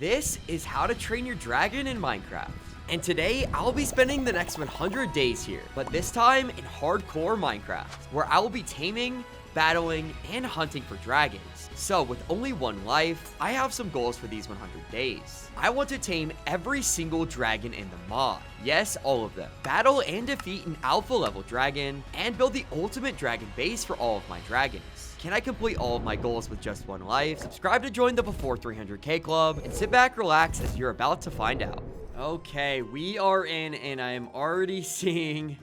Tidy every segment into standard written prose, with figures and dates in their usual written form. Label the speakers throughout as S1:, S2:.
S1: This is how to train your dragon in Minecraft. And today, I'll be spending the next 100 days here, but this time in hardcore Minecraft, where I will be taming, battling, and hunting for dragons. So with only one life, I have some goals for these 100 days. I want to tame every single dragon in the mod. Yes, all of them. Battle and defeat an alpha level dragon, and build the ultimate dragon base for all of my dragons. Can I complete all of my goals with just one life? Subscribe to join the Before 300k club, and sit back, relax, as you're about to find out. Okay, we are in, and I am already seeing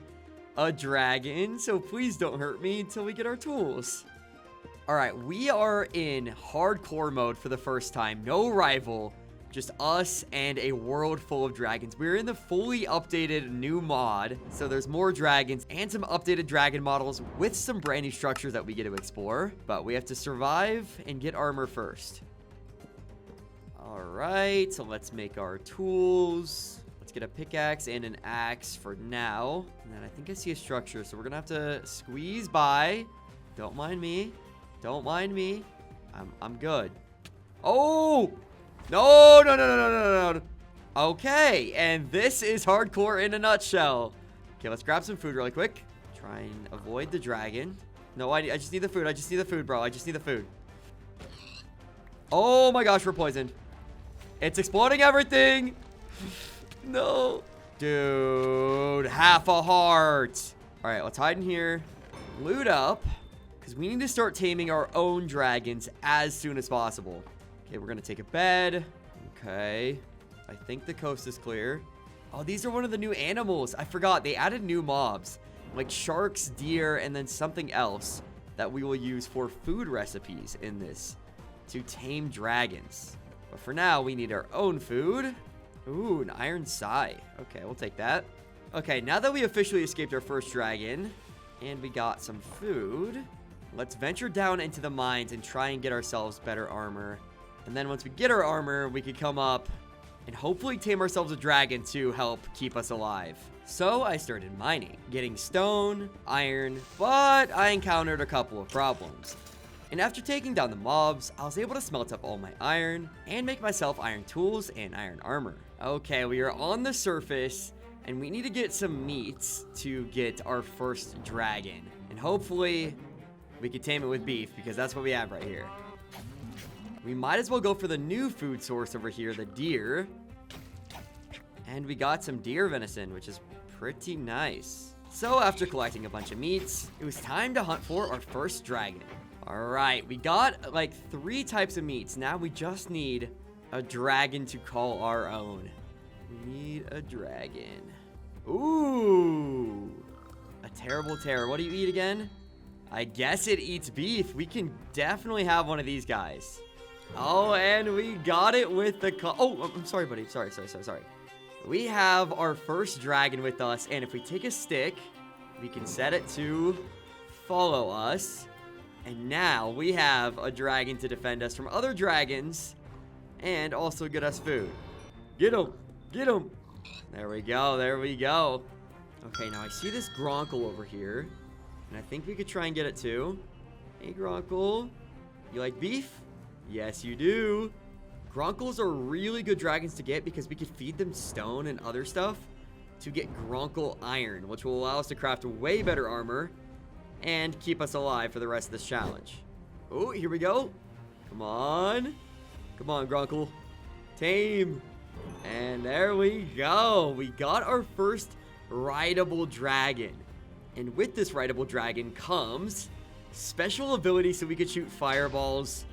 S1: a dragon, so please don't hurt me until we get our tools. Alright, we are in hardcore mode for the first time. No rival, just us and a world full of dragons. We're in the fully updated new mod, so there's more dragons and some updated dragon models with some brand new structures that we get to explore. But we have to survive and get armor first. Alright, so let's make our tools. Let's get a pickaxe and an axe for now. And then I think I see a structure, so we're gonna have to squeeze by. Don't mind me. Don't mind me. I'm good. Oh! No. Okay, and this is hardcore in a nutshell. Okay, let's grab some food really quick. Try and avoid the dragon. No, I just need the food. I just need the food, bro. I just need the food. Oh my gosh, we're poisoned. It's exploding everything. No. Dude, half a heart. All right, let's hide in here. Loot up, because we need to start taming our own dragons as soon as possible. Okay, we're going to take a bed. Okay. I think the coast is clear. Oh, these are one of the new animals. I forgot. They added new mobs. Like sharks, deer, and then something else that we will use for food recipes in this to tame dragons. But for now, we need our own food. Ooh, an iron sai. Okay, we'll take that. Okay, now that we officially escaped our first dragon and we got some food, let's venture down into the mines and try and get ourselves better armor. And then once we get our armor, we can come up and hopefully tame ourselves a dragon to help keep us alive. So I started mining, getting stone, iron, but I encountered a couple of problems. And after taking down the mobs, I was able to smelt up all my iron and make myself iron tools and iron armor. Okay, we are on the surface and we need to get some meats to get our first dragon. And hopefully we can tame it with beef, because that's what we have right here. We might as well go for the new food source over here, the deer. And we got some deer venison, which is pretty nice. So after collecting a bunch of meats, it was time to hunt for our first dragon. Alright, we got like 3 types of meats. Now we just need a dragon to call our own. We need a dragon. Ooh, a terrible terror. What do you eat again? I guess it eats beef. We can definitely have one of these guys. Oh, and we got it with the oh, I'm sorry, buddy. Sorry. We have our first dragon with us, and if we take a stick, we can set it to follow us. And now we have a dragon to defend us from other dragons and also get us food. Get him. There we go. Okay, now I see this Gronkle over here, and I think we could try and get it too. Hey, Gronkle. You like beef? Yes, you do. Gronkles are really good dragons to get because we could feed them stone and other stuff to get Gronkle iron, which will allow us to craft way better armor and keep us alive for the rest of this challenge. Oh, here we go. Come on, Gronkle. Tame. And there we go. We got our first rideable dragon. And with this rideable dragon comes special ability so we could shoot fireballs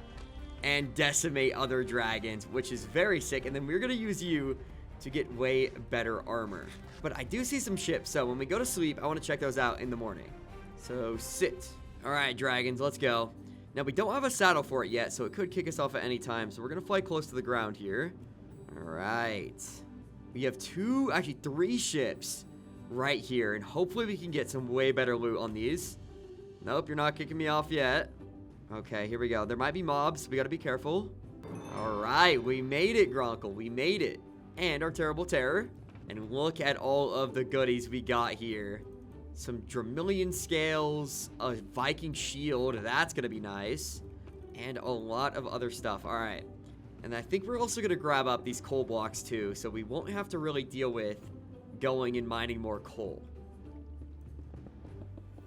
S1: and decimate other dragons, which is very sick. And then we're gonna use you to get way better armor. But I do see some ships, so when we go to sleep, I want to check those out in the morning. So sit. All right, dragons, let's go. Now we don't have a saddle for it yet, so it could kick us off at any time. So we're gonna fly close to the ground here. All right, we have 3 ships right here, and hopefully we can get some way better loot on these. Nope, you're not kicking me off yet. Okay, here we go. There might be mobs. We got to be careful. All right, we made it, Gronkle. We made it. And our terrible terror. And look at all of the goodies we got here. Some Dramillion scales, a Viking shield. That's going to be nice. And a lot of other stuff. All right. And I think we're also going to grab up these coal blocks too, so we won't have to really deal with going and mining more coal.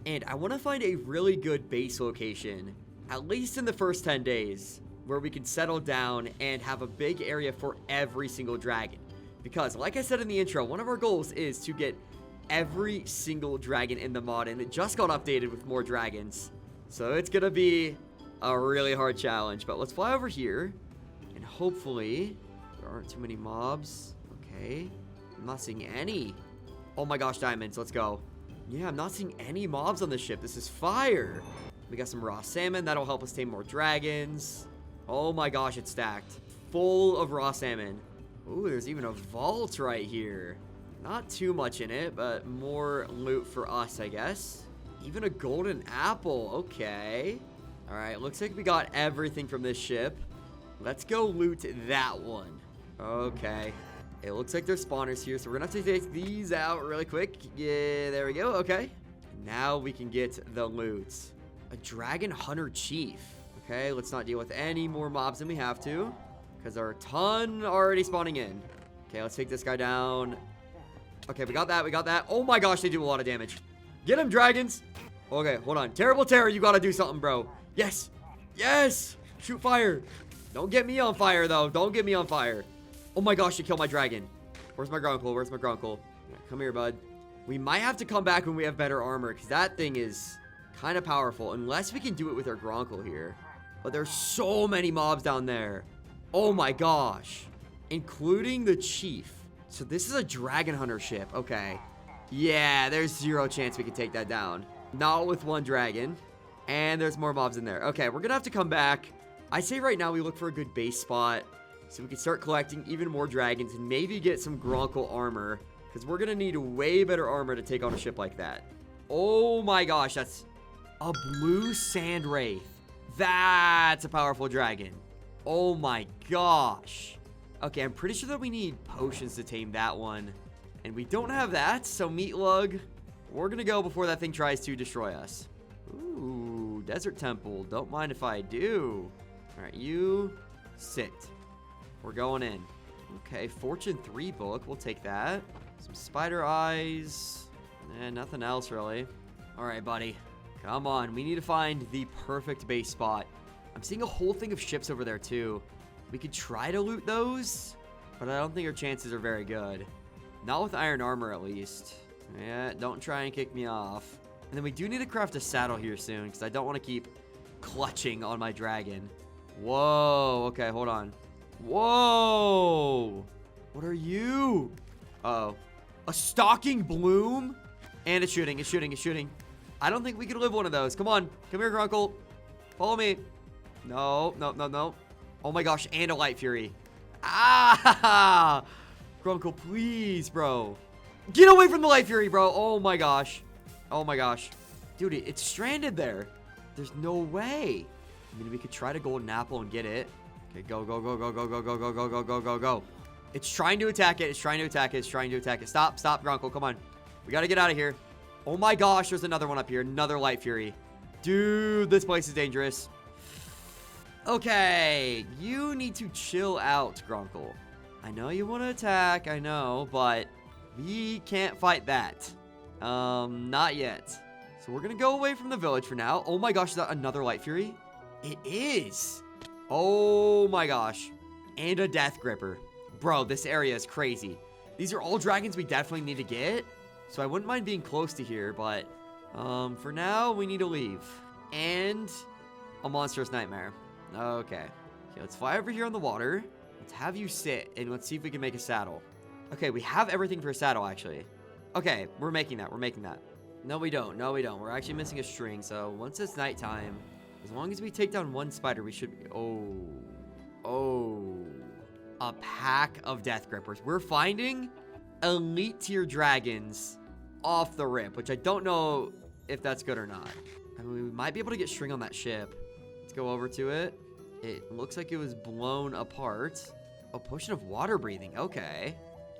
S1: And I want to find a really good base location, at least in the first 10 days, where we can settle down and have a big area for every single dragon. Because, like I said in the intro, one of our goals is to get every single dragon in the mod, and it just got updated with more dragons. So it's going to be a really hard challenge. But let's fly over here, and hopefully there aren't too many mobs. Okay, I'm not seeing any. Oh my gosh, diamonds, let's go. Yeah, I'm not seeing any mobs on the ship. This is fire. We got some raw salmon. That'll help us tame more dragons. Oh my gosh, it's stacked. Full of raw salmon. Ooh, there's even a vault right here. Not too much in it, but more loot for us, I guess. Even a golden apple. Okay. All right, looks like we got everything from this ship. Let's go loot that one. Okay. It looks like there's spawners here, so we're gonna have to take these out really quick. Yeah, there we go. Okay. Now we can get the loot. A dragon hunter chief. Okay, let's not deal with any more mobs than we have to, because there are a ton already spawning in. Okay, let's take this guy down. Okay, we got that. We got that. Oh my gosh, they do a lot of damage. Get him, dragons. Okay, hold on. Terrible Terror, you gotta do something, bro. Yes. Yes. Shoot fire. Don't get me on fire, though. Don't get me on fire. Oh my gosh, you killed my dragon. Where's my ground coal? Where's my ground coal? Come here, bud. We might have to come back when we have better armor, because that thing is kind of powerful, unless we can do it with our ground coal here. But there's so many mobs down there. Oh my gosh. Including the chief. So this is a dragon hunter ship. Okay. Yeah, there's zero chance we can take that down. Not with one dragon. And there's more mobs in there. Okay, we're gonna have to come back. I say right now we look for a good base spot, so we can start collecting even more dragons and maybe get some Gronkle armor, because we're gonna need way better armor to take on a ship like that. Oh my gosh, that's a blue sand wraith. That's a powerful dragon. Oh my gosh. Okay, I'm pretty sure that we need potions to tame that one, and we don't have that. So meat lug, we're gonna go before that thing tries to destroy us. Ooh, desert temple. Don't mind if I do. All right, you sit. We're going in. Okay, Fortune 3 book. We'll take that. Some spider eyes. And nothing else, really. All right, buddy. Come on. We need to find the perfect base spot. I'm seeing a whole thing of ships over there, too. We could try to loot those, but I don't think our chances are very good. Not with iron armor, at least. Yeah, don't try and kick me off. And then we do need to craft a saddle here soon, because I don't want to keep clutching on my dragon. Whoa. Okay, hold on. Whoa! What are you? Uh-oh. A stalking bloom? And it's shooting, it's shooting, it's shooting. I don't think we could live one of those. Come on. Come here, Grunkle. Follow me. No, no, no, no. Oh my gosh, and a light fury. Ah! Grunkle, please, bro. Get away from the light fury, bro. Oh my gosh. Oh my gosh. Dude, it's stranded there. There's no way. I mean, we could try to golden apple and get it. Okay, go, go, go, go, go, go, go, go, go, go, go, go, go. It's trying to attack it. It's trying to attack it. It's trying to attack it. Stop, stop, Grunkle. Come on. We gotta get out of here. Oh my gosh, there's another one up here. Another light fury. Dude, this place is dangerous. Okay, you need to chill out, Grunkle. I know you want to attack, I know, but we can't fight that. Not yet. So we're gonna go away from the village for now. Oh my gosh, is that another light fury? It is. Oh my gosh. And a death gripper. Bro, this area is crazy. These are all dragons we definitely need to get. So I wouldn't mind being close to here, but for now, we need to leave. And a monstrous nightmare. Okay, let's fly over here on the water. Let's have you sit, and let's see if we can make a saddle. Okay, we have everything for a saddle, actually. Okay, we're making that. We're making that. No, we don't. No, we don't. We're actually missing a string, so once it's nighttime, as long as we take down one spider, we should be... Oh. A pack of death grippers. We're finding elite tier dragons off the rip, which I don't know if that's good or not. I mean, we might be able to get string on that ship. Let's go over to it. It looks like it was blown apart. A potion of water breathing. Okay.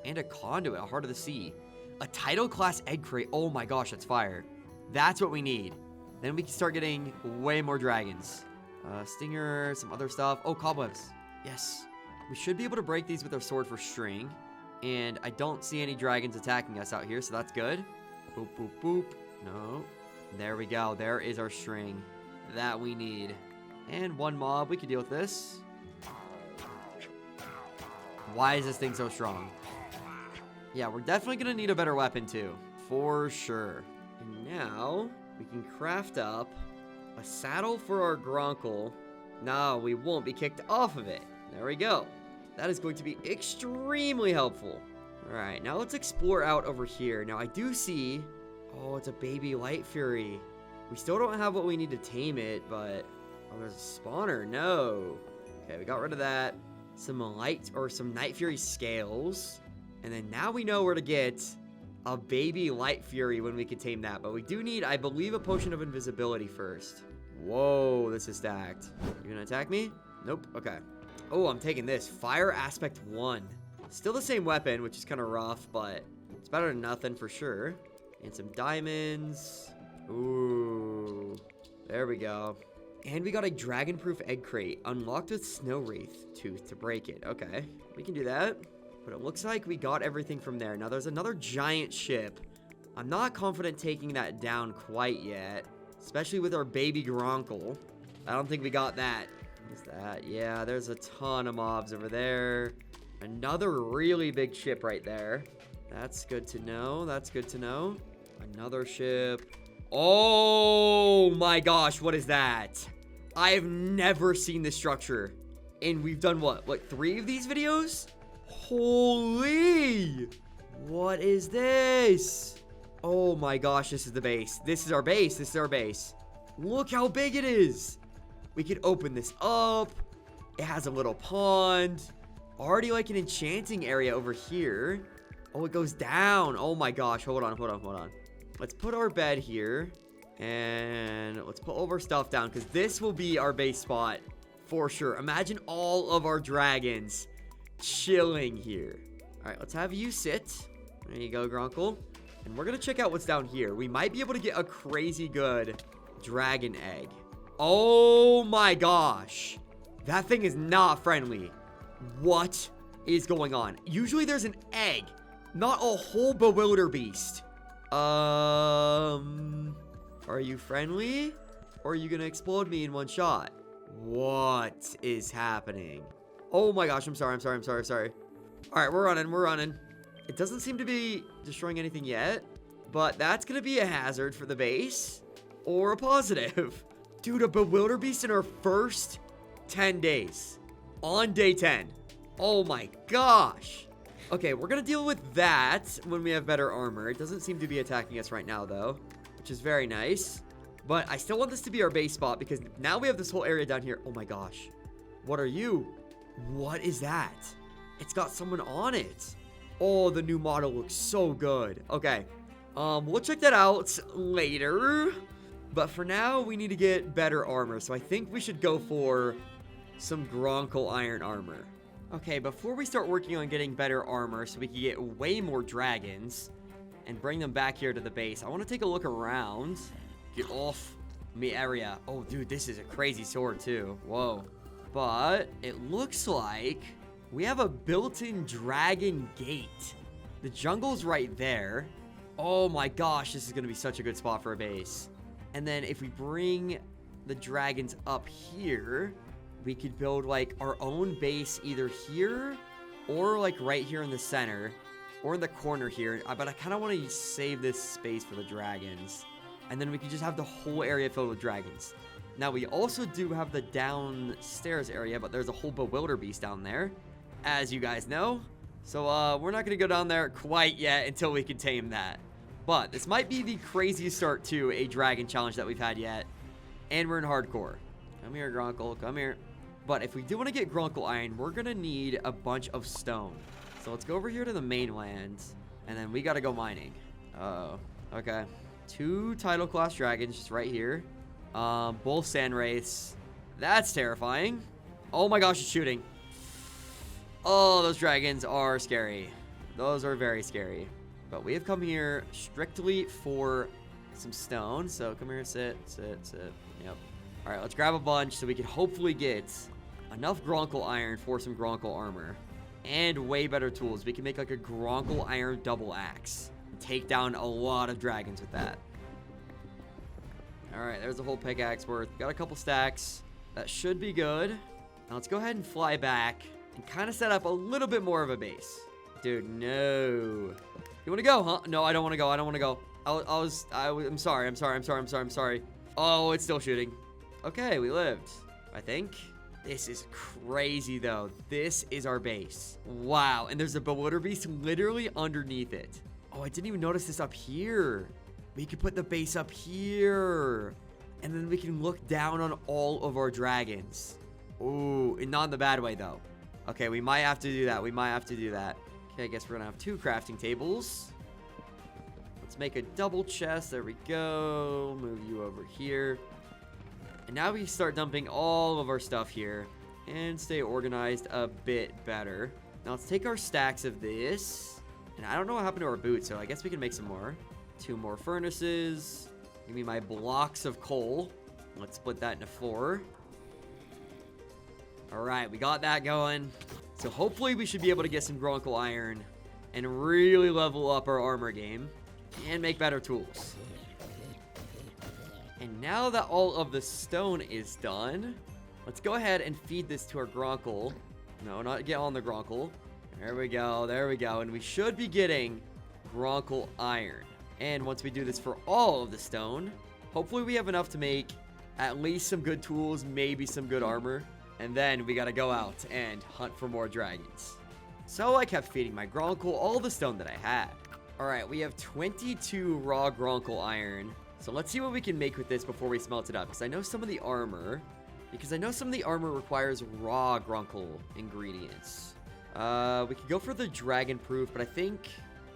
S1: And a conduit, a heart of the sea. A tidal class egg crate. Oh my gosh, that's fire. That's what we need. Then we can start getting way more dragons. Stinger, some other stuff. Oh, cobwebs. Yes. We should be able to break these with our sword for string. And I don't see any dragons attacking us out here, so that's good. Boop, boop, boop. No. There we go. There is our string that we need. And one mob. We can deal with this. Why is this thing so strong? Yeah, we're definitely going to need a better weapon, too. For sure. And now, we can craft up a saddle for our Gronkle. No, we won't be kicked off of it. There we go. That is going to be extremely helpful. Alright, now let's explore out over here. Now, I do see... Oh, it's a baby Light Fury. We still don't have what we need to tame it, but... Oh, there's a spawner. No. Okay, we got rid of that. Some Night Fury scales. And then now we know where to get a baby Light Fury when we can tame that. But we do need, I believe, a potion of invisibility first. Whoa, this is stacked. You gonna attack me? Nope. Okay. Oh, I'm taking this. Fire Aspect 1. Still the same weapon, which is kind of rough, but it's better than nothing for sure. And some diamonds. Ooh. There we go. And we got a dragon-proof egg crate. Unlocked with Snow Wraith Tooth to break it. Okay. We can do that. But it looks like we got everything from there. Now, there's another giant ship. I'm not confident taking that down quite yet. Especially with our baby Gronkle. I don't think we got that. What is that? Yeah, there's a ton of mobs over there. Another really big ship right there. That's good to know. That's good to know. Another ship. Oh my gosh, what is that? I have never seen this structure. And we've done what? Like 3 of these videos? Holy! What is this? Oh my gosh, this is the base. This is our base. This is our base. Look how big it is. We could open this up. It has a little pond. Already like an enchanting area over here. Oh, it goes down. Oh my gosh. Hold on, hold on, hold on. Let's put our bed here. And let's put all of our stuff down, because this will be our base spot for sure. Imagine all of our dragons chilling here. All right, let's have you sit. There you go, Gronkle. And we're going to check out what's down here. We might be able to get a crazy good dragon egg. Oh my gosh. That thing is not friendly. What is going on? Usually there's an egg, not a whole bewilder beast. Are you friendly? Or are you gonna explode me in one shot? What is happening? Oh my gosh, I'm sorry. All right, we're running. It doesn't seem to be destroying anything yet, but that's gonna be a hazard for the base or a positive. Dude, a bewilder beast in our first 10 days. On day 10. Oh my gosh. Okay, we're gonna deal with that when we have better armor. It doesn't seem to be attacking us right now, though, which is very nice. But I still want this to be our base spot, because now we have this whole area down here. Oh my gosh. What are you? What is that? It's got someone on it. Oh, the new model looks so good. Okay. We'll check that out later. But for now, we need to get better armor. So I think we should go for some Gronkle iron armor. Okay, before we start working on getting better armor so we can get way more dragons and bring them back here to the base, I want to take a look around. Get off me area. Oh, dude, this is a crazy sword too. Whoa. But it looks like we have a built-in dragon gate. The jungle's right there. Oh my gosh, this is going to be such a good spot for a base. And then if we bring the dragons up here, we could build like our own base either here or like right here in the center or in the corner here. But I kind of want to save this space for the dragons. And then we can just have the whole area filled with dragons. Now, we also do have the downstairs area, but there's a whole bewilder beast down there, as you guys know. So, we're not going to go down there quite yet until we can tame that. But this might be the craziest start to a dragon challenge that we've had yet. And we're in hardcore. Come here, Gronkle. Come here. But if we do want to get Gronkle iron, we're going to need a bunch of stone. So let's go over here to the mainland. And then we got to go mining. Uh-oh. Okay. 2 title class dragons just right here. Both sand wraiths. That's terrifying. Oh my gosh, it's shooting. Oh, those dragons are scary. Those are very scary. But we have come here strictly for some stone. So come here, sit. Yep. All right, let's grab a bunch so we can hopefully get enough Gronkle iron for some Gronkle armor. And way better tools. We can make like a Gronkle iron double axe. Take down a lot of dragons with that. Alright, there's a whole pickaxe worth. Got a couple stacks. That should be good. Now let's go ahead and fly back and kind of set up a little bit more of a base. Dude, no. You want to go, huh? No, I don't want to go. I don't want to go. I'm sorry. Oh, it's still shooting. Okay, we lived, I think. This is crazy, though. This is our base. Wow, and there's a bewilder beast literally underneath it. Oh, I didn't even notice this up here. We could put the base up here. And then we can look down on all of our dragons. Ooh, and not in the bad way, though. Okay, we might have to do that. Okay, I guess we're gonna have 2 crafting tables. Let's make a double chest. There we go. Move you over here. And now we start dumping all of our stuff here and stay organized a bit better. Now let's take our stacks of this. And I don't know what happened to our boots, so I guess we can make some more. 2 more furnaces. Give me my blocks of coal. Let's split that into 4. Alright, we got that going. So hopefully we should be able to get some Gronkle iron and really level up our armor game and make better tools. And now that all of the stone is done, let's go ahead and feed this to our Gronkle. No, not get on the Gronkle. There we go, and we should be getting Gronkle iron. And once we do this for all of the stone, hopefully we have enough to make at least some good tools, maybe some good armor. And then we gotta go out and hunt for more dragons. So I kept feeding my Gronkle all the stone that I had. Alright, we have 22 raw Gronkle iron. So let's see what we can make with this before we smelt it up. Because I know some of the armor requires raw Gronkle ingredients. We could go for the dragon proof, but I think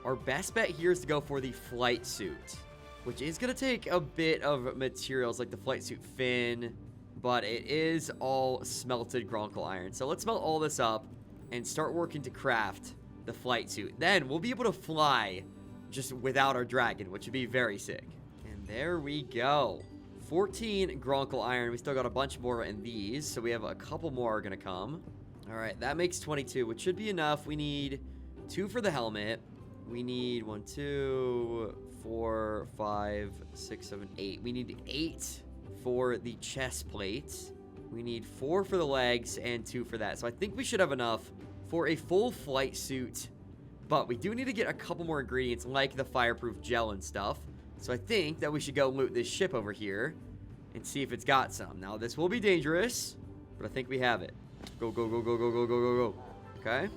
S1: our best bet here is to go for the flight suit, which is going to take a bit of materials like the flight suit fin, but it is all smelted Gronkle iron. So let's smelt all this up and start working to craft the flight suit. Then we'll be able to fly just without our dragon, which would be very sick. And there we go. 14 Gronkle iron. We still got a bunch more in these, so we have a couple more are going to come. All right, that makes 22, which should be enough. We need 2 for the helmet. We need 1, 2, 4, 5, 6, 7, 8. We need 8 for the chest plate. We need 4 for the legs and 2 for that. So I think we should have enough for a full flight suit. But we do need to get a couple more ingredients like the fireproof gel and stuff. So I think that we should go loot this ship over here and see if it's got some. Now, this will be dangerous, but I think we have it. Go, go, go, go, go, go, go, go, go. Okay.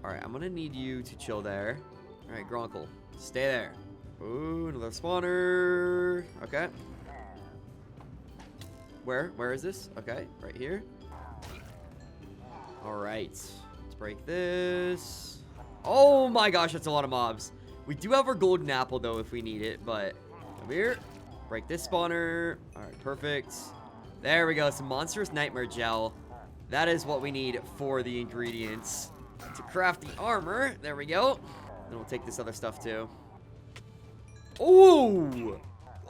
S1: All right, I'm going to need you to chill there. All right, Gronkle, stay there. Ooh, another spawner. Okay. Where is this? Okay, right here. All right, let's break this. Oh my gosh, that's a lot of mobs. We do have our golden apple though if we need it, but come here. Break this spawner. All right, perfect. There we go, some monstrous nightmare gel. That is what we need for the ingredients to craft the armor. There we go. Then we'll take this other stuff too. Oh!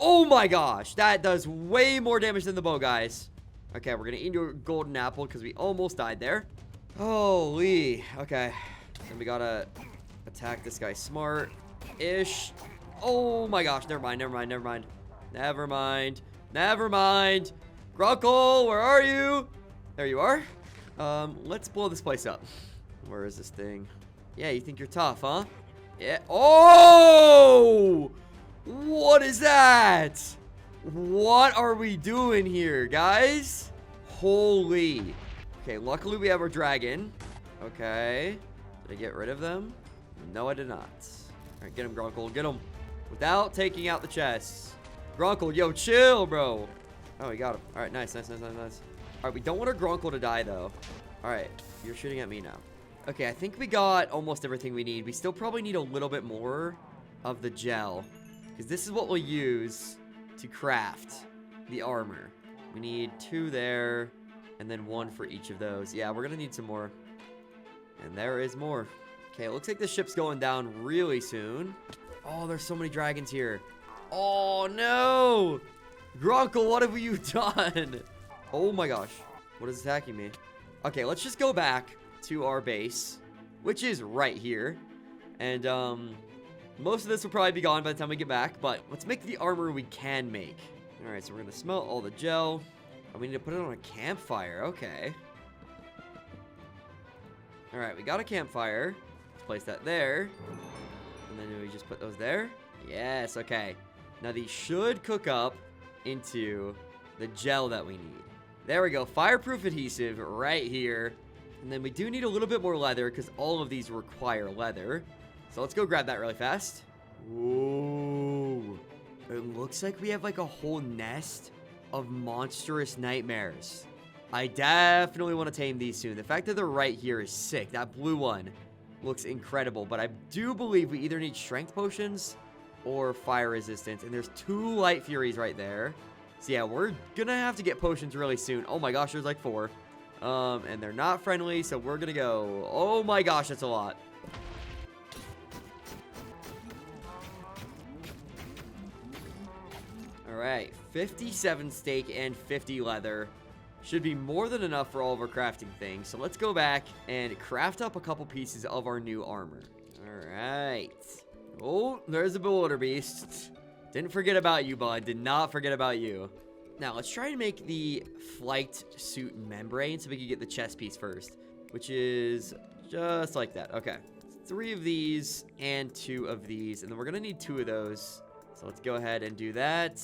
S1: Oh my gosh. That does way more damage than the bow, guys. Okay, we're going to eat a golden apple because we almost died there. Holy. Okay. Then we got to attack this guy smart-ish. Oh my gosh. Never mind. Gronkle, where are you? There you are. Let's blow this place up. Where is this thing? Yeah, you think you're tough, huh? Yeah. Oh! What is that? What are we doing here, guys? Holy. Okay, luckily we have our dragon. Okay. Did I get rid of them? No, I did not. All right, get him, Gronkle. Get him. Without taking out the chests. Gronkle, yo, chill, bro. Oh, we got him. All right, nice. All right, we don't want our Gronkle to die, though. All right, you're shooting at me now. Okay, I think we got almost everything we need. We still probably need a little bit more of the gel, because this is what we'll use to craft the armor. We need 2 there, and then 1 for each of those. Yeah, we're going to need some more. And there is more. Okay, it looks like the ship's going down really soon. Oh, there's so many dragons here. Oh, no! Gronkle, what have you done? Oh, my gosh. What is attacking me? Okay, let's just go back to our base, which is right here. And, most of this will probably be gone by the time we get back, but let's make the armor we can make. All right, so we're going to smelt all the gel. And we need to put it on a campfire. Okay. All right, we got a campfire. Let's place that there. And then we just put those there. Yes, okay. Now these should cook up into the gel that we need. There we go. Fireproof adhesive right here. And then we do need a little bit more leather because all of these require leather. So let's go grab that really fast. Whoa. It looks like we have like a whole nest of monstrous nightmares. I definitely want to tame these soon. The fact that they're right here is sick. That blue one looks incredible. But I do believe we either need strength potions or fire resistance. And there's 2 light furies right there. So yeah, we're gonna have to get potions really soon. Oh my gosh, there's like 4. And they're not friendly, so we're gonna go. Oh my gosh, that's a lot. Alright, 57 steak and 50 leather. Should be more than enough for all of our crafting things. So let's go back and craft up a couple pieces of our new armor. Alright. Oh, there's a bewilder beast. Didn't forget about you, bud. Did not forget about you. Now, let's try and make the flight suit membrane so we can get the chest piece first. Which is just like that. Okay. 3 of these and 2 of these. And then we're going to need 2 of those. So let's go ahead and do that.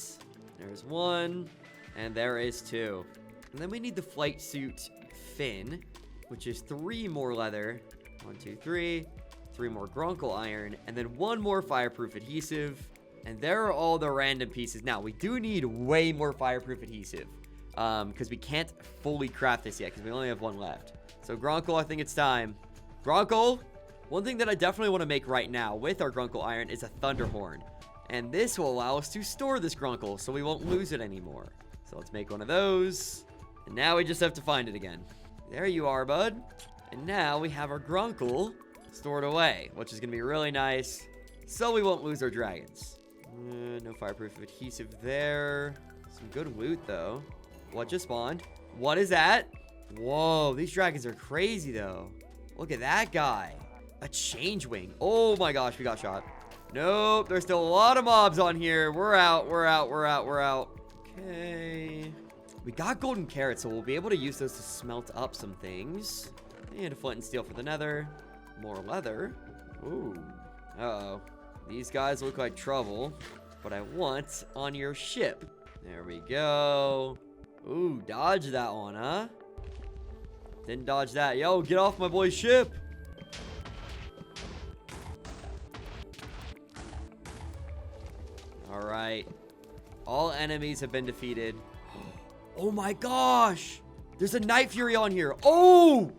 S1: There's 1. And there is 2. And then we need the flight suit fin, which is 3 more leather. 1, 2, 3. 3 more grunkle iron. And then 1 more fireproof adhesive. And there are all the random pieces. Now, we do need way more fireproof adhesive. Because we can't fully craft this yet. Because we only have 1 left. So, Grunkle, I think it's time. Grunkle! One thing that I definitely want to make right now with our Grunkle iron is a Thunderhorn. And this will allow us to store this Grunkle so we won't lose it anymore. So, let's make one of those. And now we just have to find it again. There you are, bud. And now we have our Grunkle stored away. Which is going to be really nice. So we won't lose our dragons. No fireproof adhesive there. Some good loot, though. What just spawned? What is that? Whoa, these dragons are crazy, though. Look at that guy. A change wing. Oh, my gosh, we got shot. Nope, there's still a lot of mobs on here. We're out, we're out, we're out, we're out. Okay. We got golden carrots, so we'll be able to use those to smelt up some things. And a flint and steel for the nether. More leather. Ooh. Uh-oh. These guys look like trouble, but I want on your ship. There we go. Ooh, dodge that one, huh? Didn't dodge that. Yo, get off my boy's ship. All right. All enemies have been defeated. Oh my gosh. There's a Night Fury on here. Oh!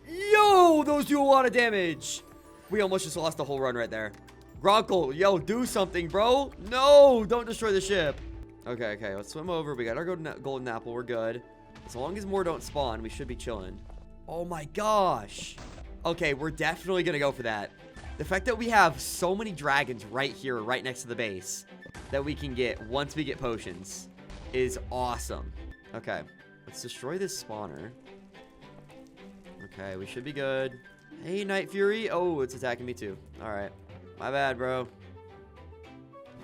S1: Yo, those do a lot of damage. We almost just lost the whole run right there. Grunkle, yo, do something, bro. No, don't destroy the ship. Okay, let's swim over. We got our golden apple. We're good. As long as more don't spawn, we should be chilling. Oh my gosh. Okay, we're definitely going to go for that. The fact that we have so many dragons right here, right next to the base, that we can get once we get potions is awesome. Okay, let's destroy this spawner. Okay, we should be good. Hey, Night Fury. Oh, it's attacking me too. All right. My bad, bro.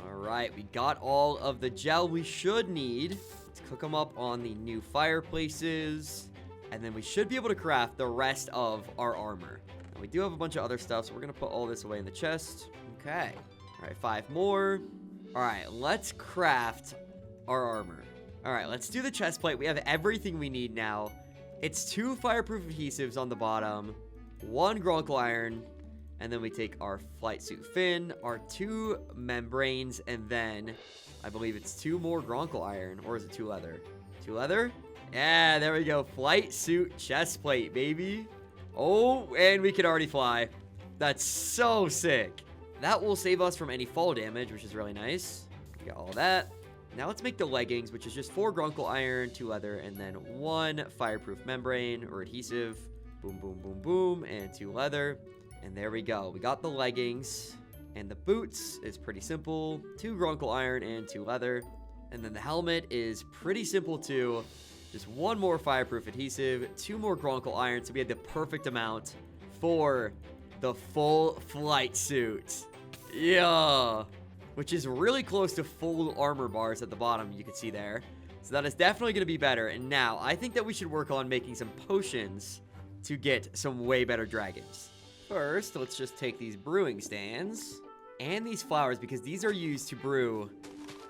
S1: All right. We got all of the gel we should need. Let's cook them up on the new fireplaces. And then we should be able to craft the rest of our armor. And we do have a bunch of other stuff, so we're going to put all this away in the chest. Okay. All right, 5 more. All right, let's craft our armor. All right, let's do the chest plate. We have everything we need now. It's 2 fireproof adhesives on the bottom. 1 grunkle iron, and then we take our flight suit fin, our 2 membranes, and then I believe it's 2 more grunkle iron, or is it 2 leather? 2 leather? Yeah, there we go. Flight suit chest plate, baby. Oh, and we can already fly. That's so sick. That will save us from any fall damage, which is really nice. We got all that. Now let's make the leggings, which is just 4 grunkle iron, 2 leather, and then 1 fireproof membrane or adhesive. Boom, boom, boom, boom, and 2 leather. And there we go. We got the leggings. And the boots is pretty simple. 2 grunkle iron and 2 leather. And then the helmet is pretty simple too. Just one more fireproof adhesive, 2 more Gronkle iron, so we had the perfect amount for the full flight suit. Yeah. Which is really close to full armor bars at the bottom, you can see there. So that is definitely going to be better. And now, I think that we should work on making some potions to get some way better dragons. First, let's just take these brewing stands and these flowers, because these are used to brew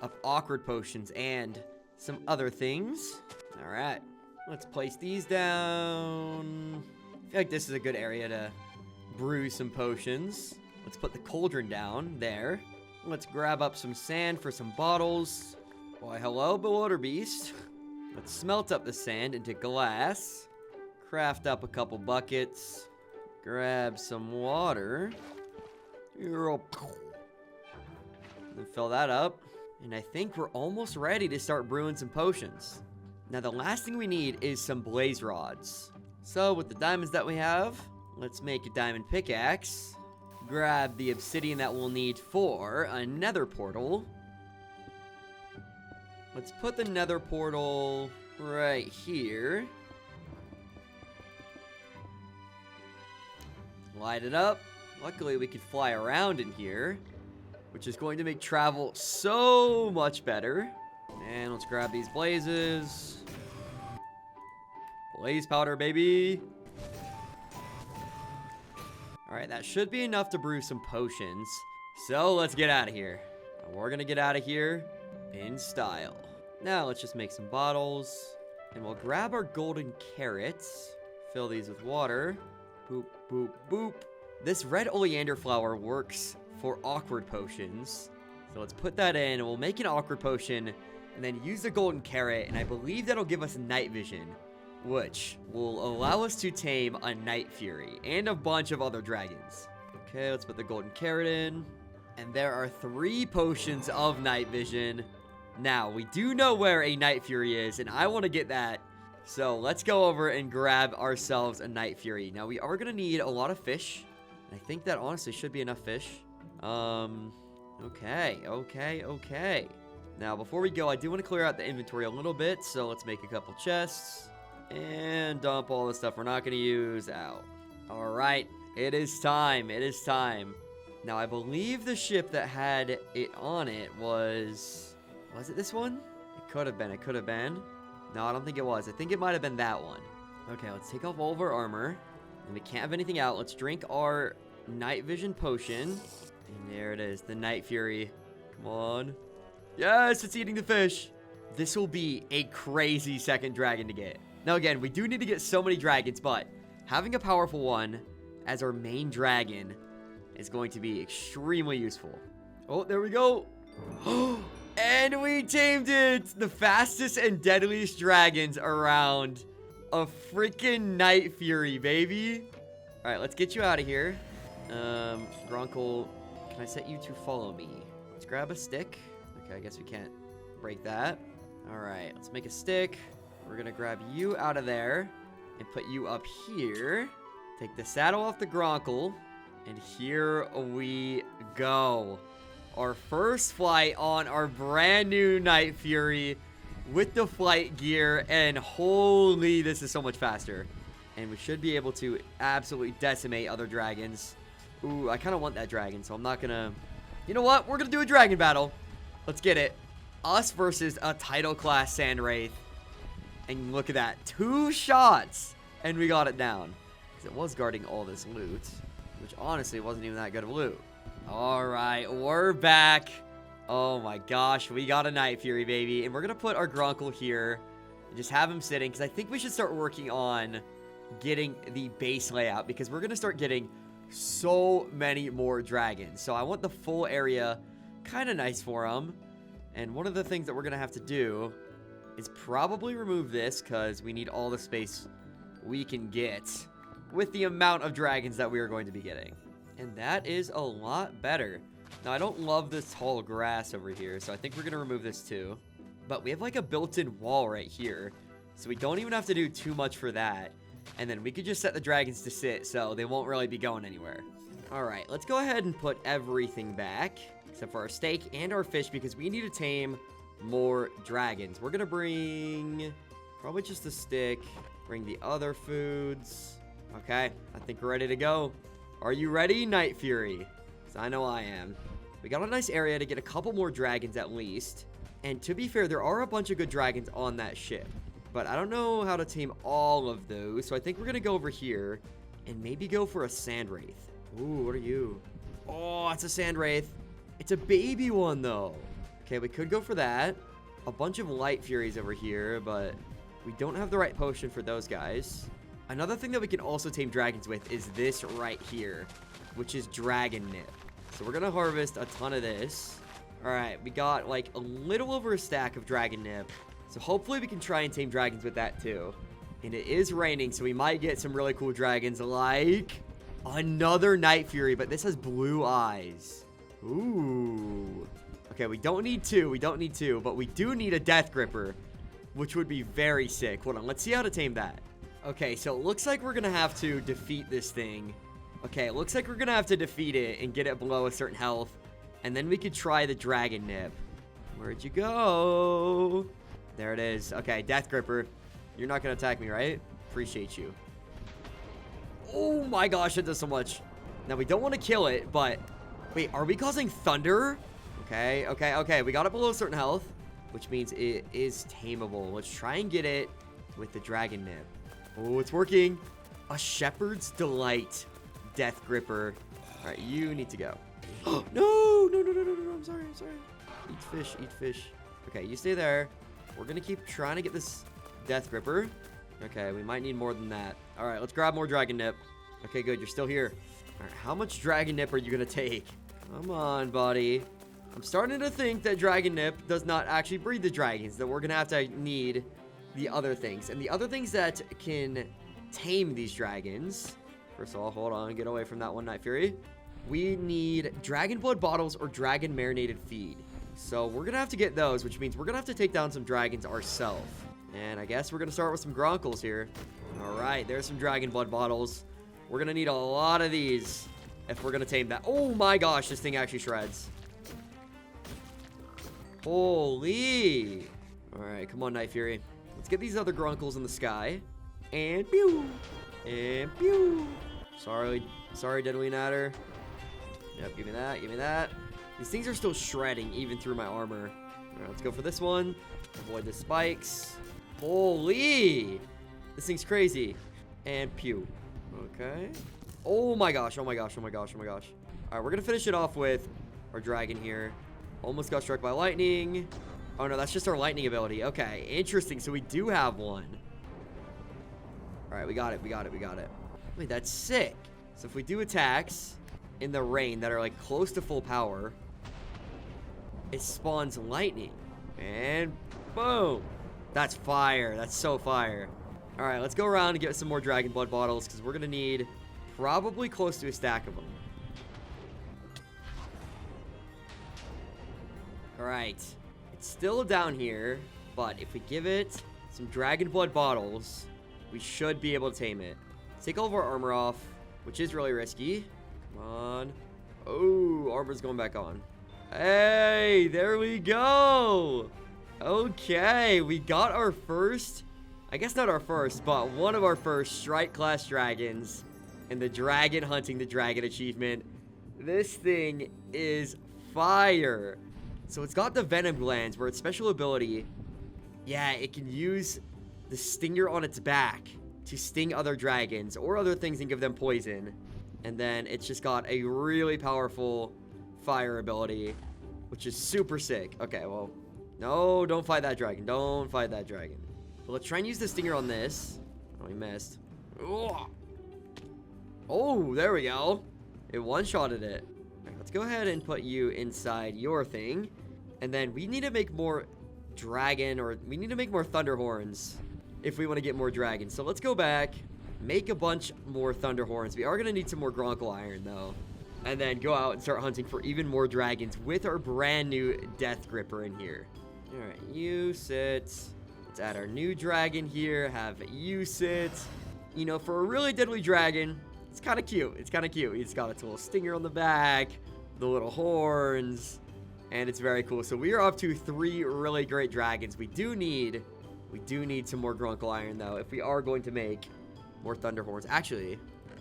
S1: up awkward potions and some other things. All right, let's place these down. I feel like this is a good area to brew some potions. Let's put the cauldron down there. Let's grab up some sand for some bottles. Why, hello, Bewilder Beast. Let's smelt up the sand into glass. Craft up a couple buckets. Grab some water. And fill that up. And I think we're almost ready to start brewing some potions. Now, the last thing we need is some blaze rods. So, with the diamonds that we have, let's make a diamond pickaxe. Grab the obsidian that we'll need for a nether portal. Let's put the nether portal right here. Light it up. Luckily, we could fly around in here, which is going to make travel so much better. And let's grab these blazes. Blaze powder, baby. Alright, that should be enough to brew some potions. So, let's get out of here. We're gonna get out of here in style. Now, let's just make some bottles. And we'll grab our golden carrots. Fill these with water. Boop, boop, boop. This red oleander flower works for awkward potions. So let's put that in, and we'll make an awkward potion, and then use the golden carrot, and I believe that'll give us night vision, which will allow us to tame a Night Fury and a bunch of other dragons. Okay, let's put the golden carrot in. And there are 3 potions of night vision. Now, we do know where a Night Fury is, and I want to get that. So let's go over and grab ourselves a Night Fury. Now, we are going to need a lot of fish. I think that honestly should be enough fish. Okay. Now, before we go, I do want to clear out the inventory a little bit. So let's make a couple chests and dump all the stuff we're not going to use out. All right, it is time. Now, I believe the ship that had it on it was it this one? It could have been. No, I don't think it was. I think it might have been that one. Okay, let's take off all of our armor. And we can't have anything out. Let's drink our night vision potion. And there it is, the Night Fury. Come on. Yes, it's eating the fish. This will be a crazy second dragon to get. Now, again, we do need to get so many dragons, but having a powerful one as our main dragon is going to be extremely useful. Oh, there we go. And we tamed it! The fastest and deadliest dragons around. A freaking Night Fury, baby. Alright, let's get you out of here. Gronkle, can I set you to follow me? Let's grab a stick. Okay, I guess we can't break that. Alright, let's make a stick. We're gonna grab you out of there and put you up here. Take the saddle off the Gronkle. And here we go. Our first flight on our brand new Night Fury with the flight gear, and holy, this is so much faster. And we should be able to absolutely decimate other dragons. Ooh, I kind of want that dragon, so I'm not gonna... You know what? We're gonna do a dragon battle. Let's get it. Us versus a title class Sand Wraith. And look at that. 2 shots, and we got it down. Because it was guarding all this loot, which honestly wasn't even that good of loot. Alright, we're back. Oh my gosh, we got a Night Fury, baby. And we're gonna put our Gronkle here and just have him sitting, because I think we should start working on getting the base layout, because we're gonna start getting so many more dragons. So I want the full area kind of nice for them. And one of the things that we're gonna have to do is probably remove this, because we need all the space we can get with the amount of dragons that we are going to be getting. And that is a lot better. Now, I don't love this tall grass over here, so I think we're going to remove this too. But we have like a built-in wall right here, so we don't even have to do too much for that. And then we could just set the dragons to sit, so they won't really be going anywhere. Alright, let's go ahead and put everything back, except for our steak and our fish, because we need to tame more dragons. We're going to bring Probably just a stick. Bring the other foods. Okay, I think we're ready to go. Are you ready, Night Fury? 'Cause I know I am. We got a nice area to get a couple more dragons at least. And to be fair, there are a bunch of good dragons on that ship. But I don't know how to tame all of those. So I think we're going to go over here and maybe go for a sand wraith. Ooh, what are you? Oh, it's a sand wraith. It's a baby one, though. Okay, we could go for that. A bunch of light furies over here, but we don't have the right potion for those guys. Another thing that we can also tame dragons with is this right here, which is dragon nip. So we're going to harvest a ton of this. All right, we got like a little over a stack of dragon nip. So hopefully we can try and tame dragons with that too. And it is raining, so we might get some really cool dragons like another Night Fury, but this has blue eyes. Ooh. Okay, we don't need two, but we do need a Death Gripper, which would be very sick. Hold on, let's see how to tame that. Okay, so it looks like we're going to have to defeat this thing. Okay, it looks like we're going to have to defeat it and get it below a certain health. And then we could try the dragon nip. Where'd you go? There it is. Okay, Death Gripper. You're not going to attack me, right? Appreciate you. Oh my gosh, it does so much. Now, we don't want to kill it, but... Wait, are we causing thunder? Okay, okay, okay. We got it below a certain health, which means it is tameable. Let's try and get it with the dragon nip. Oh, it's working. A Shepherd's Delight Death Gripper. All right, you need to go. No, no, no, no, no, no, no. I'm sorry, I'm sorry. Eat fish, eat fish. Okay, you stay there. We're going to keep trying to get this Death Gripper. Okay, we might need more than that. All right, let's grab more dragon nip. Okay, good. You're still here. All right, how much dragon nip are you going to take? Come on, buddy. I'm starting to think that dragon nip does not actually breed the dragons, that we're going to have to need the other things. And the other things that can tame these dragons. First of all, hold on. Get away from that one, Night Fury. We need dragon blood bottles or dragon marinated feed. So we're going to have to get those, which means we're going to have to take down some dragons ourselves. And I guess we're going to start with some gronkles here. All right, there's some dragon blood bottles. We're going to need a lot of these if we're going to tame that. Oh my gosh, this thing actually shreds. Holy. All right, come on, Night Fury. Let's get these other gronkles in the sky. And pew. And pew. Sorry, Deadly Natter. Yep, give me that, give me that. These things are still shredding even through my armor. All right, let's go for this one. Avoid the spikes. Holy. This thing's crazy. And pew. Okay. Oh my gosh, oh my gosh, oh my gosh, oh my gosh. All right, we're going to finish it off with our dragon here. Almost got struck by lightning. Oh no, that's just our lightning ability. Okay, interesting. So we do have one. All right, we got it, we got it, we got it. Wait, that's sick. So if we do attacks in the rain that are like close to full power, it spawns lightning. And boom. That's fire. That's so fire. All right, let's go around and get some more dragon blood bottles because we're going to need probably close to a stack of them. All right. It's still down here, but if we give it some dragon blood bottles, we should be able to tame it. Take all of our armor off, which is really risky. Come on. Oh, armor's going back on. Hey, there we go. Okay, we got our first, I guess not our first, but one of our first strike class dragons in the dragon hunting the dragon achievement. This thing is fire. So it's got the venom glands where its special ability, yeah, it can use the stinger on its back to sting other dragons or other things and give them poison. And then it's just got a really powerful fire ability, which is super sick. Okay, well, no, don't fight that dragon. Don't fight that dragon. But let's try and use the stinger on this. Oh, we missed. Oh, there we go. It one-shotted it. All right, let's go ahead and put you inside your thing. And then we need to make more dragon, or we need to make more thunder horns if we want to get more dragons. So let's go back, make a bunch more thunder horns. We are going to need some more gronkle iron, though. And then go out and start hunting for even more dragons with our brand new Death Gripper in here. All right, you sit. Let's add our new dragon here. Have you sit. You know, for a really deadly dragon, it's kind of cute. It's kind of cute. It's got its little stinger on the back, the little horns, and it's very cool. So we are up to 3 really great dragons. We do need We do need some more Grunkle Iron, though, if we are going to make more Thunderhorns. Actually,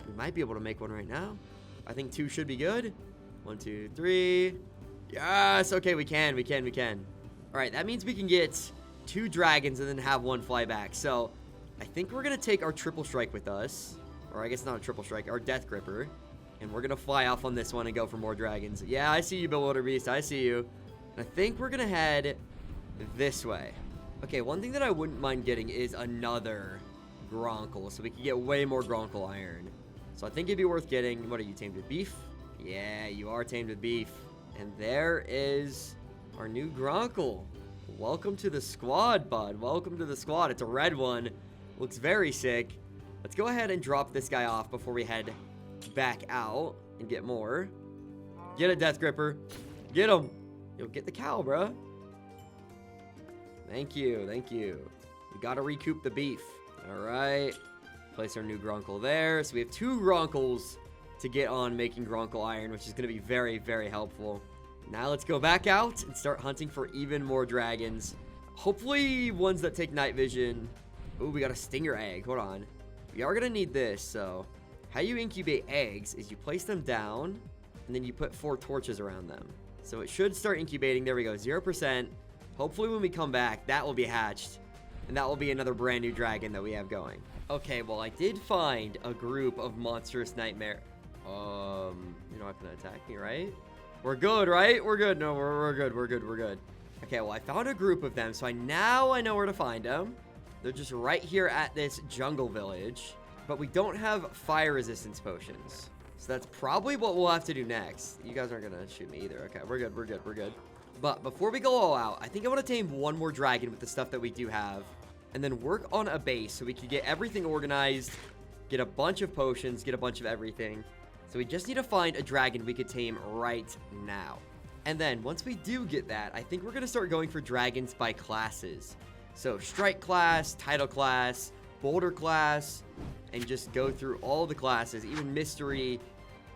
S1: we might be able to make one right now. I think 2 should be good. 1, 2, 3. Yes. Okay, we can. All right, that means we can get 2 dragons and then have 1 fly back. So I think we're going to take our triple strike with us. Or I guess not a triple strike, our death gripper. And we're going to fly off on this one and go for more dragons. Yeah, I see you, Bewilderbeast. I see you. And I think we're going to head this way. Okay, one thing that I wouldn't mind getting is another Gronkle. So we can get way more Gronkle Iron. So I think it'd be worth getting. What are you, tamed with beef? Yeah, you are tamed with beef. And there is our new Gronkle. Welcome to the squad, bud. Welcome to the squad. It's a red one. Looks very sick. Let's go ahead and drop this guy off before we head back out and get more. Get a death gripper. Get him. You'll get the cow, bruh. Thank you. We gotta recoup the beef. All right. Place our new Gronkle there. So we have 2 Gronkles to get on making Gronkle Iron, which is going to be very, very helpful. Now let's go back out and start hunting for even more dragons. Hopefully ones that take night vision. Ooh, we got a stinger egg. Hold on. We are going to need this. So how you incubate eggs is you place them down and then you put 4 torches around them. So it should start incubating. There we go. 0%. Hopefully when we come back, that will be hatched. And that will be another brand new dragon that we have going. Okay, well, I did find a group of monstrous nightmare. You're not gonna attack me, right? We're good, right? We're good. No, we're good. Okay, well, I found a group of them, so now I know where to find them. They're just right here at this jungle village, but we don't have fire resistance potions. So that's probably what we'll have to do next. You guys aren't gonna shoot me either. Okay, we're good. But before we go all out, I think I want to tame one more dragon with the stuff that we do have, and then work on a base so we can get everything organized, get a bunch of potions, get a bunch of everything. So we just need to find a dragon we could tame right now. And then once we do get that, I think we're going to start going for dragons by classes. So strike class, title class, boulder class, and just go through all the classes, even mystery,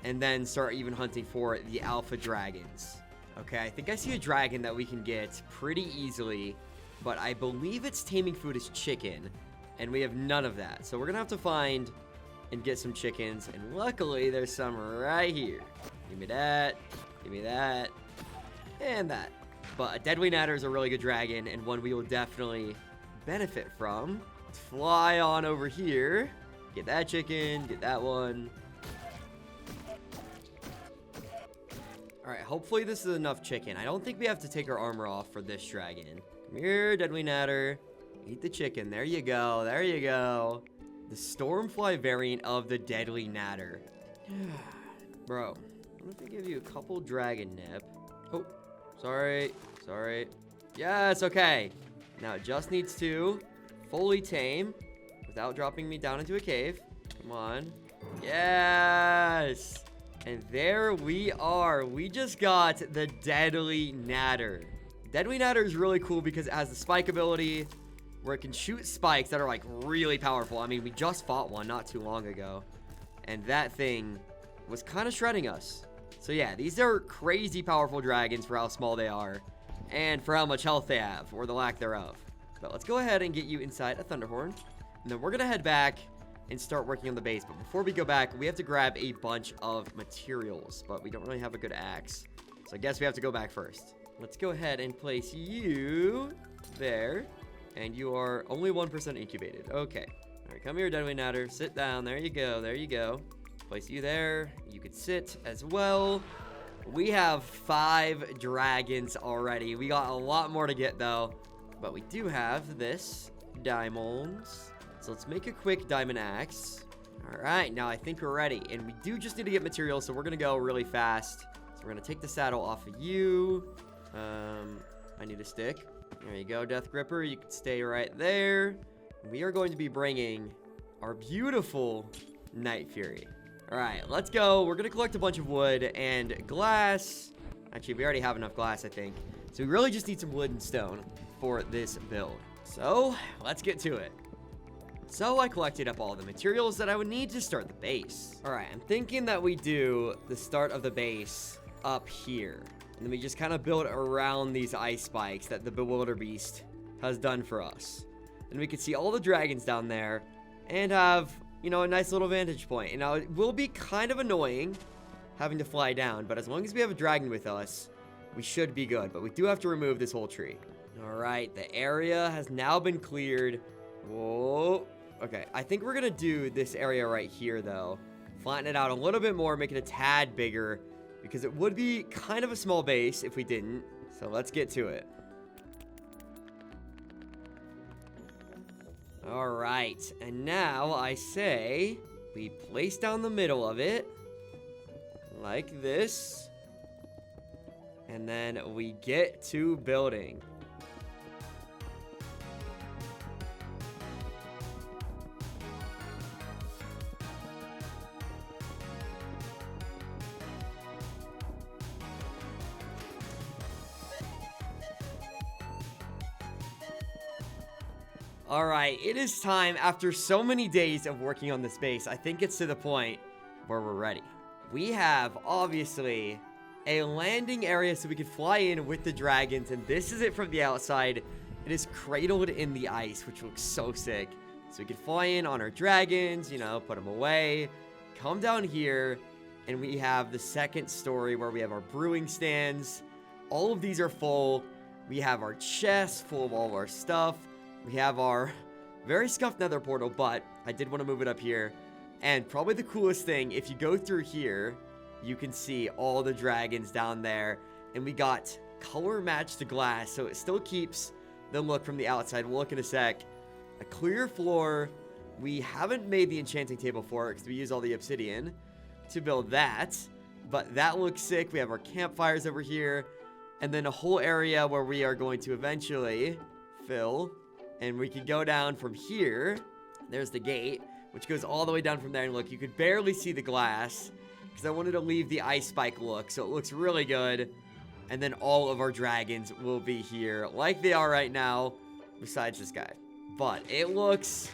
S1: and then start even hunting for the alpha dragons. Okay, I think I see a dragon that we can get pretty easily, but I believe its taming food is chicken, and we have none of that. So we're going to have to find and get some chickens, and luckily there's some right here. Give me that, and that. But a Deadly Natter is a really good dragon, and one we will definitely benefit from. Let's fly on over here, get that chicken, get that one. Alright, hopefully this is enough chicken. I don't think we have to take our armor off for this dragon. Come here, Deadly Natter. Eat the chicken. There you go. The Stormfly variant of the Deadly Natter. Bro, what if I give you a couple dragon nip? Oh, sorry. Yes, okay. Now it just needs to fully tame without dropping me down into a cave. Come on. Yes. And there we are. We just got the Deadly Natter. Deadly Natter is really cool because it has the spike ability where it can shoot spikes that are like really powerful. I mean, we just fought one not too long ago, and that thing was kind of shredding us. So yeah, these are crazy powerful dragons for how small they are and for how much health they have, or the lack thereof. But let's go ahead and get you inside a Thunderhorn, and then we're gonna head back and start working on the base. But before we go back, we have to grab a bunch of materials, but we don't really have a good axe, so I guess we have to go back first. Let's go ahead and place you there. And you are only 1% incubated. Okay. All right, come here, Deadly Natter. Sit down. There you go. Place you there. You could sit as well. We have 5 dragons already. We got a lot more to get, though. But we do have this diamonds. So let's make a quick diamond axe. All right, now I think we're ready. And we do just need to get materials, so we're going to go really fast. So we're going to take the saddle off of you. I need a stick. There you go, Death Gripper. You can stay right there. We are going to be bringing our beautiful Night Fury. All right, let's go. We're going to collect a bunch of wood and glass. Actually, we already have enough glass, I think. So we really just need some wood and stone for this build. So let's get to it. So I collected up all the materials that I would need to start the base. All right, I'm thinking that we do the start of the base up here. And then we just kind of build around these ice spikes that the Bewilderbeast has done for us. then we can see all the dragons down there and have, you know, a nice little vantage point. And now it will be kind of annoying having to fly down, but as long as we have a dragon with us, we should be good. But we do have to remove this whole tree. All right, the area has now been cleared. Whoa. Okay, I think we're gonna do this area right here, though. Flatten it out a little bit more, make it a tad bigger, because it would be kind of a small base if we didn't. So let's get to it. All right, and now I say we place down the middle of it, like this, and then we get to building. Alright, it is time after so many days of working on this base. I think it's to the point where we're ready. We have, obviously, a landing area so we can fly in with the dragons. And this is it from the outside. It is cradled in the ice, which looks so sick. So we can fly in on our dragons, you know, put them away. Come down here, and we have the second story where we have our brewing stands. All of these are full. We have our chests full of all of our stuff. We have our very scuffed nether portal, but I did want to move it up here. And probably the coolest thing, if you go through here, you can see all the dragons down there. And we got color matched glass, so it still keeps the look from the outside. We'll look in a sec. A clear floor. We haven't made the enchanting table for it because we use all the obsidian to build that. But that looks sick. We have our campfires over here. And then a whole area where we are going to eventually fill. And we can go down from here. There's the gate, which goes all the way down from there. And look, you could barely see the glass because I wanted to leave the ice spike look. So it looks really good. And then all of our dragons will be here like they are right now, besides this guy. But it looks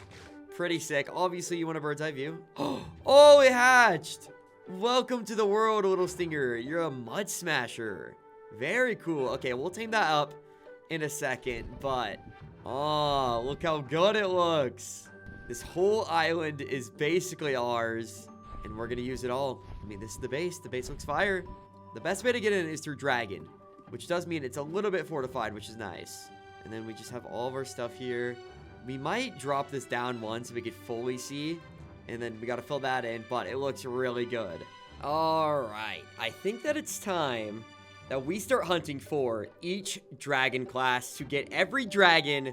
S1: pretty sick. Obviously, you want a bird's eye view. Oh, it hatched. Welcome to the world, little stinger. You're a mud smasher. Very cool. Okay, we'll tame that up in a second, but oh, look how good it looks. This whole island is basically ours, and we're gonna use it all. I mean, this is the base. The base looks fire. The best way to get in is through dragon, which does mean it's a little bit fortified, which is nice. And then we just have all of our stuff here. We might drop this down one so we could fully see, and then we gotta fill that in, but it looks really good. All right, I think that it's time that we start hunting for each dragon class to get every dragon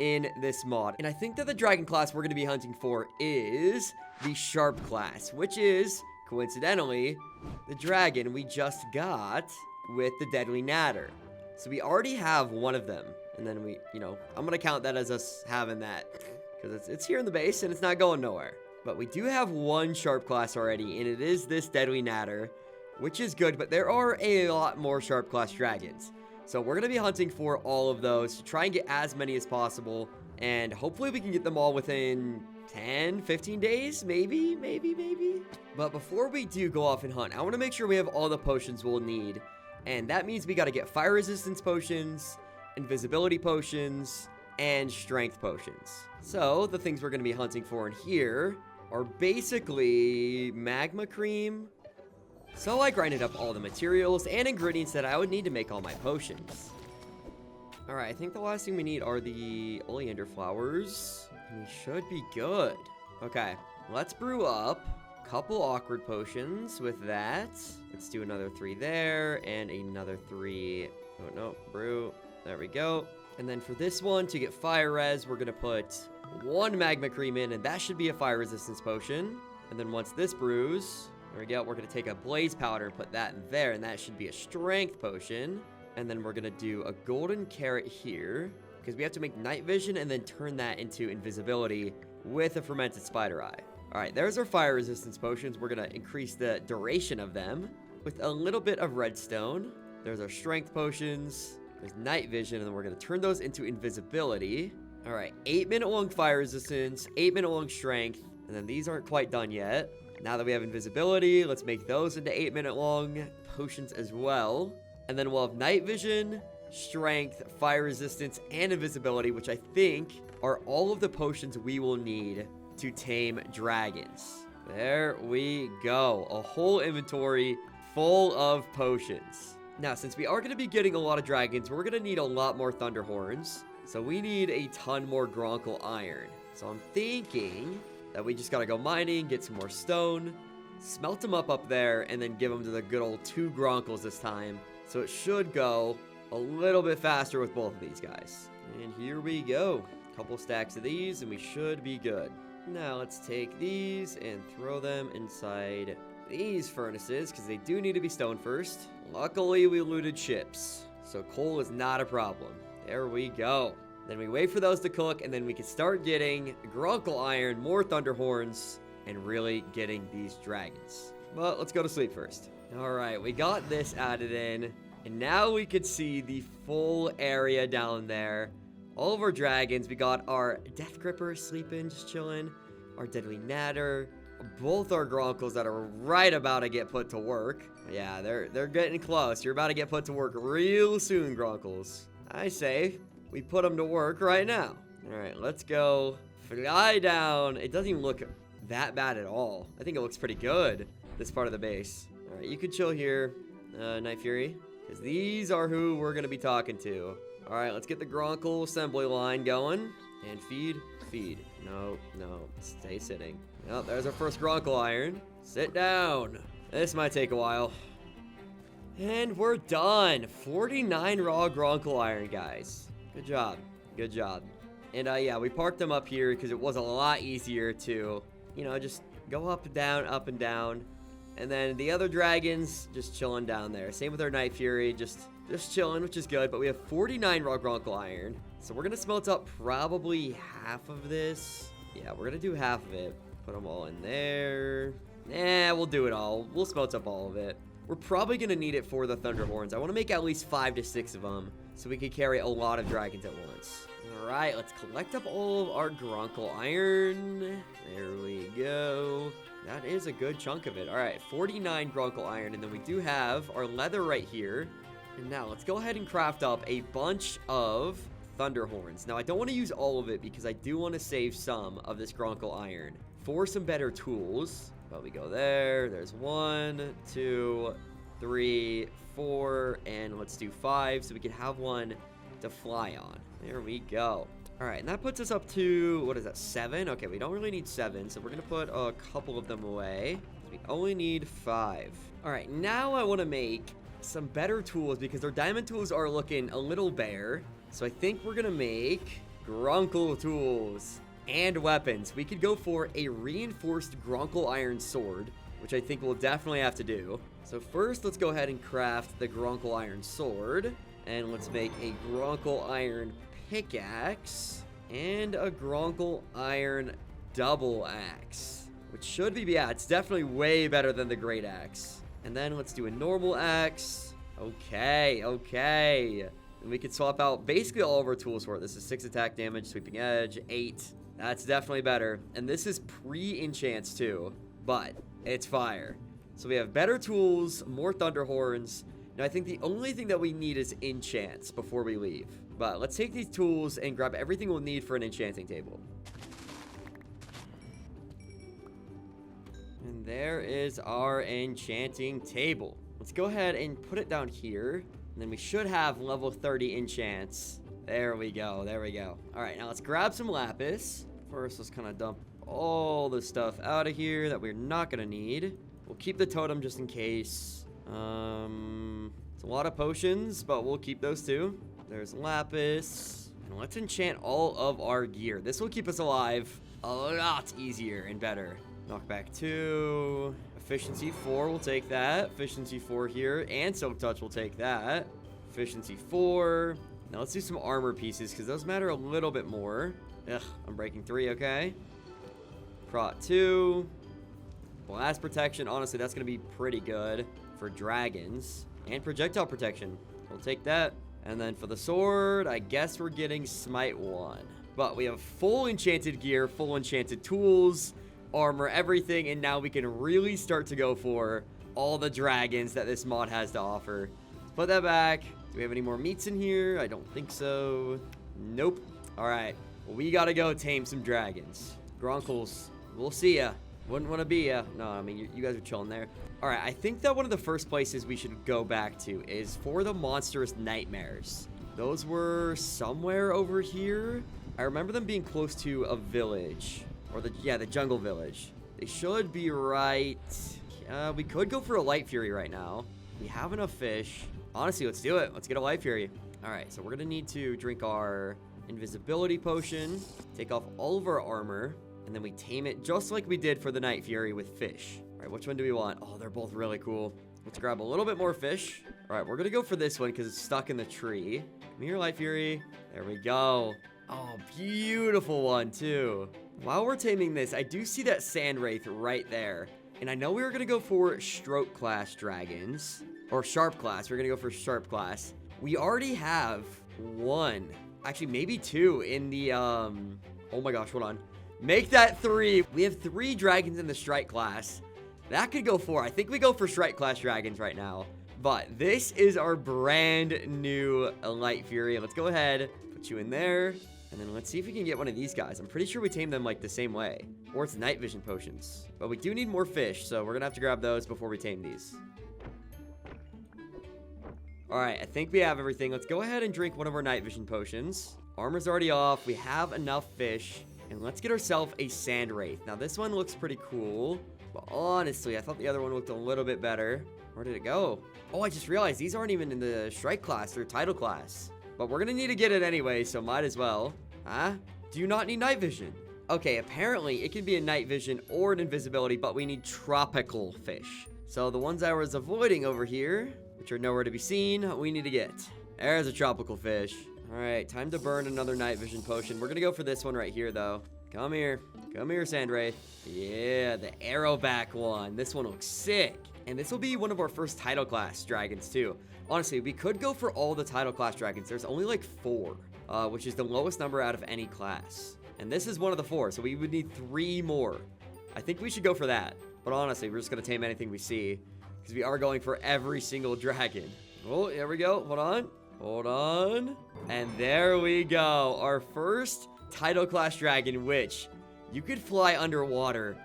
S1: in this mod. And I think that the dragon class we're going to be hunting for is the sharp class, which is, coincidentally, the dragon we just got with the deadly natter. So we already have one of them. And then we, you know, I'm going to count that as us having that because it's here in the base and it's not going nowhere. But we do have one sharp class already, and it is this deadly natter, which is good, but there are a lot more sharp class dragons. So we're going to be hunting for all of those to try and get as many as possible. And hopefully we can get them all within 10, 15 days, maybe. But before we do go off and hunt, I want to make sure we have all the potions we'll need. And that means we got to get fire resistance potions, invisibility potions, and strength potions. So the things we're going to be hunting for in here are basically magma cream. So I grinded up all the materials and ingredients that I would need to make all my potions. Alright, I think the last thing we need are the oleander flowers. And we should be good. Okay, let's brew up a couple awkward potions with that. Let's do another 3 there and another 3. Oh, no, brew. There we go. And then for this one, to get fire res, we're going to put 1 magma cream in, and that should be a fire resistance potion. And then once this brews, there we go, we're going to take a blaze powder and put that in there, and that should be a strength potion. And then we're going to do a golden carrot here, because we have to make night vision and then turn that into invisibility with a fermented spider eye. All right, there's our fire resistance potions. We're going to increase the duration of them with a little bit of redstone. There's our strength potions. There's night vision, and then we're going to turn those into invisibility. All right, 8-minute long fire resistance, 8-minute long strength, and then these aren't quite done yet. Now that we have invisibility, let's make those into 8-minute long potions as well. And then we'll have night vision, strength, fire resistance, and invisibility, which I think are all of the potions we will need to tame dragons. There we go. A whole inventory full of potions. Now, since we are going to be getting a lot of dragons, we're going to need a lot more thunderhorns. So we need a ton more Gronkle iron. So I'm thinking that we just got to go mining, get some more stone, smelt them up there, and then give them to the good old 2 Gronkles this time. So it should go a little bit faster with both of these guys. And here we go. A couple stacks of these, and we should be good. Now let's take these and throw them inside these furnaces, because they do need to be stone first. Luckily, we looted ships, so coal is not a problem. There we go. Then we wait for those to cook, and then we can start getting Gronkle iron, more thunderhorns, and really getting these dragons. But let's go to sleep first. All right, we got this added in, and now we can see the full area down there. All of our dragons. We got our Death Gripper sleeping, just chilling. Our Deadly Natter. Both our Gronkles that are right about to get put to work. Yeah, they're getting close. You're about to get put to work real soon, Gronkles. I say we put them to work right now. All right, let's go fly down. It doesn't even look that bad at all. I think it looks pretty good, this part of the base. All right, you can chill here, Night Fury, because these are who we're going to be talking to. All right, let's get the Gronkle assembly line going. And feed. No, stay sitting. Oh, there's our first Gronkle iron. Sit down. This might take a while. And we're done. 49 raw Gronkle iron, guys. Good job. And yeah, we parked them up here because it was a lot easier to, just go up and down. And then the other dragons just chilling down there. Same with our Night Fury, just chilling, which is good. But we have 49 raw Gronkle iron. So we're going to smelt up probably half of this. Yeah, we're going to do half of it. Put them all in there. Nah, we'll do it all. We'll smelt up all of it. We're probably going to need it for the Thunderhorns. I want to make at least 5 to 6 of them so we can carry a lot of dragons at once. All right, let's collect up all of our Gronkle iron. There we go. That is a good chunk of it. All right, 49 Gronkle iron, and then we do have our leather right here. And now let's go ahead and craft up a bunch of Thunderhorns. Now, I don't want to use all of it because I do want to save some of this Gronkle iron for some better tools. But we go there. There's 1, 2, 3, 4, and let's do 5 so we can have one to fly on. There we go. All right, and that puts us up to, what is that, 7? Okay, we don't really need 7, so we're going to put a couple of them away. We only need 5. All right, now I want to make some better tools because our diamond tools are looking a little bare. So I think we're going to make Gronkle tools and weapons. We could go for a reinforced Gronkle iron sword, which I think we'll definitely have to do. So first, let's go ahead and craft the Gronkle iron sword. And let's make a Gronkle iron pickaxe and a Gronkle iron double axe, which should be, yeah, it's definitely way better than the great axe. And then let's do a normal axe. Okay. And we could swap out basically all of our tools for it. This is 6 attack damage, sweeping edge, 8. That's definitely better. And this is pre-enchants too, but it's fire. So we have better tools, more Thunderhorns. Now I think the only thing that we need is enchants before we leave. But let's take these tools and grab everything we'll need for an enchanting table. And there is our enchanting table. Let's go ahead and put it down here. And then we should have level 30 enchants. There we go. All right, now let's grab some lapis. First, let's kind of dump all the stuff out of here that we're not going to need. We'll keep the totem just in case. It's a lot of potions, but we'll keep those too. There's lapis. And let's enchant all of our gear. This will keep us alive a lot easier and better. Knockback 2. Efficiency 4, we'll take that. Efficiency 4 here. And Silk Touch, we'll take that. Efficiency 4. Now let's do some armor pieces, because those matter a little bit more. Ugh, I'm breaking 3, okay. Prot 2. Blast protection, honestly, that's going to be pretty good for dragons. And projectile protection. We'll take that. And then for the sword, I guess we're getting Smite 1. But we have full enchanted gear, full enchanted tools, armor, everything, and now we can really start to go for all the dragons that this mod has to offer. Let's put that back. Do we have any more meats in here? I don't think so. Nope. All right. Well, we got to go tame some dragons. Gronkles, we'll see ya. Wouldn't want to be ya. No, I mean, you guys are chilling there. All right. I think that one of the first places we should go back to is for the monstrous nightmares. Those were somewhere over here. I remember them being close to a village. Or the jungle village. They should be right. We could go for a light fury right now. We have enough fish. Honestly, let's do it. Let's get a light fury. All right, so we're gonna need to drink our invisibility potion, take off all of our armor, and then we tame it just like we did for the night fury with fish. All right, which one do we want? Oh, they're both really cool. Let's grab a little bit more fish. All right, we're gonna go for this one because it's stuck in the tree. Come here, light fury. There we go. Oh, beautiful one too. While we're taming this, I do see that sand wraith right there. And I know we were going to go for stroke class dragons. Or sharp class. We're going to go for sharp class. We already have one. Actually, maybe two in the, oh my gosh, hold on. Make that 3. We have 3 dragons in the strike class. That could go 4. I think we go for strike class dragons right now. But this is our brand new light fury. Let's go ahead, put you in there. And then let's see if we can get one of these guys. I'm pretty sure we tamed them like the same way. Or it's night vision potions. But we do need more fish, so we're gonna have to grab those before we tame these. Alright, I think we have everything. Let's go ahead and drink one of our night vision potions. Armor's already off. We have enough fish. And let's get ourselves a sand wraith. Now this one looks pretty cool. But honestly, I thought the other one looked a little bit better. Where did it go? Oh, I just realized these aren't even in the strike class. They're title class. But we're gonna need to get it anyway, so might as well. Huh? Do you not need night vision? Okay, apparently it can be a night vision or an invisibility, but we need tropical fish. So the ones I was avoiding over here, which are nowhere to be seen, we need to get. There's a tropical fish. All right, time to burn another night vision potion. We're gonna go for this one right here, though. Come here, sand wraith. Yeah, the arrowback one. This one looks sick. And this will be one of our first title class dragons, too. Honestly, we could go for all the title class dragons. There's only like 4, which is the lowest number out of any class. And this is one of the 4, so we would need 3 more. I think we should go for that. But honestly, we're just going to tame anything we see, because we are going for every single dragon. Oh, here we go. Hold on. Hold on. And there we go. Our first title class dragon, which you could fly underwater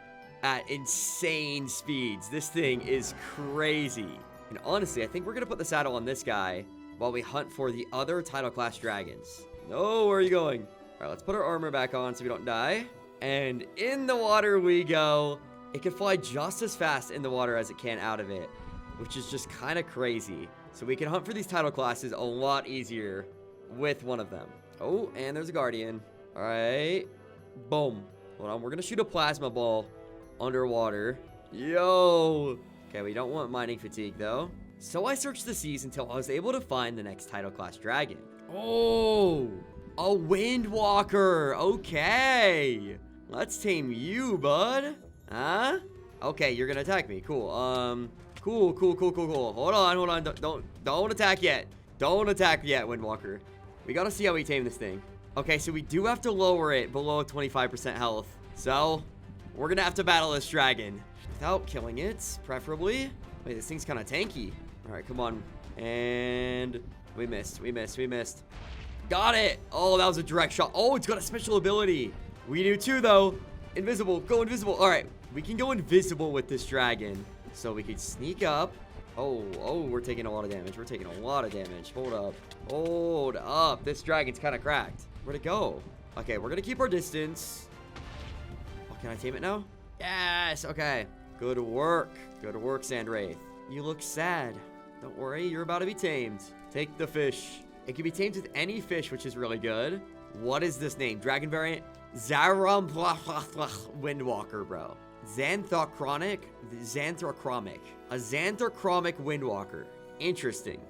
S1: at insane speeds. This thing is crazy. And honestly, I think we're going to put the saddle on this guy while we hunt for the other title class dragons. No, where are you going? All right, let's put our armor back on so we don't die. And in the water we go. It can fly just as fast in the water as it can out of it, which is just kind of crazy. So we can hunt for these title classes a lot easier with one of them. Oh, and there's a guardian. All right. Boom. Hold on. We're going to shoot a plasma ball underwater. Yo. Okay, we don't want mining fatigue, though. So I searched the seas until I was able to find the next title class dragon. Oh, a windwalker. Okay. Let's tame you, bud. Huh? Okay, you're gonna attack me. Cool. Cool. Hold on. Don't attack yet. Don't attack yet, windwalker. We gotta see how we tame this thing. Okay, so we do have to lower it below 25% health. So we're gonna have to battle this dragon without killing it, preferably. Wait, this thing's kind of tanky. All right, come on. And we missed. Got it. Oh, that was a direct shot. Oh, it's got a special ability. We do too, though. Invisible. Go invisible. All right, we can go invisible with this dragon. So we could sneak up. Oh, we're taking a lot of damage. Hold up. This dragon's kind of cracked. Where'd it go? Okay, we're going to keep our distance. Oh, can I tame it now? Yes. Okay. Good work, Sand Wraith. You look sad. Don't worry, you're about to be tamed. Take the fish. It can be tamed with any fish, which is really good. What is this name? Dragon variant? Windwalker, bro. Xanthrochromic. A xanthrochromic windwalker. Interesting.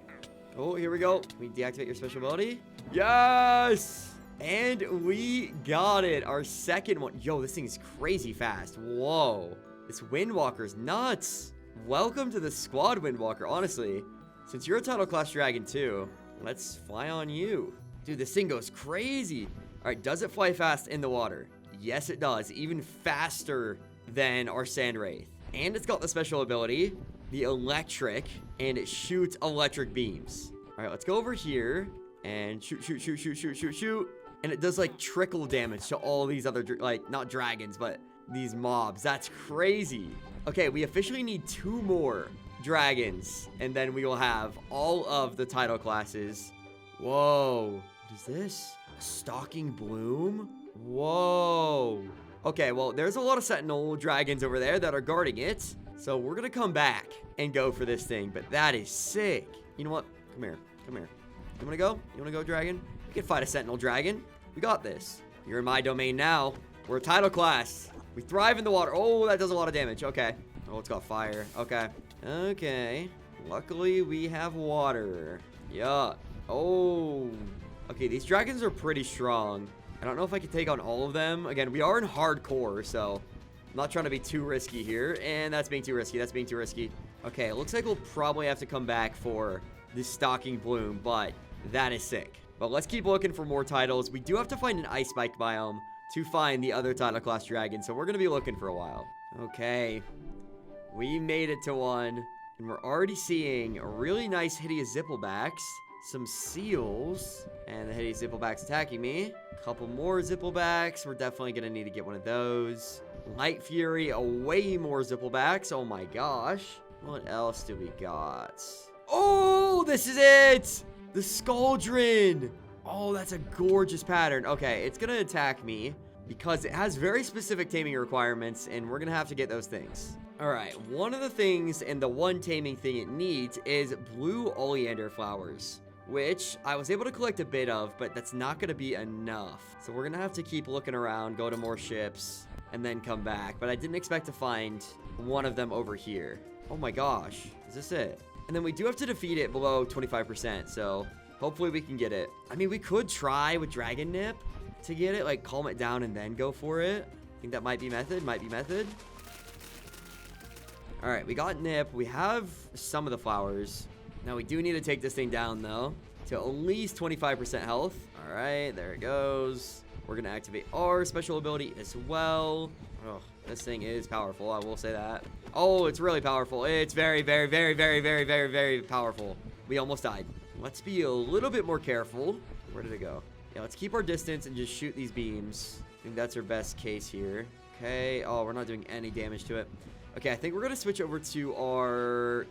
S1: Oh, here we go. We deactivate your special ability. Yes! And we got it. Our second one. Yo, this thing is crazy fast. Whoa. This windwalker's nuts. Welcome to the squad, windwalker. Honestly, since you're a title class dragon too, let's fly on you. Dude, this thing goes crazy. All right, does it fly fast in the water? Yes, it does. Even faster than our sand wraith. And it's got the special ability, the electric, and it shoots electric beams. All right, let's go over here and shoot, shoot, shoot, shoot, shoot, shoot, shoot. And it does like trickle damage to all these other, like not dragons, but these mobs. That's crazy. Okay, we officially need 2 more dragons. And then we will have all of the title classes. Whoa. What is this? A stalking bloom? Whoa. Okay, well, there's a lot of sentinel dragons over there that are guarding it. So we're going to come back and go for this thing. But that is sick. You know what? Come here. Come here. You want to go? You want to go, dragon? We can fight a sentinel dragon. We got this. You're in my domain now. We're a title class. We thrive in the water. Oh, that does a lot of damage. Okay. Oh, it's got fire. Okay. Okay. Luckily, we have water. Yeah. Oh. Okay, these dragons are pretty strong. I don't know if I can take on all of them. Again, we are in hardcore, so I'm not trying to be too risky here. And that's being too risky. That's being too risky. Okay, it looks like we'll probably have to come back for this stalking bloom, but that is sick. But let's keep looking for more titles. We do have to find an ice spike biome to find the other title class dragon, so we're going to be looking for a while. Okay, we made it to one, and we're already seeing a really nice hideous zipplebacks, some seals, and the hideous zipplebacks attacking me. A couple more zipplebacks. We're definitely going to need to get one of those. Light Fury, a way more zipplebacks. Oh my gosh. What else do we got? Oh, this is it! The Scaldron! Oh, that's a gorgeous pattern. Okay, it's gonna attack me because it has very specific taming requirements, and we're gonna have to get those things. Alright, one of the things and the one taming thing it needs is blue oleander flowers, which I was able to collect a bit of, but that's not gonna be enough. So we're gonna have to keep looking around, go to more ships, and then come back. But I didn't expect to find one of them over here. Oh my gosh, is this it? And then we do have to defeat it below 25%, so hopefully we can get it. I mean, we could try with Dragon Nip to get it, like calm it down and then go for it. I think that might be method, All right, we got Nip. We have some of the flowers. Now we do need to take this thing down though to at least 25% health. All right, there it goes. We're gonna activate our special ability as well. Oh, this thing is powerful, I will say that. Oh, it's really powerful. It's very, very, very, very, very, very, very powerful. We almost died. Let's be a little bit more careful. Where did it go? Yeah, let's keep our distance and just shoot these beams. I think that's our best case here. Okay. Oh, we're not doing any damage to it. Okay, I think we're going to switch over to our...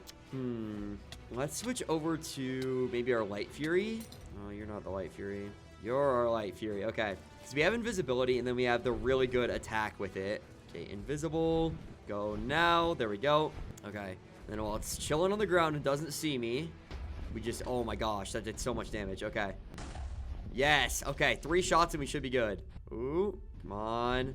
S1: Let's switch over to maybe our Light Fury. Oh, you're not the Light Fury. You're our Light Fury. Okay. Because we have invisibility, and then we have the really good attack with it. Okay, invisible. Go now. There we go. Okay. And then while it's chilling on the ground and doesn't see me, we just... Oh my gosh, that did so much damage. Okay. Yes. Okay, 3 shots and we should be good. Ooh, come on.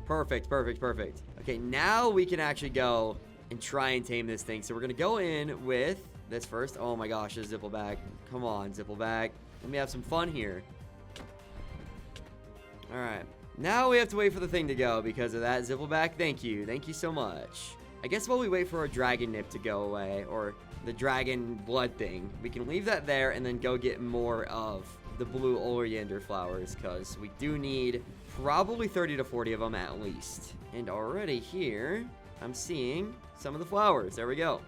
S1: Perfect, perfect, perfect. Okay, now we can actually go and try and tame this thing. So we're going to go in with this first. Oh my gosh, a Zippleback. Come on, Zippleback. Let me have some fun here. All right. Now we have to wait for the thing to go because of that Zippleback. Thank you. Thank you so much. I guess while we wait for our Dragon Nip to go away, or the Dragon Blood thing, we can leave that there and then go get more of the blue oleander flowers because we do need probably 30 to 40 of them at least. And already here, I'm seeing some of the flowers. There we go.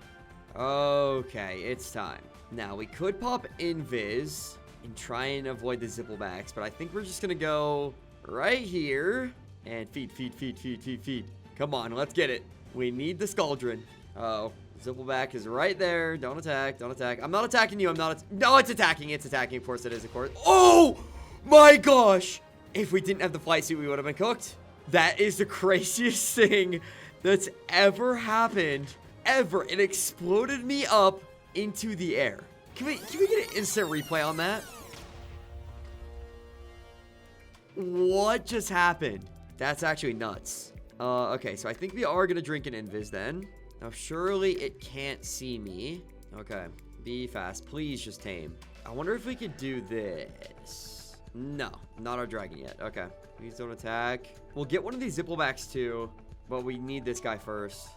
S1: Okay, it's time. Now, we could pop Invis and try and avoid the Zipplebacks, but I think we're just going to go right here and feed. Come on, let's get it. We need the Scaldron. Uh-oh. Zippleback is right there. Don't attack. Don't attack. I'm not attacking you. No, it's attacking. It's attacking. Of course it is, of course. Oh my gosh. If we didn't have the flight suit, we would have been cooked. That is the craziest thing that's ever happened. Ever. It exploded me up into the air. Can we get an instant replay on that? What just happened? That's actually nuts. Okay, so I think we are going to drink an Invis then. Now, surely it can't see me. Okay, be fast. Please just tame. I wonder if we could do this. No, not our dragon yet. Okay, please don't attack. We'll get one of these Zipplebacks too, but we need this guy first.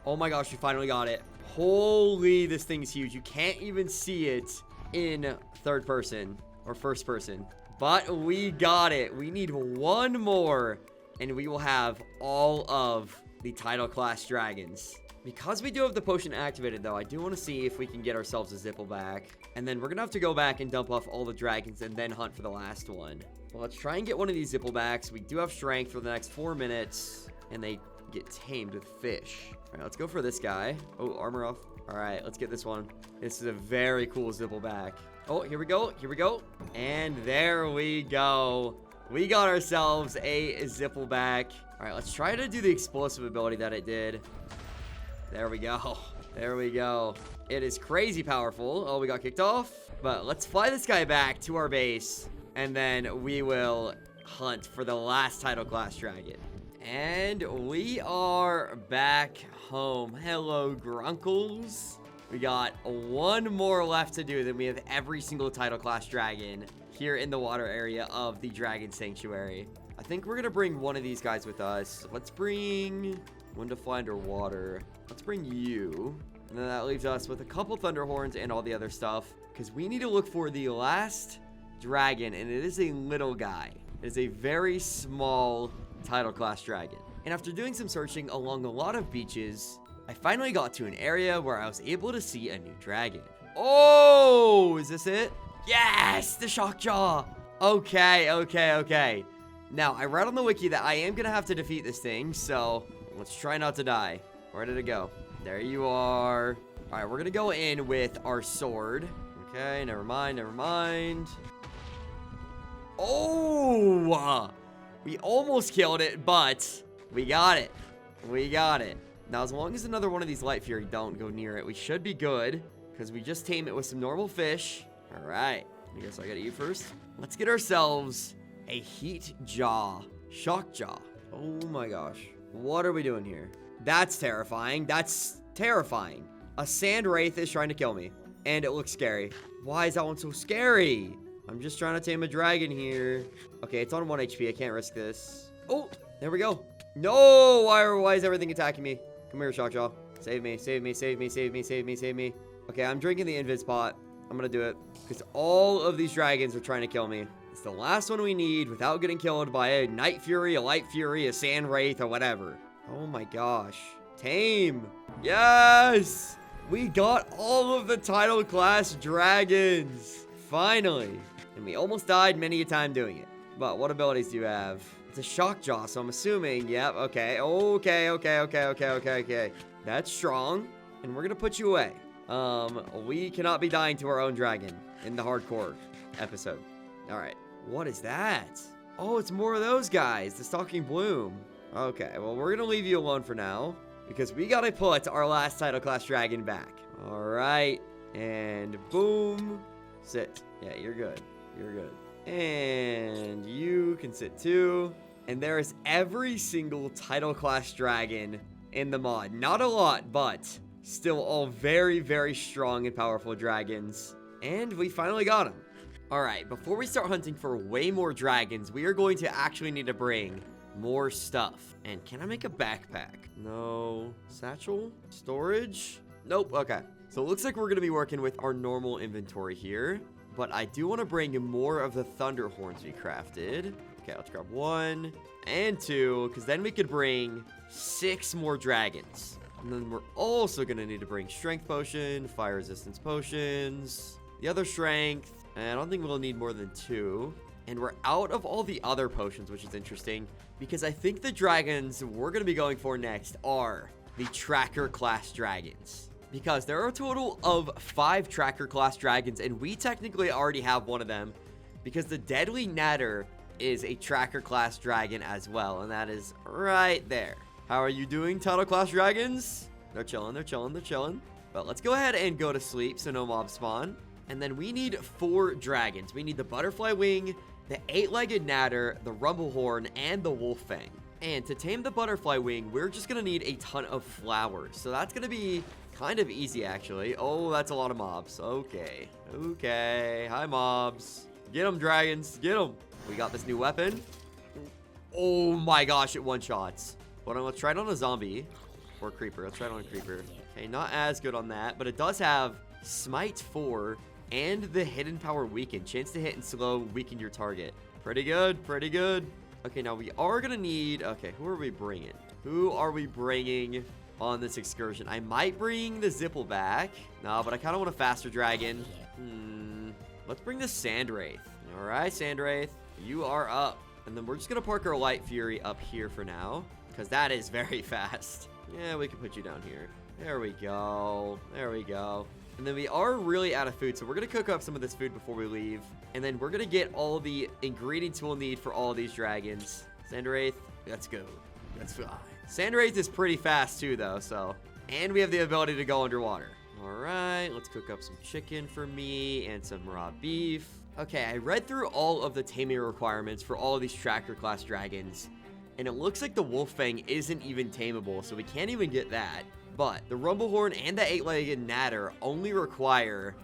S1: Oh my gosh, we finally got it. Holy, this thing's huge. You can't even see it in third person or first person, but we got it. We need one more and we will have all of the title class dragons. Because we do have the potion activated, though, I do want to see if we can get ourselves a Zipple back. And then we're going to have to go back and dump off all the dragons and then hunt for the last one. Well, let's try and get one of these Zipple backs. We do have strength for the next 4 minutes. And they get tamed with fish. All right, let's go for this guy. Oh, armor off. All right, let's get this one. This is a very cool Zipple back. Oh, here we go. Here we go. And there we go. We got ourselves a Zipple back. All right, let's try to do the explosive ability that it did. There we go. There we go. It is crazy powerful. Oh, we got kicked off. But let's fly this guy back to our base. And then we will hunt for the last title class dragon. And we are back home. Hello, Grunkles. We got one more left to do. Then we have every single title class dragon here in the water area of the Dragon Sanctuary. I think we're going to bring one of these guys with us. Let's bring one to fly underwater. Let's bring you. And then that leaves us with a couple Thunderhorns and all the other stuff. Because we need to look for the last dragon. And it is a little guy. It is a very small title class dragon. And after doing some searching along a lot of beaches, I finally got to an area where I was able to see a new dragon. Oh, is this it? Yes, the Shockjaw. Okay. Now, I read on the wiki that I am going to have to defeat this thing, so let's try not to die. Where did it go? There you are. All right, we're going to go in with our sword. Okay, never mind. Oh, we almost killed it, but we got it. Now, as long as another one of these Light Fury don't go near it, we should be good, because we just tame it with some normal fish. All right, I guess I gotta eat first. Let's get ourselves a Heat Jaw. Shock Jaw. Oh my gosh. What are we doing here? That's terrifying. A Sand Wraith is trying to kill me, and it looks scary. Why is that one so scary? I'm just trying to tame a dragon here. Okay, it's on 1 HP. I can't risk this. Oh, there we go. No, why is everything attacking me? Come here, Shockjaw. Save me. Okay, I'm drinking the invis pot. I'm gonna do it. Because all of these dragons are trying to kill me. It's the last one we need without getting killed by a Night Fury, a Light Fury, a Sand Wraith, or whatever. Oh my gosh. Tame. Yes! We got all of the title class dragons. Finally. And we almost died many a time doing it. But what abilities do you have? It's a Shockjaw, so I'm assuming, yep, okay. That's strong, and we're gonna put you away. We cannot be dying to our own dragon in the hardcore episode. All right, what is that? Oh, it's more of those guys, the Stalking Bloom. Okay, well, we're gonna leave you alone for now, because we gotta put our last title class dragon back. All right, and boom, sit. Yeah, you're good. And you can sit too. And there is every single title class dragon in the mod. Not a lot, but still all very, very strong and powerful dragons. And we finally got them. All right, before we start hunting for way more dragons, we are going to actually need to bring more stuff. And can I make a backpack? No. Satchel? Storage? Nope. Okay. So it looks like we're going to be working with our normal inventory here. But I do want to bring more of the Thunderhorns we crafted. Okay, let's grab 1 and 2, because then we could bring 6 more dragons. And then we're also going to need to bring Strength Potion, Fire Resistance Potions, the other Strength, and I don't think we'll need more than 2. And we're out of all the other potions, which is interesting, because I think the dragons we're going to be going for next are the Tracker class dragons. Because there are a total of 5 Tracker class dragons, and we technically already have one of them, because the Deadly Natter is a Tracker class dragon as well, and that is right there. How are you doing, title class dragons? They're chilling. But let's go ahead and go to sleep so no mobs spawn. And then we need 4 dragons. We need the Butterfly Wing, the 8-legged Natter, the Rumblehorn, and the Wolffang. And to tame the Butterfly Wing, we're just gonna need a ton of flowers. So that's gonna be kind of easy, actually. Oh, that's a lot of mobs. Okay. Hi, mobs. Get them, dragons. Get them. We got this new weapon. Oh my gosh, it one-shots. Hold on, let's try it on a zombie. Or a creeper. Let's try it on a creeper. Okay, not as good on that, but it does have Smite 4 and the Hidden Power Weaken. Chance to hit and slow, weaken your target. Pretty good. Okay, now we are gonna need... Okay, who are we bringing? on this excursion. I might bring the Zipple back. No, but I kind of want a faster dragon. Let's bring the Sand Wraith. All right, Sand Wraith, you are up. And then we're just going to park our Light Fury up here for now, because that is very fast. Yeah, we can put you down here. There we go. There we go. And then we are really out of food, so we're going to cook up some of this food before we leave. And then we're going to get all the ingredients we'll need for all these dragons. Sand Wraith, let's go. Let's fly. Sand Wraith is pretty fast too, though, so. And we have the ability to go underwater. All right, let's cook up some chicken for me and some raw beef. Okay, I read through all of the taming requirements for all of these tracker class dragons, and it looks like the Wolffang isn't even tameable, so we can't even get that. But the Rumblehorn and the 8-legged Natter only require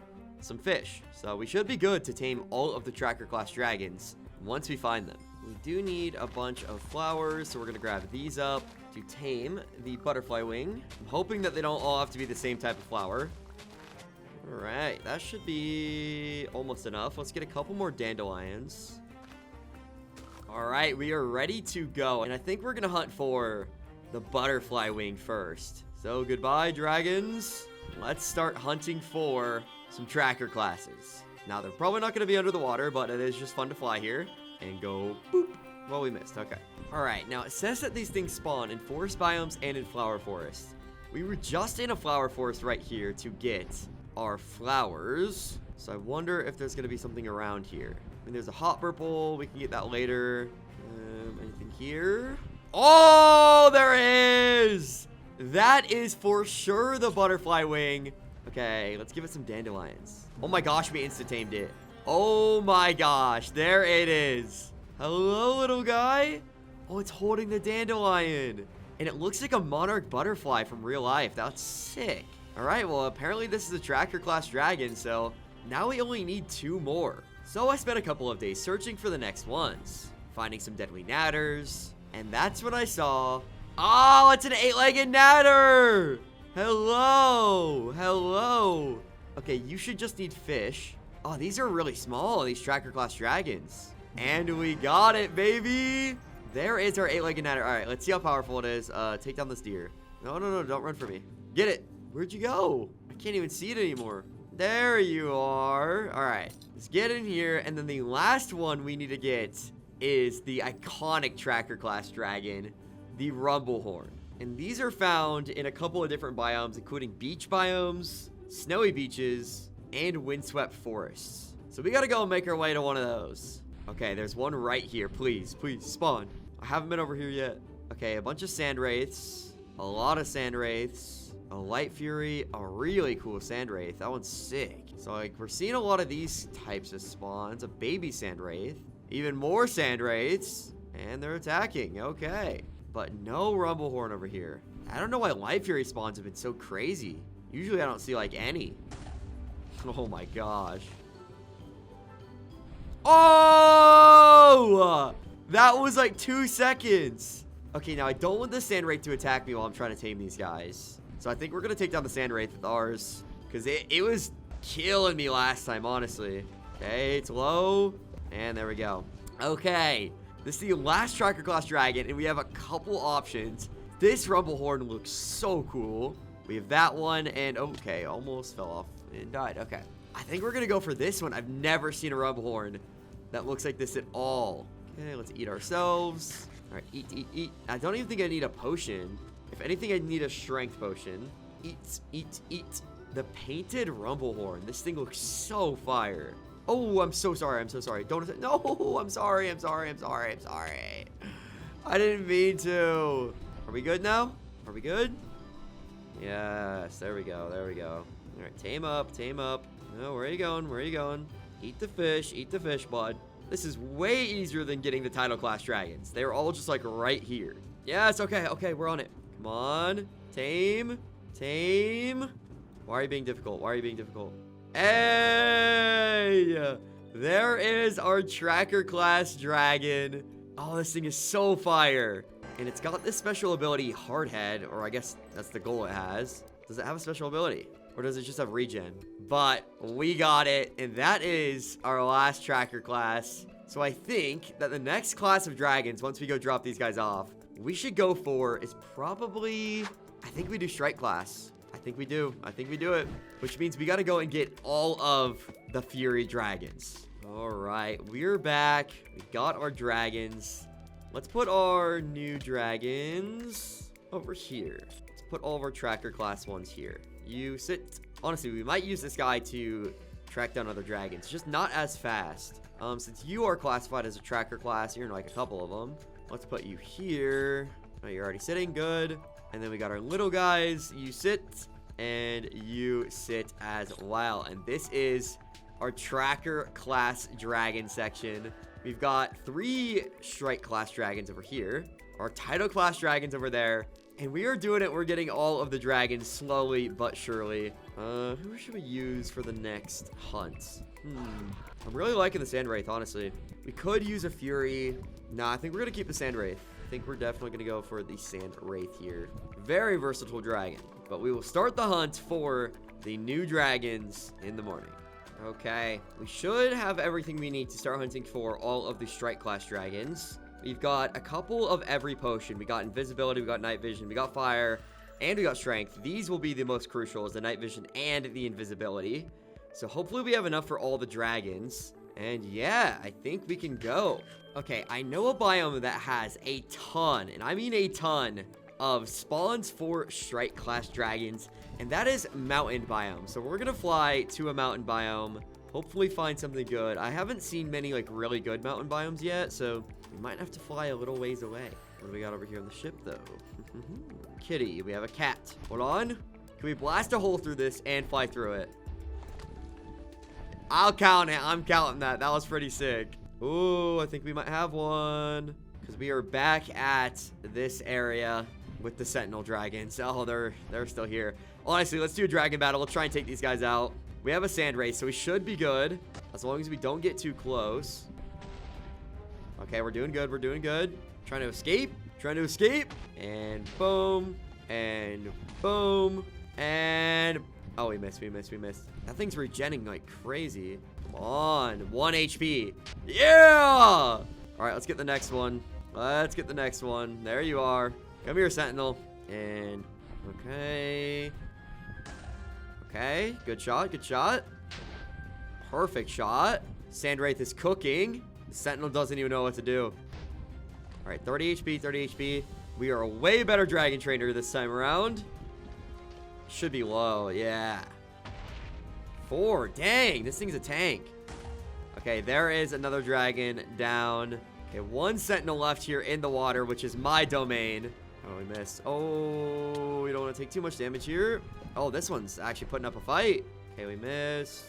S1: some fish, so we should be good to tame all of the tracker class dragons once we find them. We do need a bunch of flowers, so we're going to grab these up to tame the butterfly wing. I'm hoping that they don't all have to be the same type of flower. All right, that should be almost enough. Let's get a couple more dandelions. All right, we are ready to go, and I think we're going to hunt for the butterfly wing first. So goodbye, dragons. Let's start hunting for some tracker classes. Now, they're probably not going to be under the water, but it is just fun to fly here and go boop. Well, we missed. Okay. All right. Now, it says that these things spawn in forest biomes and in flower forests. We were just in a flower forest right here to get our flowers. So I wonder if there's going to be something around here. I mean, there's a hot purple. We can get that later. Anything here? Oh, there is. That is for sure the butterfly wing. Okay, let's give it some dandelions. Oh my gosh, we insta-tamed it. Oh my gosh, there it is. Hello, little guy. Oh, it's holding the dandelion. And it looks like a monarch butterfly from real life. That's sick. All right, well, apparently this is a tracker class dragon, so now we only need 2 more. So I spent a couple of days searching for the next ones, finding some deadly natters, and that's when I saw, oh, it's an 8-legged natter. Hello, hello. Okay, you should just need fish. Oh, these are really small, these tracker class dragons. And we got it, baby. There is our 8-legged natter. All right, let's see how powerful it is. Take down this deer. No, no, no, don't run for me. Get it. Where'd you go? I can't even see it anymore. There you are. All right, let's get in here. And then the last one we need to get is the iconic tracker class dragon, the Rumblehorn. And these are found in a couple of different biomes, including beach biomes, snowy beaches, and windswept forests. So we gotta go and make our way to one of those. Okay, there's one right here. Please, please, spawn. I haven't been over here yet. Okay, a bunch of sand wraiths, a lot of sand wraiths, a light fury, a really cool sand wraith. That one's sick. So, like, we're seeing a lot of these types of spawns. A baby sand wraith, even more sand wraiths, and they're attacking. Okay. But no Rumblehorn over here. I don't know why Light Fury spawns have been so crazy. Usually I don't see like any. Oh my gosh. Oh! That was like 2 seconds. Okay, now I don't want the Sand Wraith to attack me while I'm trying to tame these guys. So I think we're going to take down the Sand Wraith with ours. Because it was killing me last time, honestly. Okay, it's low. And there we go. Okay. This is the last tracker class dragon, and we have a couple options. This Rumblehorn looks so cool. We have that one, and okay, almost fell off and died. Okay, I think we're gonna go for this one. I've never seen a Rumblehorn that looks like this at all. Okay, let's eat ourselves. All right, eat, eat, eat. I don't even think I need a potion. If anything, I need a strength potion. Eat, eat, eat. The painted Rumblehorn. This thing looks so fire. Oh, I'm so sorry. I'm so sorry. Don't. No, I'm sorry. I'm sorry. I'm sorry. I'm sorry. I didn't mean to. Are we good now? Are we good? Yes. There we go. There we go. All right. Tame up. Tame up. Oh, where are you going? Where are you going? Eat the fish. Eat the fish, bud. This is way easier than getting the title class dragons. They're all just like right here. Yes. Okay. Okay. We're on it. Come on. Tame. Tame. Why are you being difficult? Why are you being difficult? Hey! There is our tracker class dragon. Oh, this thing is so fire. And it's got this special ability, Hardhead, or I guess that's the goal it has. Does it have a special ability? Or does it just have regen? But we got it, and that is our last tracker class. So I think that the next class of dragons, once we go drop these guys off, we should go for is probably I think we do strike class. I think we do. I think we do it. Which means we got to go and get all of the Fury dragons. All right. We're back. We got our dragons. Let's put our new dragons over here. Let's put all of our tracker class ones here. You sit. Honestly, we might use this guy to track down other dragons. Just not as fast. Since you are classified as a tracker class, you're in like a couple of them. Let's put you here. Oh, you're already sitting. Good. And then we got our little guys. You sit. And you sit as well. And this is our tracker class dragon section. We've got 3 strike class dragons over here. Our title class dragons over there. And we are doing it. We're getting all of the dragons slowly but surely. Who should we use for the next hunt? I'm really liking the Sand Wraith, honestly. We could use a Fury. Nah, I think we're going to keep the Sand Wraith. I think we're definitely going to go for the Sand Wraith here. Very versatile dragon. But we will start the hunt for the new dragons in the morning. Okay. We should have everything we need to start hunting for all of the strike class dragons. We've got a couple of every potion. We got invisibility, we got night vision, we got fire, and we got strength. These will be the most crucial, is the night vision and the invisibility. So hopefully we have enough for all the dragons. And yeah, I think we can go. Okay, I know a biome that has a ton, and I mean a ton, of spawns for strike class dragons, and that is mountain biome. So we're gonna fly to a mountain biome, hopefully find something good. I haven't seen many like really good mountain biomes yet, so we might have to fly a little ways away. What do we got over here on the ship though? Kitty, we have a cat. Hold on. Can we blast a hole through this and fly through it? I'll count it. I'm counting that. That was pretty sick. Ooh, I think we might have one, because we are back at this area with the Sentinel dragons. Oh, they're still here. Honestly, let's do a dragon battle. Let's try and take these guys out. We have a Sand Wraith, so we should be good, as long as we don't get too close. Okay, we're doing good. We're doing good. Trying to escape. Trying to escape. And boom. And boom. And... oh, we missed. We missed. We missed. That thing's regenning like crazy. Come on. 1 HP. Yeah! All right, let's get the next one. Let's get the next one. There you are. Come here, Sentinel. And... okay. Okay. Good shot. Good shot. Perfect shot. Sand Wraith is cooking. The Sentinel doesn't even know what to do. All right, 30 HP, 30 HP. We are a way better dragon trainer this time around. Should be low, yeah. 4, dang, this thing's a tank. Okay, there is another dragon down. Okay, 1 Sentinel left here in the water, which is my domain. Oh, we missed. Oh, we don't want to take too much damage here. Oh, this one's actually putting up a fight. Okay, we missed.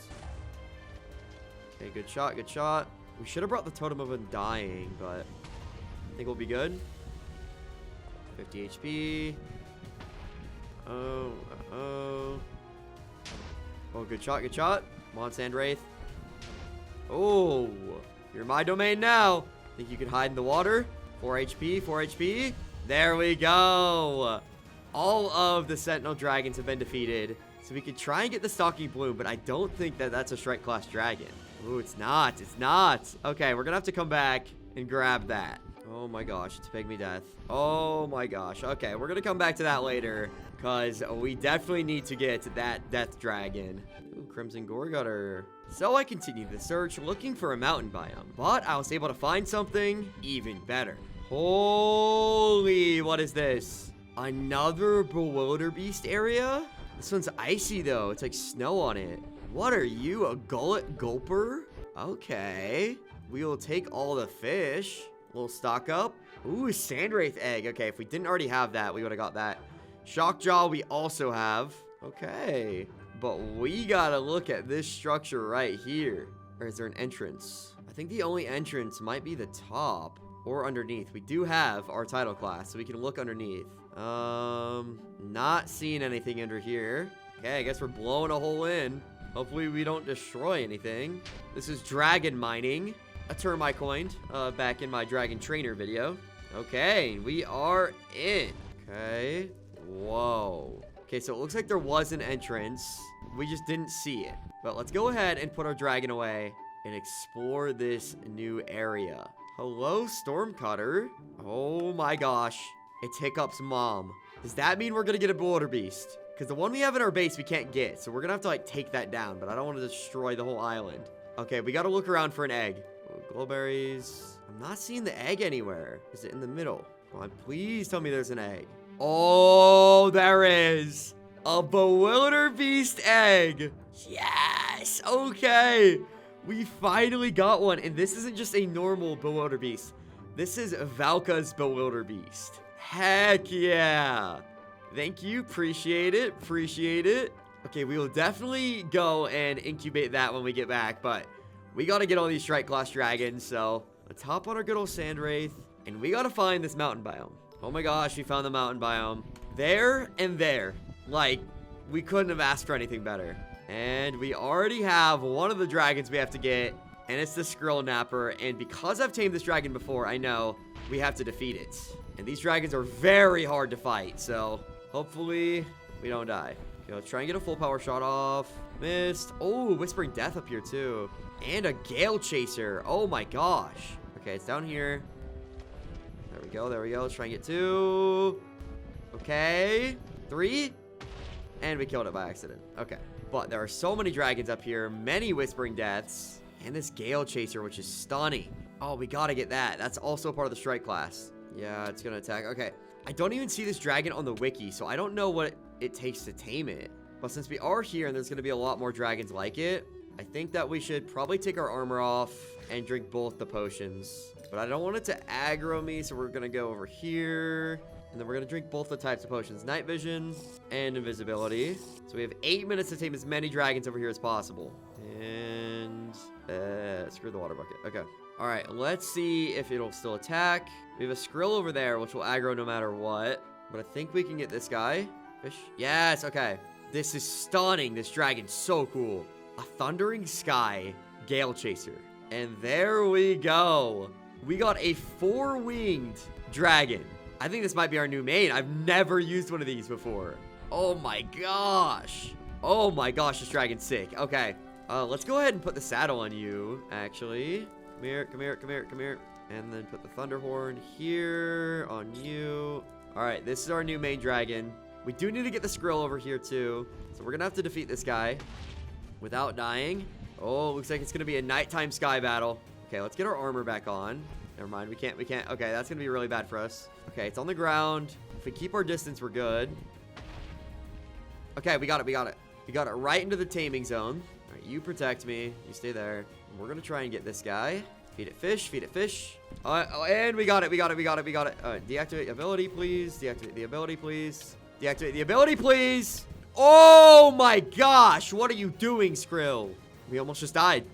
S1: Okay, good shot, good shot. We should have brought the Totem of Undying, but I think we'll be good. 50 HP. Oh, uh-oh. Oh, good shot, good shot. Come on, Sand Wraith. Oh, you're in my domain now. Think you can hide in the water? 4 HP, 4 HP. There we go. All of the Sentinel dragons have been defeated. So we could try and get the Stalking Bloom, but I don't think that that's a strike class dragon. Ooh, it's not. It's not. Okay, we're going to have to come back and grab that. Oh my gosh, it's Pygmy Death. Oh my gosh. Okay, we're going to come back to that later, because we definitely need to get that Death Dragon. Ooh, Crimson Gore Gutter. So I continued the search looking for a mountain biome, but I was able to find something even better. Holy, what is this? Another Bewilderbeast area? This one's icy though. It's like snow on it. What are you, a Gullet Gulper? Okay. We will take all the fish. A little stock up. Ooh, Sand Wraith egg. Okay, if we didn't already have that, we would have got that. Shockjaw we also have. Okay. But we gotta look at this structure right here. Or is there an entrance? I think the only entrance might be the top or underneath. We do have our title class, so we can look underneath. Not seeing anything under here. Okay, I guess we're blowing a hole in. Hopefully we don't destroy anything. This is dragon mining, a term I coined back in my dragon trainer video. Okay, we are in. Okay. Whoa. Okay, so it looks like there was an entrance. We just didn't see it. But let's go ahead and put our dragon away and explore this new area. Hello, Stormcutter. Oh my gosh. It's Hiccup's mom. Does that mean we're going to get a Bewilder Beast? Because the one we have in our base we can't get. So we're going to have to, like, take that down. But I don't want to destroy the whole island. Okay, we got to look around for an egg. Ooh, glowberries. I'm not seeing the egg anywhere. Is it in the middle? Come on, please tell me there's an egg. Oh, there is. A Bewilder Beast egg. Yes. Okay. We finally got one. And this isn't just a normal Bewilder Beast. This is Valka's Bewilder Beast. Heck yeah. Thank you. Appreciate it. Appreciate it. Okay, we will definitely go and incubate that when we get back. But we got to get all these strike class dragons. So let's hop on our good old sand wraith. And we got to find this mountain biome. Oh my gosh, we found the mountain biome. There and there. Like, we couldn't have asked for anything better. And we already have one of the dragons we have to get. And it's the Skrill Napper. And because I've tamed this dragon before, I know we have to defeat it. And these dragons are very hard to fight. So hopefully we don't die. Okay, let's try and get a full power shot off. Missed. Oh, Whispering Death up here too. And a Gale Chaser. Oh my gosh. Okay, it's down here. There we go. There we go. Let's try and get 2. Okay. 3. And we killed it by accident. Okay. But there are so many dragons up here. Many Whispering Deaths. And this Gale Chaser, which is stunning. Oh, we gotta get that. That's also part of the strike class. Yeah, it's gonna attack. Okay. I don't even see this dragon on the wiki, so I don't know what it takes to tame it. But since we are here and there's gonna be a lot more dragons like it, I think that we should probably take our armor off and drink both the potions. But I don't want it to aggro me, so we're gonna go over here. And then we're gonna drink both the types of potions. Night Vision and Invisibility. So we have 8 minutes to tame as many dragons over here as possible. And screw the water bucket. Okay. All right, let's see if it'll still attack. We have a Skrill over there, which will aggro no matter what. But I think we can get this guy. Fish. Yes, okay. This is stunning. This dragon's so cool. A Thundering Sky Gale Chaser. And there we go. We got a 4-winged dragon. I think this might be our new main. I've never used one of these before. Oh my gosh. Oh my gosh, this dragon's sick. Okay. Let's go ahead and put the saddle on you, actually. Come here, come here, come here, come here. And then put the Thunderhorn here on you. All right, this is our new main dragon. We do need to get the Skrill over here, too. So we're going to have to defeat this guy without dying. Oh, looks like it's going to be a nighttime sky battle. Okay, let's get our armor back on. Never mind, we can't. Okay, that's going to be really bad for us. Okay, it's on the ground. If we keep our distance, we're good. Okay, we got it, we got it. We got it right into the taming zone. All right, you protect me. You stay there. And we're going to try and get this guy. Feed it fish, feed it fish. Oh, and we got it, we got it, we got it, we got it. Deactivate ability, please. Deactivate the ability, please. Deactivate the ability, please. Oh my gosh, what are you doing, Skrill? We almost just died.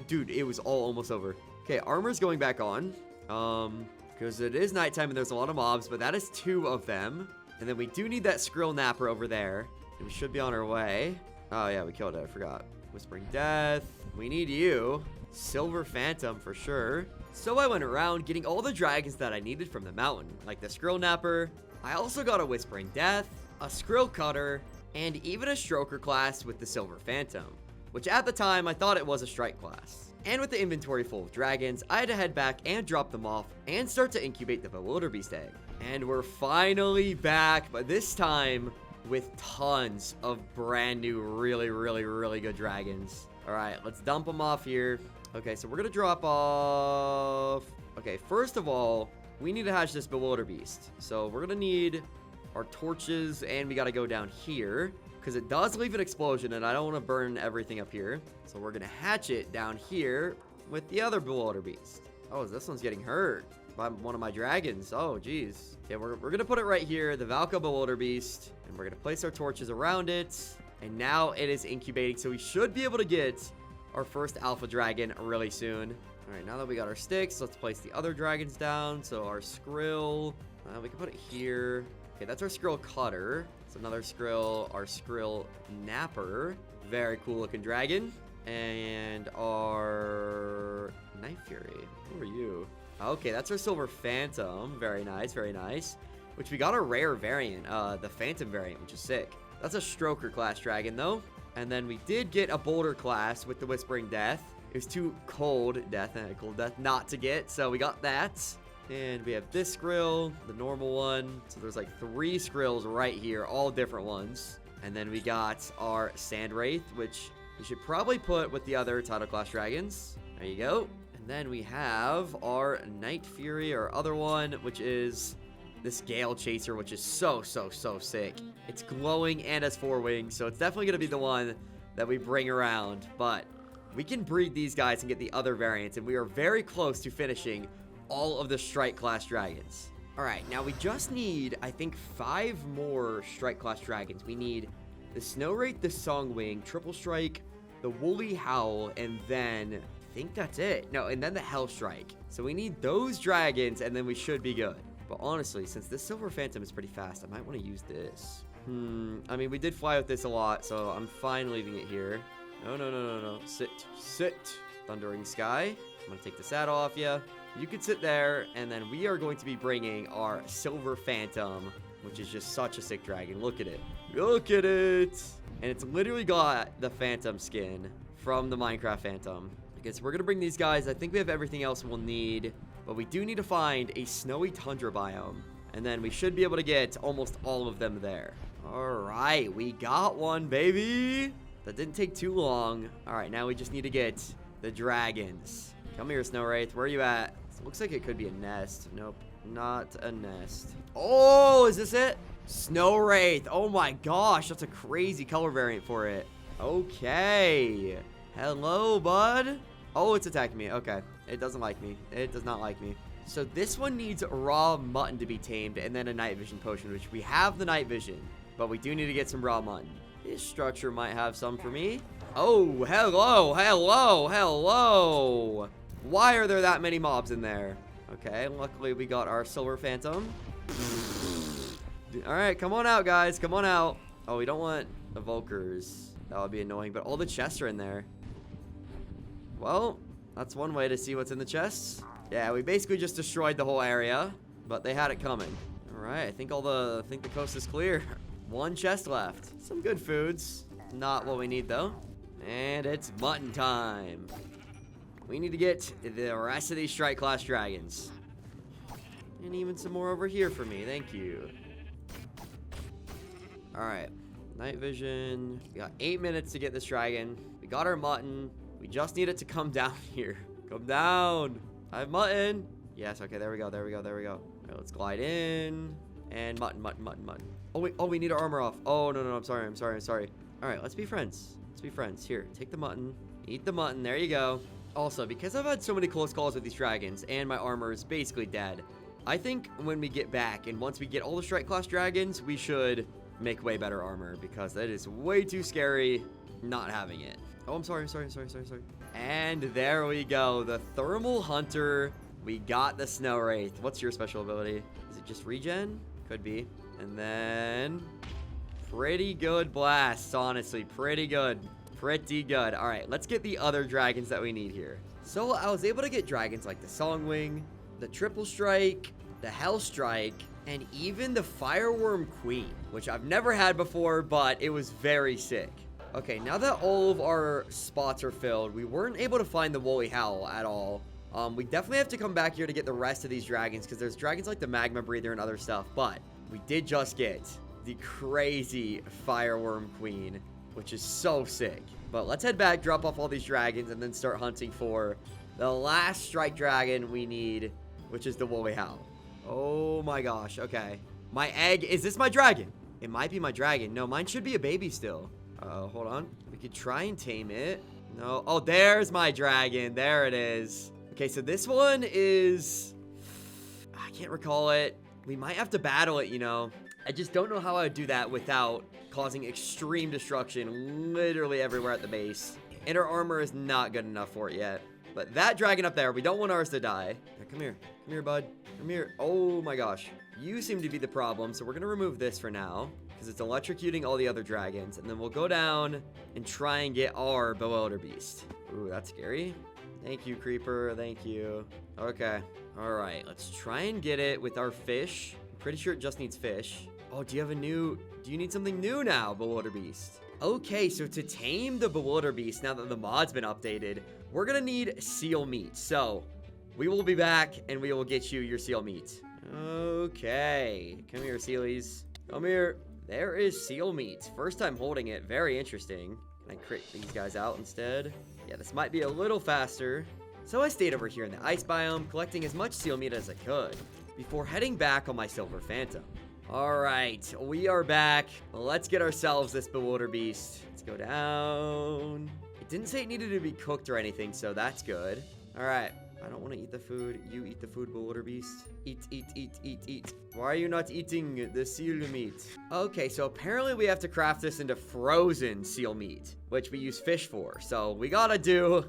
S1: Dude, it was all almost over. Okay, armor's going back on. Because it is nighttime and there's a lot of mobs, but that is 2 of them. And then we do need that Skrill Napper over there. And we should be on our way. Oh yeah, we killed it, I forgot. Whispering Death. We need you. Silver Phantom for sure. So I went around getting all the dragons that I needed from the mountain, like the Skrill Napper. I also got a Whispering Death, a Skrill Cutter, and even a Stroker class with the Silver Phantom, which at the time I thought it was a strike class. And with the inventory full of dragons, I had to head back and drop them off and start to incubate the Bewilder Beast egg. And we're finally back, but this time with tons of brand new, really good dragons. All right, let's dump them off here. Okay, so we're gonna drop off. Okay, first of all, we need to hatch this Bewilder Beast. So we're gonna need our torches, and we gotta go down here because it does leave an explosion, and I don't want to burn everything up here. So we're gonna hatch it down here with the other Bewilder Beast. Oh, this one's getting hurt by one of my dragons. Oh, geez. Okay, we're gonna put it right here, the Valka Bewilder Beast, and we're gonna place our torches around it. And now it is incubating, so we should be able to get our first alpha dragon really soon. All right, now that we got our sticks, let's place the other dragons down. So our Skrill, we can put it here. Okay, that's our Skrill Cutter. It's another Skrill, our Skrill Napper. Very cool looking dragon. And our Night Fury. Who are you? Okay, that's our Silver Phantom. Very nice, very nice. Which we got a rare variant, the Phantom variant, which is sick. That's a Stroker class dragon, though. And then we did get a Boulder class with the Whispering Death. It was too cold death not to get, so we got that. And we have this Skrill, the normal one. So there's like 3 Skrills right here, all different ones. And then we got our Sand Wraith, which we should probably put with the other title class dragons. There you go. And then we have our Night Fury, our other one, which is this Gale Chaser, which is so sick. It's glowing and has 4 wings, so it's definitely going to be the one that we bring around. But we can breed these guys and get the other variants, and we are very close to finishing all of the Strike class dragons. All right, now we just need, I think, 5 more Strike class dragons. We need the Snow Wraith, the Songwing, Triple Strike, the Woolly Howl, and then I think that's it. No, and then the Hell Strike. So we need those dragons, and then we should be good. But honestly, since this Silver Phantom is pretty fast, I might want to use this. I mean, we did fly with this a lot, so I'm fine leaving it here. No. Sit. Thundering Sky. I'm going to take this hat off you. You could sit there, and then we are going to be bringing our Silver Phantom, which is just such a sick dragon. Look at it. Look at it. And it's literally got the Phantom skin from the Minecraft Phantom. Okay, so we're going to bring these guys. I think we have everything else we'll need, but we do need to find a snowy tundra biome, and then we should be able to get almost all of them there. All right, we got one, baby. That didn't take too long. All right, now we just need to get the dragons. Come here, Snow Wraith. Where are you at? It looks like it could be a nest. Nope, not a nest. Oh, is this it? Snow Wraith. Oh my gosh, that's a crazy color variant for it. Okay. Hello, bud. Oh, it's attacking me. Okay. It doesn't like me. It does not like me. So this one needs raw mutton to be tamed and then a night vision potion, which we have the night vision, but we do need to get some raw mutton. This structure might have some for me. Oh, hello. Why are there that many mobs in there? Okay, luckily we got our Silver Phantom. All right, come on out, guys. Come on out. Oh, we don't want the Volkers. That would be annoying, but all the chests are in there. Well, that's one way to see what's in the chests. Yeah, we basically just destroyed the whole area, but they had it coming. All right, I think the coast is clear. 1 chest left. Some good foods. Not what we need, though. And it's mutton time. We need to get the rest of these Strike class dragons. And even some more over here for me. Thank you. All right. Night vision. We got 8 minutes to get this dragon. We got our mutton. We just need it to come down here. Come down. I have mutton. Yes, okay, there we go. All right, let's glide in. And mutton. Oh, wait. Oh, we need our armor off. Oh, no. I'm sorry. All right, let's be friends. Here, take the mutton. Eat the mutton. There you go. Also, because I've had so many close calls with these dragons, and my armor is basically dead, I think when we get back, and once we get all the Strike class dragons, we should make way better armor, because that is way too scary not having it. Oh, I'm sorry. And there we go. The Thermal Hunter. We got the Snow Wraith. What's your special ability? Is it just regen? Could be. And then pretty good blasts, honestly. Pretty good. All right, let's get the other dragons that we need here. So I was able to get dragons like the Songwing, the Triple Strike, the Hell Strike, and even the Fireworm Queen, which I've never had before, but it was very sick. Okay, now that all of our spots are filled, we weren't able to find the Woolly Howl at all. We definitely have to come back here to get the rest of these dragons, because there's dragons like the Magma Breather and other stuff, but we did just get the crazy Fireworm Queen, which is so sick. But let's head back, drop off all these dragons, and then start hunting for the last strike dragon we need, which is the Woolly Howl. Oh my gosh, okay. My egg, is this my dragon? It might be my dragon. No, mine should be a baby still. Hold on. We could try and tame it. No. Oh, there's my dragon. There it is. Okay, so this one is... I can't recall it. We might have to battle it, you know. I just don't know how I would do that without causing extreme destruction literally everywhere at the base. And our armor is not good enough for it yet. But that dragon up there, we don't want ours to die. Now, come here. Come here, bud. Come here. Oh my gosh. You seem to be the problem, so we're going to remove this for now, because it's electrocuting all the other dragons. And then we'll go down and try and get our Bewilderbeast. Ooh, that's scary. Thank you, Creeper. Thank you. Okay. All right. Let's try and get it with our fish. I'm pretty sure it just needs fish. Oh, do you need something new now, Bewilderbeast? Okay, so to tame the Bewilderbeast, now that the mod's been updated, we're going to need seal meat. So we will be back and we will get you your seal meat. Okay. Come here, sealies. Come here. There is seal meat. First time holding it. Very interesting. Can I crit these guys out instead? Yeah, this might be a little faster. So I stayed over here in the ice biome, collecting as much seal meat as I could, before heading back on my silver phantom. Alright, we are back. Let's get ourselves this bewilderbeast. Let's go down. It didn't say it needed to be cooked or anything, so that's good. Alright, I don't want to eat the food. You eat the food, bewilderbeast. Eat, eat, eat, eat, eat. Why are you not eating the seal meat? Okay, so apparently we have to craft this into frozen seal meat, which we use fish for. So we gotta do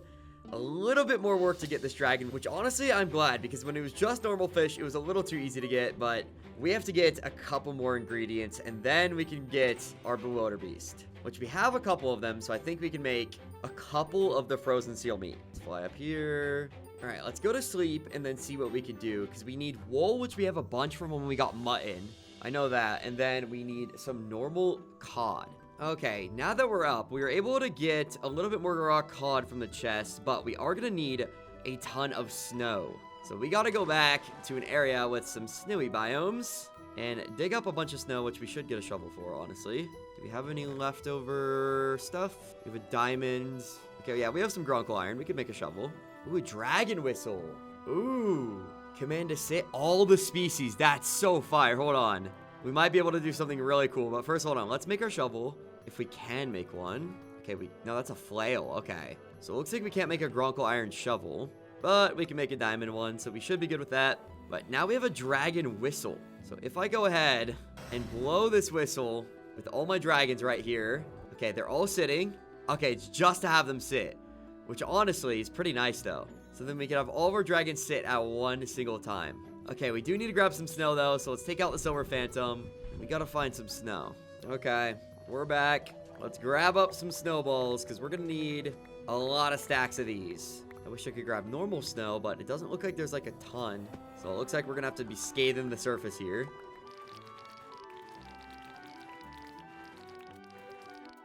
S1: a little bit more work to get this dragon, which honestly I'm glad, because when it was just normal fish, it was a little too easy to get, but we have to get a couple more ingredients, and then we can get our bewilderbeast, which we have a couple of them, so I think we can make a couple of the frozen seal meat. Let's fly up here. All right, let's go to sleep and then see what we can do, because we need wool, which we have a bunch from when we got mutton. I know that, and then we need some normal cod. Okay, now that we're up, we were able to get a little bit more raw cod from the chest, but we are gonna need a ton of snow. So we gotta go back to an area with some snowy biomes and dig up a bunch of snow, which we should get a shovel for, honestly. Do we have any leftover stuff? We have a diamond. Okay, yeah, we have some grunkle iron. We could make a shovel. Ooh, a dragon whistle. Ooh, command to sit all the species. That's so fire. Hold on. We might be able to do something really cool, but first, hold on. Let's make our shovel. If we can make one. Okay, no, that's a flail. Okay. So it looks like we can't make a grunkle iron shovel, but we can make a diamond one, so we should be good with that. But now we have a dragon whistle. So if I go ahead and blow this whistle with all my dragons right here. Okay, they're all sitting. Okay, it's just to have them sit, which honestly is pretty nice though. So then we can have all of our dragons sit at one single time. Okay, we do need to grab some snow though, so let's take out the silver phantom. We gotta find some snow. Okay, we're back. Let's grab up some snowballs, because we're gonna need a lot of stacks of these. I wish I could grab normal snow, but it doesn't look like there's like a ton. So it looks like we're gonna have to be scathing the surface here.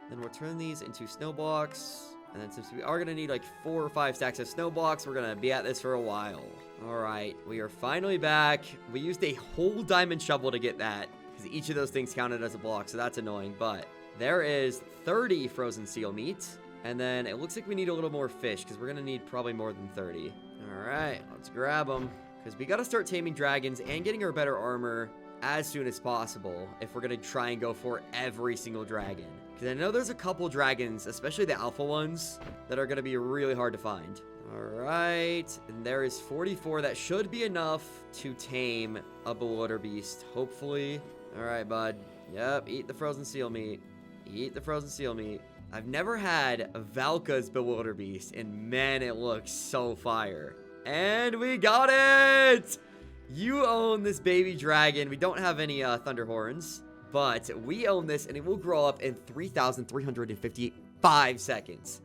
S1: Then we'll turn these into snow blocks. And then since we are going to need like 4 or 5 stacks of snow blocks, we're going to be at this for a while. Alright, we are finally back. We used a whole diamond shovel to get that, because each of those things counted as a block, so that's annoying. But there is 30 frozen seal meat. And then it looks like we need a little more fish, because we're going to need probably more than 30. Alright, let's grab them. Because we got to start taming dragons and getting our better armor as soon as possible if we're going to try and go for every single dragon. Because I know there's a couple dragons, especially the alpha ones, that are going to be really hard to find. Alright, and there is 44. That should be enough to tame a bewilderbeast, hopefully. Alright, bud. Yep, eat the frozen seal meat. Eat the frozen seal meat. I've never had Valka's bewilderbeast, and man, it looks so fire. And we got it! You own this baby dragon. We don't have any thunder horns, but we own this, and it will grow up in 3,355 seconds,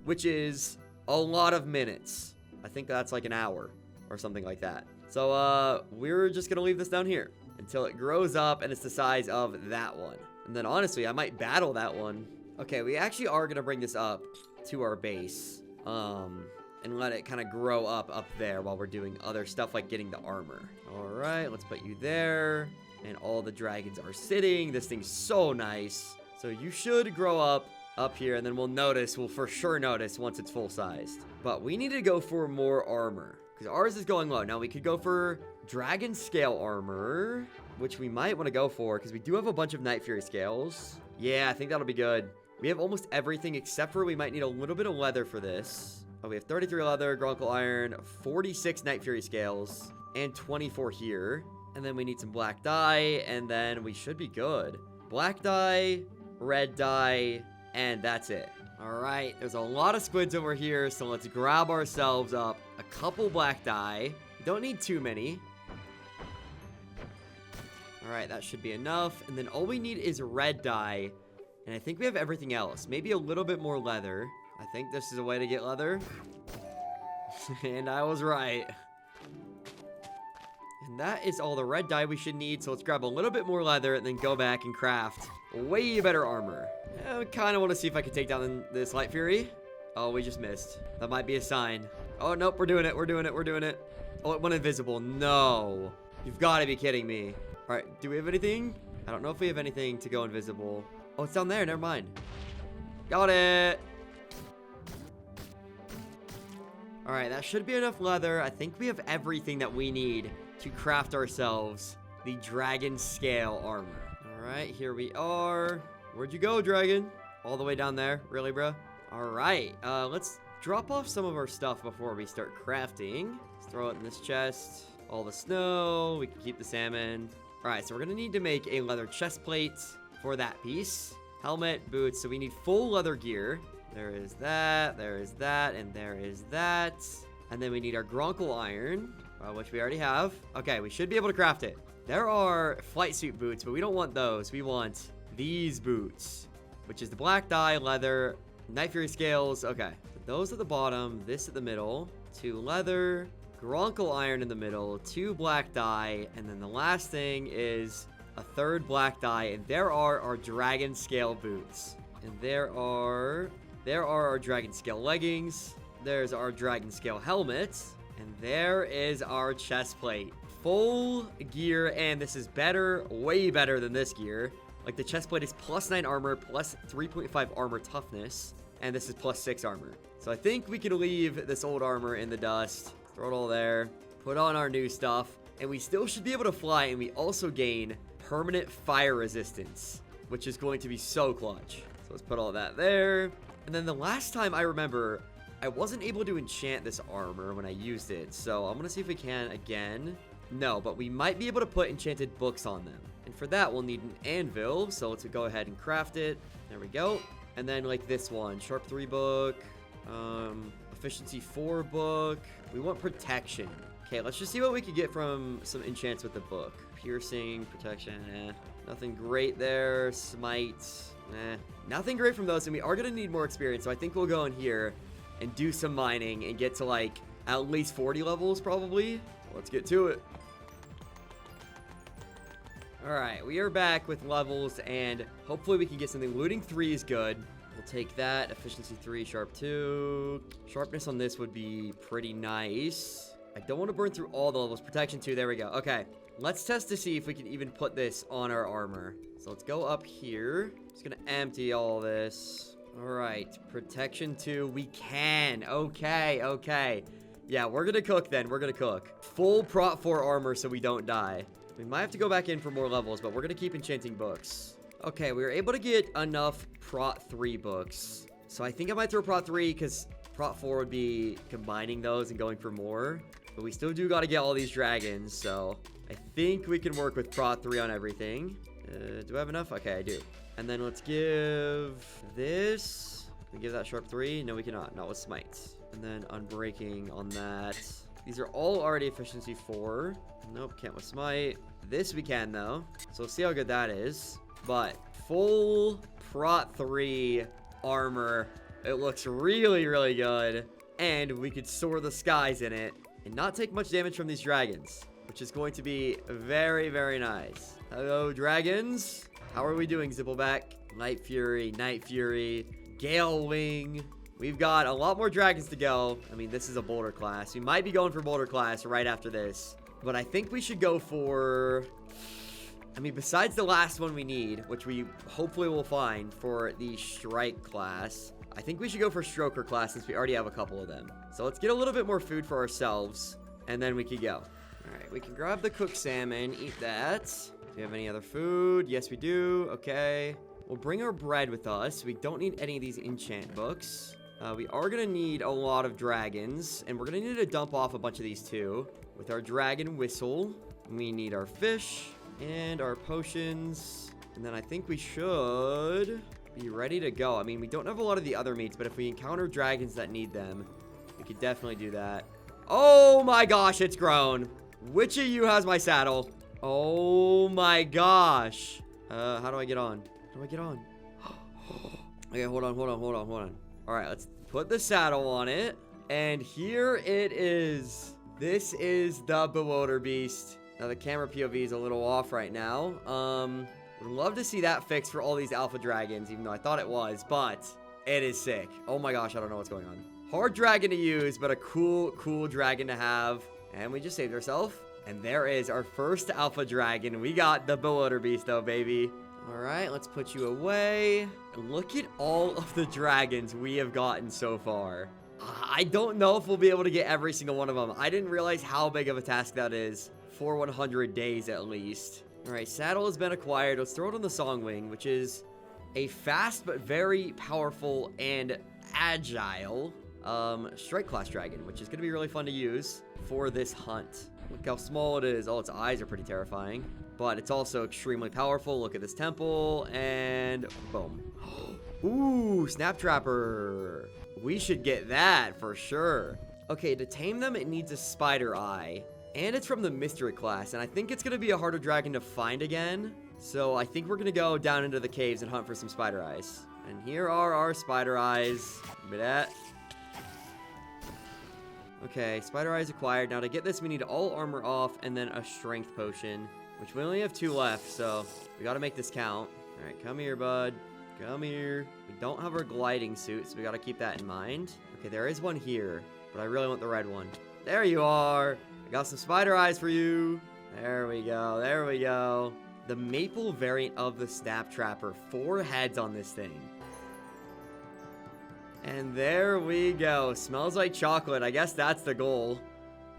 S1: which is a lot of minutes. I think that's like an hour or something like that. So we're just gonna leave this down here until it grows up and it's the size of that one. And then honestly, I might battle that one. Okay, we actually are gonna bring this up to our base and let it kind of grow up there while we're doing other stuff like getting the armor. All right, let's put you there. And all the dragons are sitting. This thing's so nice. So you should grow up here, and then we'll for sure notice once it's full-sized. But we need to go for more armor, because ours is going low. Now we could go for dragon scale armor, which we might want to go for, because we do have a bunch of Night Fury scales. Yeah, I think that'll be good. We have almost everything except for we might need a little bit of leather for this. Oh, we have 33 leather, grunkle iron, 46 Night Fury scales, and 24 here. And then we need some black dye, and then we should be good. Black dye, red dye, and that's it. All right, there's a lot of squids over here, so let's grab ourselves up a couple black dye. Don't need too many. All right, that should be enough. And then all we need is red dye, and I think we have everything else. Maybe a little bit more leather. I think this is a way to get leather. And I was right. And that is all the red dye we should need, so let's grab a little bit more leather and then go back and craft way better armor. I kind of want to see if I can take down this Light Fury. Oh, we just missed. That might be a sign. Oh, nope, we're doing it, we're doing it, we're doing it. Oh, it went invisible. No. You've got to be kidding me. All right, do we have anything? I don't know if we have anything to go invisible. Oh, it's down there. Never mind. Got it. All right, that should be enough leather. I think we have everything that we need to craft ourselves the dragon scale armor. All right, here we are. Where'd you go, dragon? All the way down there? Really, bro? All right, let's drop off some of our stuff before we start crafting. Let's throw it in this chest. All the snow. We can keep the salmon. All right, so we're going to need to make a leather chest plate for that piece. Helmet, boots. So we need full leather gear. There is that, and there is that. And then we need our Gronkle iron, which we already have. Okay, we should be able to craft it. There are flight suit boots, but we don't want those. We want these boots, which is the black dye, leather, Night Fury scales. Okay, so those at the bottom, this at the middle, 2 leather, Gronkle iron in the middle, 2 black dye, and then the last thing is a 3rd black dye, and there are our dragon scale boots. And there are our dragon scale leggings. There's our dragon scale helmet. And there is our chest plate. Full gear, and this is better, way better than this gear. Like, the chest plate is +9 armor, plus 3.5 armor toughness. And this is +6 armor. So I think we can leave this old armor in the dust. Throw it all there. Put on our new stuff. And we still should be able to fly, and we also gain permanent fire resistance, which is going to be so clutch. So let's put all that there. And then the last time I remember, I wasn't able to enchant this armor when I used it. So I'm going to see if we can again. No, but we might be able to put enchanted books on them. And for that, we'll need an anvil. So let's go ahead and craft it. There we go. And then like this one, Sharp 3 book, Efficiency 4 book. We want protection. Okay, let's just see what we can get from some enchants with the book. Piercing, protection, nothing great there. Smite, nothing great from those, and we are going to need more experience, so I think we'll go in here and do some mining and get to, like, at least 40 levels, probably. Let's get to it. Alright, we are back with levels, and hopefully we can get something. Looting 3 is good. We'll take that. Efficiency 3, Sharp 2. Sharpness on this would be pretty nice. I don't want to burn through all the levels. Protection 2, there we go. Okay, let's test to see if we can even put this on our armor. So let's go up here. Just gonna empty all this. All right, protection 2, we can. Okay. Yeah, we're gonna cook then. We're gonna cook. Full prot 4 armor so we don't die. We might have to go back in for more levels, but we're gonna keep enchanting books. Okay, we were able to get enough prot 3 books. So I think I might throw prot 3 because prot 4 would be combining those and going for more. But we still do got to get all these dragons, so I think we can work with prot 3 on everything. Do I have enough? Okay, I do. And then let's give this. Can we give that Sharp 3? No, we cannot. Not with Smite. And then Unbreaking on that. These are all already Efficiency 4. Nope, can't with Smite. This we can, though. So we'll see how good that is. But full prot 3 armor. It looks really, really good. And we could soar the skies in it and not take much damage from these dragons, which is going to be very, very nice. Hello, dragons. How are we doing, Zippleback? Night Fury, Gale Wing. We've got a lot more dragons to go. I mean, this is a boulder class. We might be going for boulder class right after this. But I think we should go for... I mean, besides the last one we need, which we hopefully will find for the strike class, I think we should go for stroker class since we already have a couple of them. So let's get a little bit more food for ourselves, and then we can go. All right, we can grab the cooked salmon, eat that. Do we have any other food? Yes, we do. Okay. We'll bring our bread with us. We don't need any of these enchant books. We are going to need a lot of dragons, and we're going to need to dump off a bunch of these too. With our dragon whistle, we need our fish and our potions, and then I think we should be ready to go. I mean, we don't have a lot of the other meats, but if we encounter dragons that need them, we could definitely do that. Oh my gosh, it's grown. Which of you has my saddle? Oh my gosh. How do I get on? How do I get on? Okay, hold on. All right, let's put the saddle on it. And here it is. This is the Bewilder Beast. Now, the camera POV is a little off right now. Would love to see that fixed for all these alpha dragons, even though I thought it was, but it is sick. Oh my gosh, I don't know what's going on. Hard dragon to use, but a cool dragon to have. And we just saved ourselves. And there is our first alpha dragon. We got the Bewilder Beast, though, baby. All right, let's put you away. And look at all of the dragons we have gotten so far. I don't know if we'll be able to get every single one of them. I didn't realize how big of a task that is for 100 days at least. All right, saddle has been acquired. Let's throw it on the Songwing, which is a fast but very powerful and agile strike class dragon, which is going to be really fun to use for this hunt. Look how small it is. Oh, its eyes are pretty terrifying, but it's also extremely powerful. Look at this temple, and boom. Ooh, Snap Trapper. We should get that for sure. Okay, to tame them, it needs a spider eye, and it's from the mystery class, and I think it's going to be a harder dragon to find again. So I think we're going to go down into the caves and hunt for some spider eyes. And here are our spider eyes. Give me that. Okay, spider eyes acquired. Now to get this, we need all armor off and then a strength potion, which we only have 2 left, so we got to make this count. All right, come here, bud. Come here. We don't have our gliding suit, so we got to keep that in mind. Okay, there is one here, but I really want the red one. There you are. I got some spider eyes for you. There we go. There we go. The maple variant of the Snap Trapper. 4 heads on this thing. And there we go. Smells like chocolate. I guess that's the goal.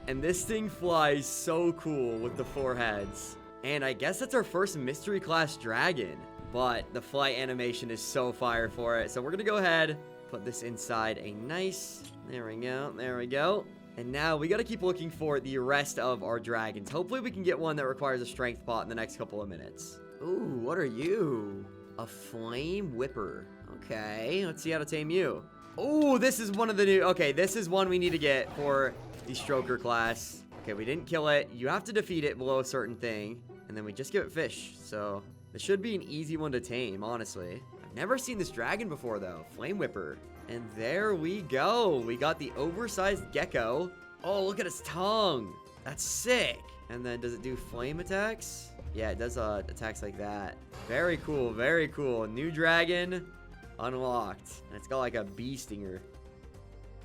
S1: And this thing flies so cool with the 4 heads. And I guess that's our first mystery class dragon. But the flight animation is so fire for it. So we're going to go ahead, put this inside a nice... There we go. There we go. And now we got to keep looking for the rest of our dragons. Hopefully we can get one that requires a strength pot in the next couple of minutes. Ooh, what are you? A flame whipper. Okay, let's see how to tame you. Oh, this is one of the new... Okay, this is one we need to get for the Stroker class. Okay, we didn't kill it. You have to defeat it below a certain thing. And then we just give it fish. So this should be an easy one to tame, honestly. I've never seen this dragon before, though. Flame Whipper. And there we go. We got the oversized gecko. Oh, look at its tongue. That's sick. And then does it do flame attacks? Yeah, it does attacks like that. Very cool. Very cool. New dragon unlocked. And it's got like a bee stinger.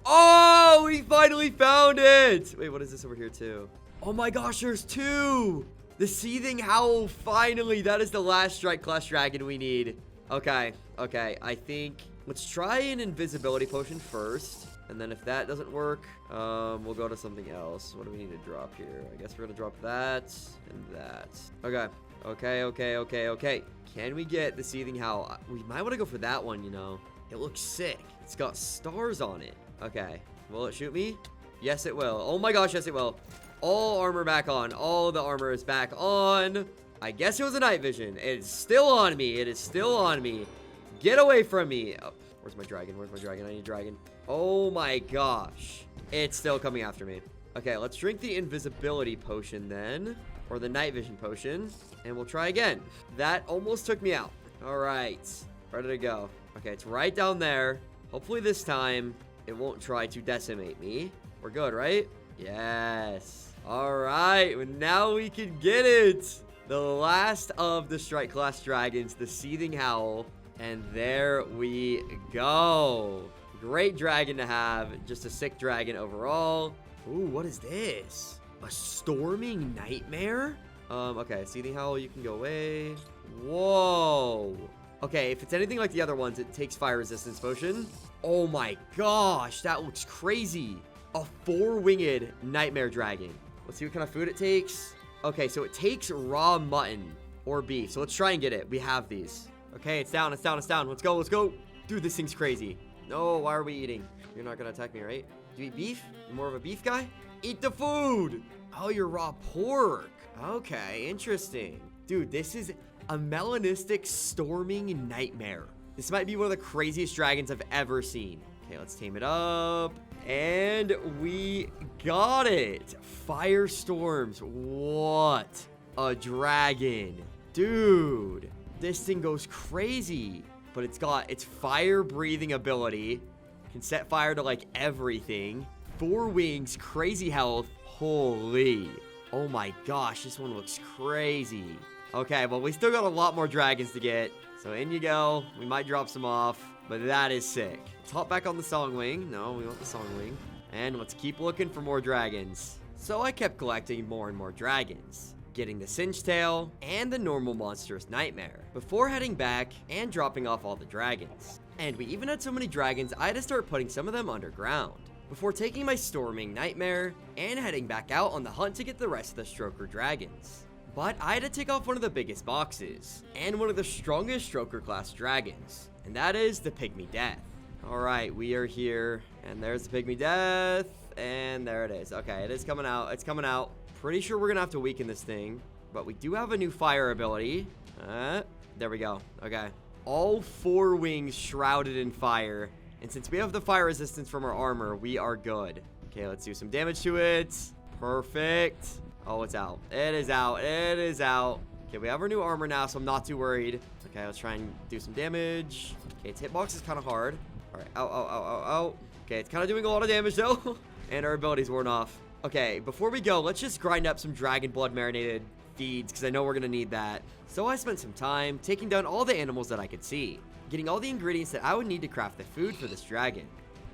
S1: Oh, we finally found it. Wait, what is this over here too? Oh my gosh, there's 2. The Seething Howl, finally. That is the last strike class dragon we need. Okay, okay. I think let's try an invisibility potion first. And then if that doesn't work, we'll go to something else. What do we need to drop here? I guess we're gonna drop that and that. Okay. Okay. Can we get the Seething Howl? We might want to go for that one, you know. It looks sick. It's got stars on it. Okay. Will it shoot me? Yes, it will. Oh my gosh, yes, it will. All armor back on. All the armor is back on. I guess it was a night vision. It's still on me. It is still on me. Get away from me. Oh, where's my dragon? Where's my dragon? I need a dragon. Oh my gosh. It's still coming after me. Okay, let's drink the invisibility potion then. Or the night vision potion. And we'll try again. That almost took me out. All right. Ready to go. Okay, it's right down there. Hopefully this time it won't try to decimate me. We're good, right? Yes. All right. Now we can get it. The last of the strike class dragons, the Seething Howl. And there we go. Great dragon to have. Just a sick dragon overall. Ooh, what is this? A storming nightmare? Okay, Seething Howl, you can go away. Whoa. Okay, if it's anything like the other ones, it takes fire resistance potion. Oh my gosh, that looks crazy. A 4-winged nightmare dragon. Let's see what kind of food it takes. Okay, so it takes raw mutton or beef. So let's try and get it. We have these. Okay, it's down, it's down, it's down. Let's go, let's go. Dude, this thing's crazy. No, why are we eating? You're not gonna attack me, right? Do you eat beef? You're more of a beef guy? Eat the food. Oh, you're raw pork. Okay, interesting. Dude, this is a melanistic storming nightmare. This might be one of the craziest dragons I've ever seen. Okay, let's tame it up. And we got it. Firestorms. What a dragon. Dude, this thing goes crazy. But it's got its fire breathing ability. Can set fire to like everything. 4 wings, crazy health. Holy. Oh my gosh, this one looks crazy. Okay, well, we still got a lot more dragons to get. So in you go. We might drop some off, but that is sick. Let's hop back on the Songwing. No, we want the Songwing. And let's keep looking for more dragons. So I kept collecting more and more dragons, getting the Cinch Tail and the normal monstrous Nightmare, before heading back and dropping off all the dragons. And we even had so many dragons, I had to start putting some of them underground, before taking my Storming Nightmare and heading back out on the hunt to get the rest of the Stroker dragons. But I had to take off one of the biggest boxes, and one of the strongest Stroker class dragons, and that is the Pygmy Death. Alright, we are here, and there's the Pygmy Death, and there it is. Okay, it is coming out, it's coming out. Pretty sure we're gonna have to weaken this thing, but we do have a new fire ability. There we go, okay. All 4 wings shrouded in fire, and since we have the fire resistance from our armor, we are good. Okay, let's do some damage to it. Perfect. Oh, it's out. It is out. It is out. Okay, we have our new armor now, so I'm not too worried. Okay, let's try and do some damage. Okay, its hitbox is kind of hard. All right. Ow, ow, ow, ow, ow. Okay, it's kind of doing a lot of damage, though. And our ability's worn off. Okay, before we go, let's just grind up some dragon blood marinated feeds, because I know we're going to need that. So I spent some time taking down all the animals that I could see, getting all the ingredients that I would need to craft the food for this dragon.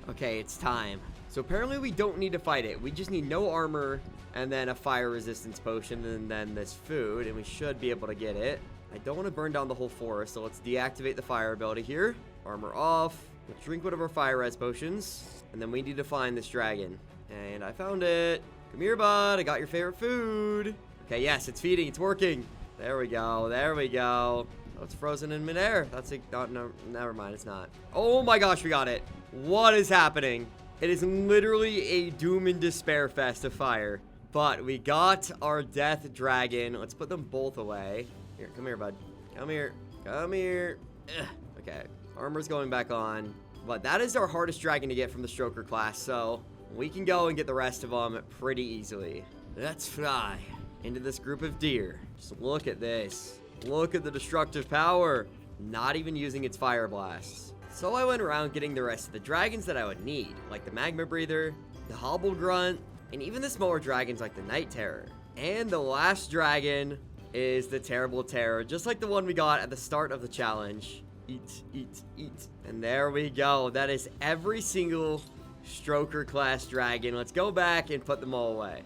S1: Okay, it's time. So apparently we don't need to fight it. We just need no armor, and then a fire resistance potion, and then this food, and we should be able to get it. I don't want to burn down the whole forest, so let's deactivate the fire ability here. Armor off. We'll drink one of our fire res potions, and then we need to find this dragon. And I found it. Come here, bud. I got your favorite food. Okay, yes, it's feeding. It's working. There we go. There we go. Oh, it's frozen in midair. That's a... no, never mind. It's not. Oh my gosh, we got it. What is happening? It is literally a doom and despair fest of fire. But we got our death dragon. Let's put them both away. Here, come here, bud. Come here. Come here. Ugh. Okay, armor's going back on. But that is our hardest dragon to get from the Stroker class, so we can go and get the rest of them pretty easily. Let's fly into this group of deer. Just look at this. Look at the destructive power. Not even using its fire blasts. So I went around getting the rest of the dragons that I would need, like the Magma Breather, the Hobble Grunt, and even the smaller dragons like the Night Terror. And the last dragon is the Terrible Terror, just like the one we got at the start of the challenge. Eat, eat, eat. And there we go. That is every single Stroker class dragon. Let's go back and put them all away.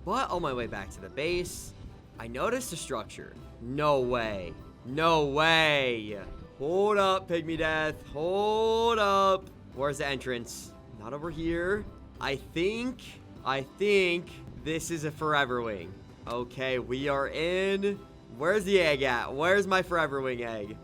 S1: But on my way back to the base, I noticed a structure. No way. No way. Hold up, Pygmy Death. Hold up. Where's the entrance? Not over here. I think this is a Forever Wing. Okay, we are in. Where's the egg at? Where's my Forever Wing egg?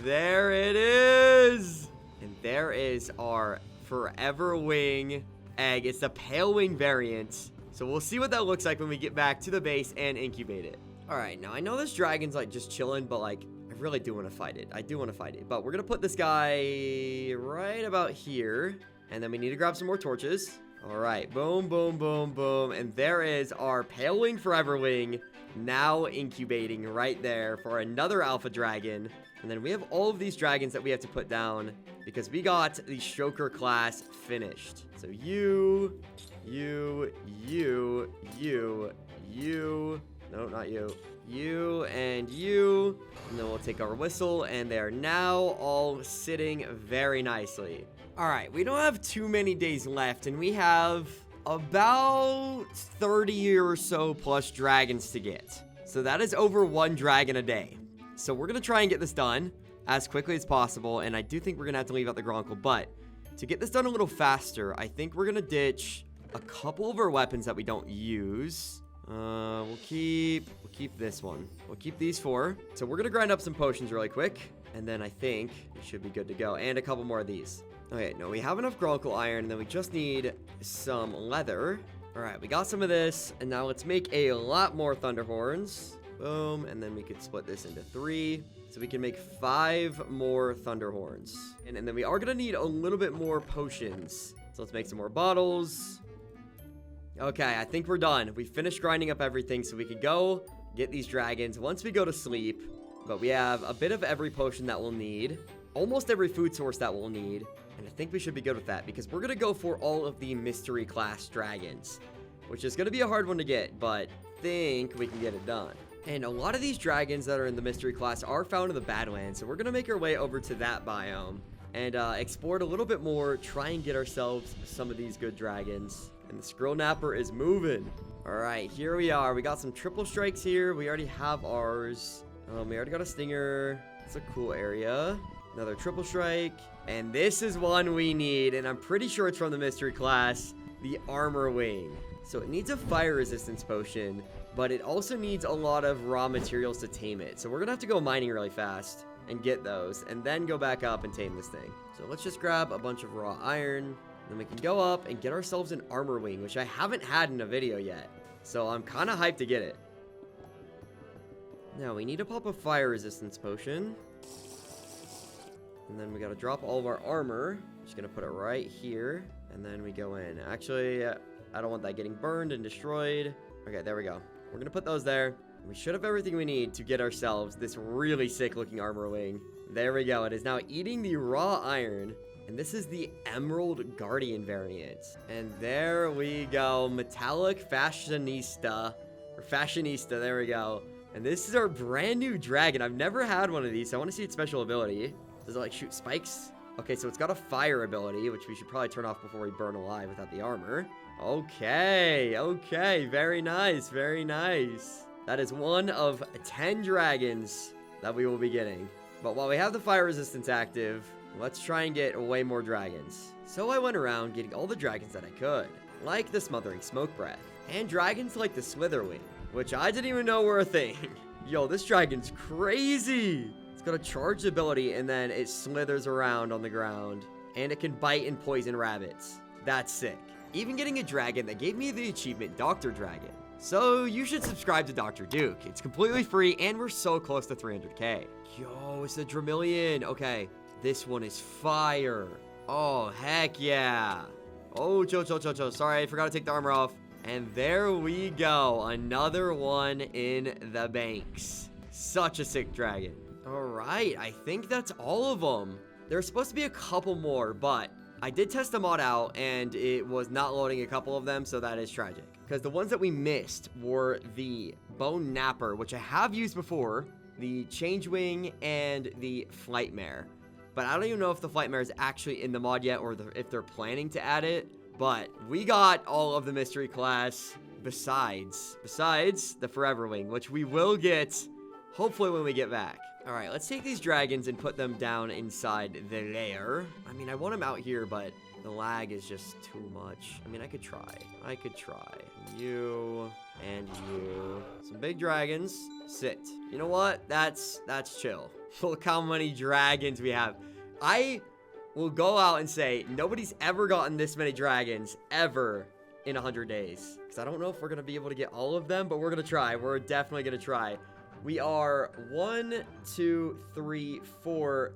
S1: There it is. And there is our Forever Wing egg. It's the Pale Wing variant. So we'll see what that looks like when we get back to the base and incubate it. All right, now I know this dragon's like just chilling, but like I really do want to fight it. I do want to fight it. But we're going to put this guy right about here. And then we need to grab some more torches. All right, boom, boom, boom, boom. And there is our Pale Wing Forever Wing now incubating right there for another alpha dragon. And then we have all of these dragons that we have to put down because we got the Stroker class finished. So you, no, not you, you, and you. And then we'll take our whistle, and they are now all sitting very nicely. All right, we don't have too many days left, and we have about 30 or so plus dragons to get. So that is over 1 dragon a day. So we're going to try and get this done as quickly as possible, and I do think we're going to have to leave out the Gronkle, but to get this done a little faster, I think we're going to ditch a couple of our weapons that we don't use. We'll keep this one. We'll keep these 4. So we're going to grind up some potions really quick, and then I think we should be good to go, and a couple more of these. Okay, no, we have enough Gronkle iron, and then we just need some leather. All right, we got some of this, and now let's make a lot more Thunder Horns. Boom, and then we could split this into 3. So we can make 5 more Thunder Horns. And then we are going to need a little bit more potions. So let's make some more bottles. Okay, I think we're done. We finished grinding up everything, so we can go get these dragons once we go to sleep. But we have a bit of every potion that we'll need. Almost every food source that we'll need. And I think we should be good with that because we're going to go for all of the mystery class dragons, which is going to be a hard one to get, but I think we can get it done. And a lot of these dragons that are in the mystery class are found in the Badlands, so we're going to make our way over to that biome. and explored a little bit more, try and get ourselves some of these good dragons. And the Skrill Napper is moving. All right, here we are. We got some triple strikes here. We already have ours. We already got a stinger. It's a cool area. Another triple strike. And this is one we need, and I'm pretty sure it's from the mystery class, the armor wing. So it needs a fire resistance potion, but it also needs a lot of raw materials to tame it. So we're gonna have to go mining really fast and get those, and then go back up and tame this thing. So let's just grab a bunch of raw iron. Then we can go up and get ourselves an armor wing, which I haven't had in a video yet. So I'm kind of hyped to get it. Now we need to pop a fire resistance potion. And then we got to drop all of our armor. Just going to put it right here. And then we go in. Actually, I don't want that getting burned and destroyed. Okay, there we go. We're going to put those there. We should have everything we need to get ourselves this really sick looking armor wing. There we go. It is now eating the raw iron. And this is the Emerald Guardian variant. And there we go. Metallic Fashionista. Or Fashionista. There we go. And this is our brand new dragon. I've never had one of these, so I want to see its special ability. Does it like shoot spikes? Okay, so it's got a fire ability, which we should probably turn off before we burn alive without the armor. Okay, okay. Very nice, very nice. That is one of 10 dragons that we will be getting. But while we have the fire resistance active, let's try and get way more dragons. So I went around getting all the dragons that I could, like the Smothering Smoke Breath, and dragons like the Slitherwing, which I didn't even know were a thing. Yo, this dragon's crazy. It's got a charged ability, and then it slithers around on the ground, and it can bite and poison rabbits. That's sick. Even getting a dragon that gave me the achievement Dr. Dragon. So you should subscribe to Dr. Duke. It's completely free, and we're so close to 300k. Yo, it's the Dramillion. Okay, this one is fire. Oh, heck yeah. Oh, chill. Sorry, I forgot to take the armor off. And there we go. Another one in the banks. Such a sick dragon. All right, I think that's all of them. There's supposed to be a couple more, but I did test the mod out, and it was not loading a couple of them, so that is tragic. Because the ones that we missed were the Bone Napper, which I have used before, the Changewing, and the Flightmare. But I don't even know if the Flightmare is actually in the mod yet, or if they're planning to add it. But we got all of the mystery class besides the Forever Wing, which we will get hopefully when we get back. All right, let's take these dragons and put them down inside the lair. I mean, I want them out here, but the lag is just too much. I mean, I could try. You and you. Some big dragons. Sit. You know what? That's chill. Look how many dragons we have. I will go out and say nobody's ever gotten this many dragons ever in 100 days. Because I don't know if we're going to be able to get all of them, but we're going to try. We're definitely going to try. We are 1, 2, 3, 4,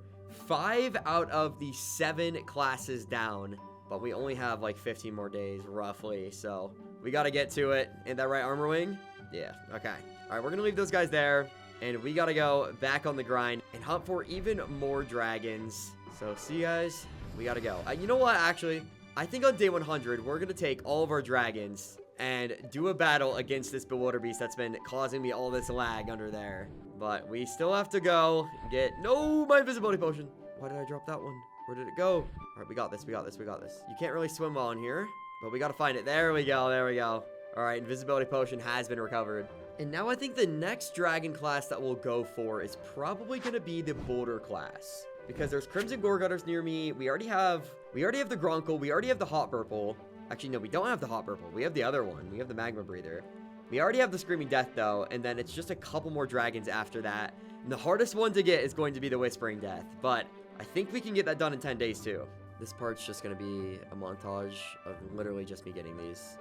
S1: 5 out of the 7 classes down. But we only have like 15 more days, roughly. So we got to get to it. Ain't that right, Armor Wing? Yeah, okay. All right, we're going to leave those guys there. And we got to go back on the grind and hunt for even more dragons. So see you guys. We got to go. You know what, actually? I think on day 100, we're going to take all of our dragons and do a battle against this Bewilder Beast that's been causing me all this lag under there. But we still have to go get... No, my invisibility potion. Why did I drop that one? Where did it go? All right, we got this. You can't really swim well in here, but we got to find it. There we go. All right, invisibility potion has been recovered. And now I think the next dragon class that we'll go for is probably going to be the Boulder class. Because there's Crimson Gorgutters near me. We already have the Gronkle. We already have the Hot Purple. Actually, no, we don't have the Hot Purple. We have the other one. We have the Magma Breather. We already have the Screaming Death, though. And then it's just a couple more dragons after that. And the hardest one to get is going to be the Whispering Death. But I think we can get that done in 10 days, too. This part's just going to be a montage of literally just me getting these.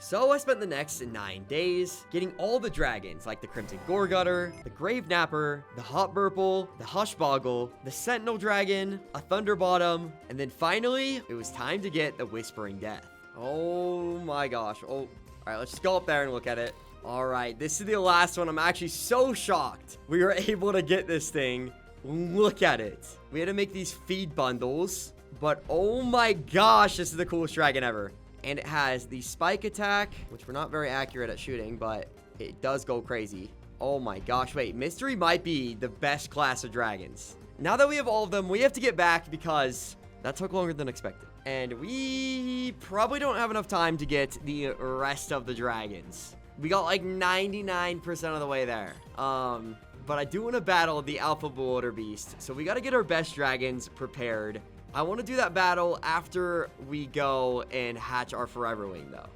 S1: So I spent the next 9 days getting all the dragons, like the Crimson Gorgutter, the Grave Napper, the Hot Purple, the Hushboggle, the Sentinel Dragon, a Thunderbottom, and then finally, it was time to get the Whispering Death. Oh my gosh. Oh, all right, let's just go up there and look at it. All right, this is the last one. I'm actually so shocked we were able to get this thing. Look at it. We had to make these feed bundles, but oh my gosh, this is the coolest dragon ever. And it has the spike attack, which we're not very accurate at shooting, but it does go crazy. Oh my gosh, wait. Mystery might be the best class of dragons. Now that we have all of them, we have to get back because that took longer than expected. And we probably don't have enough time to get the rest of the dragons. We got like 99% of the way there. But I do want to battle the Alpha Wildebeest. So we got to get our best dragons prepared. I want to do that battle after we go and hatch our Forever Wing, though.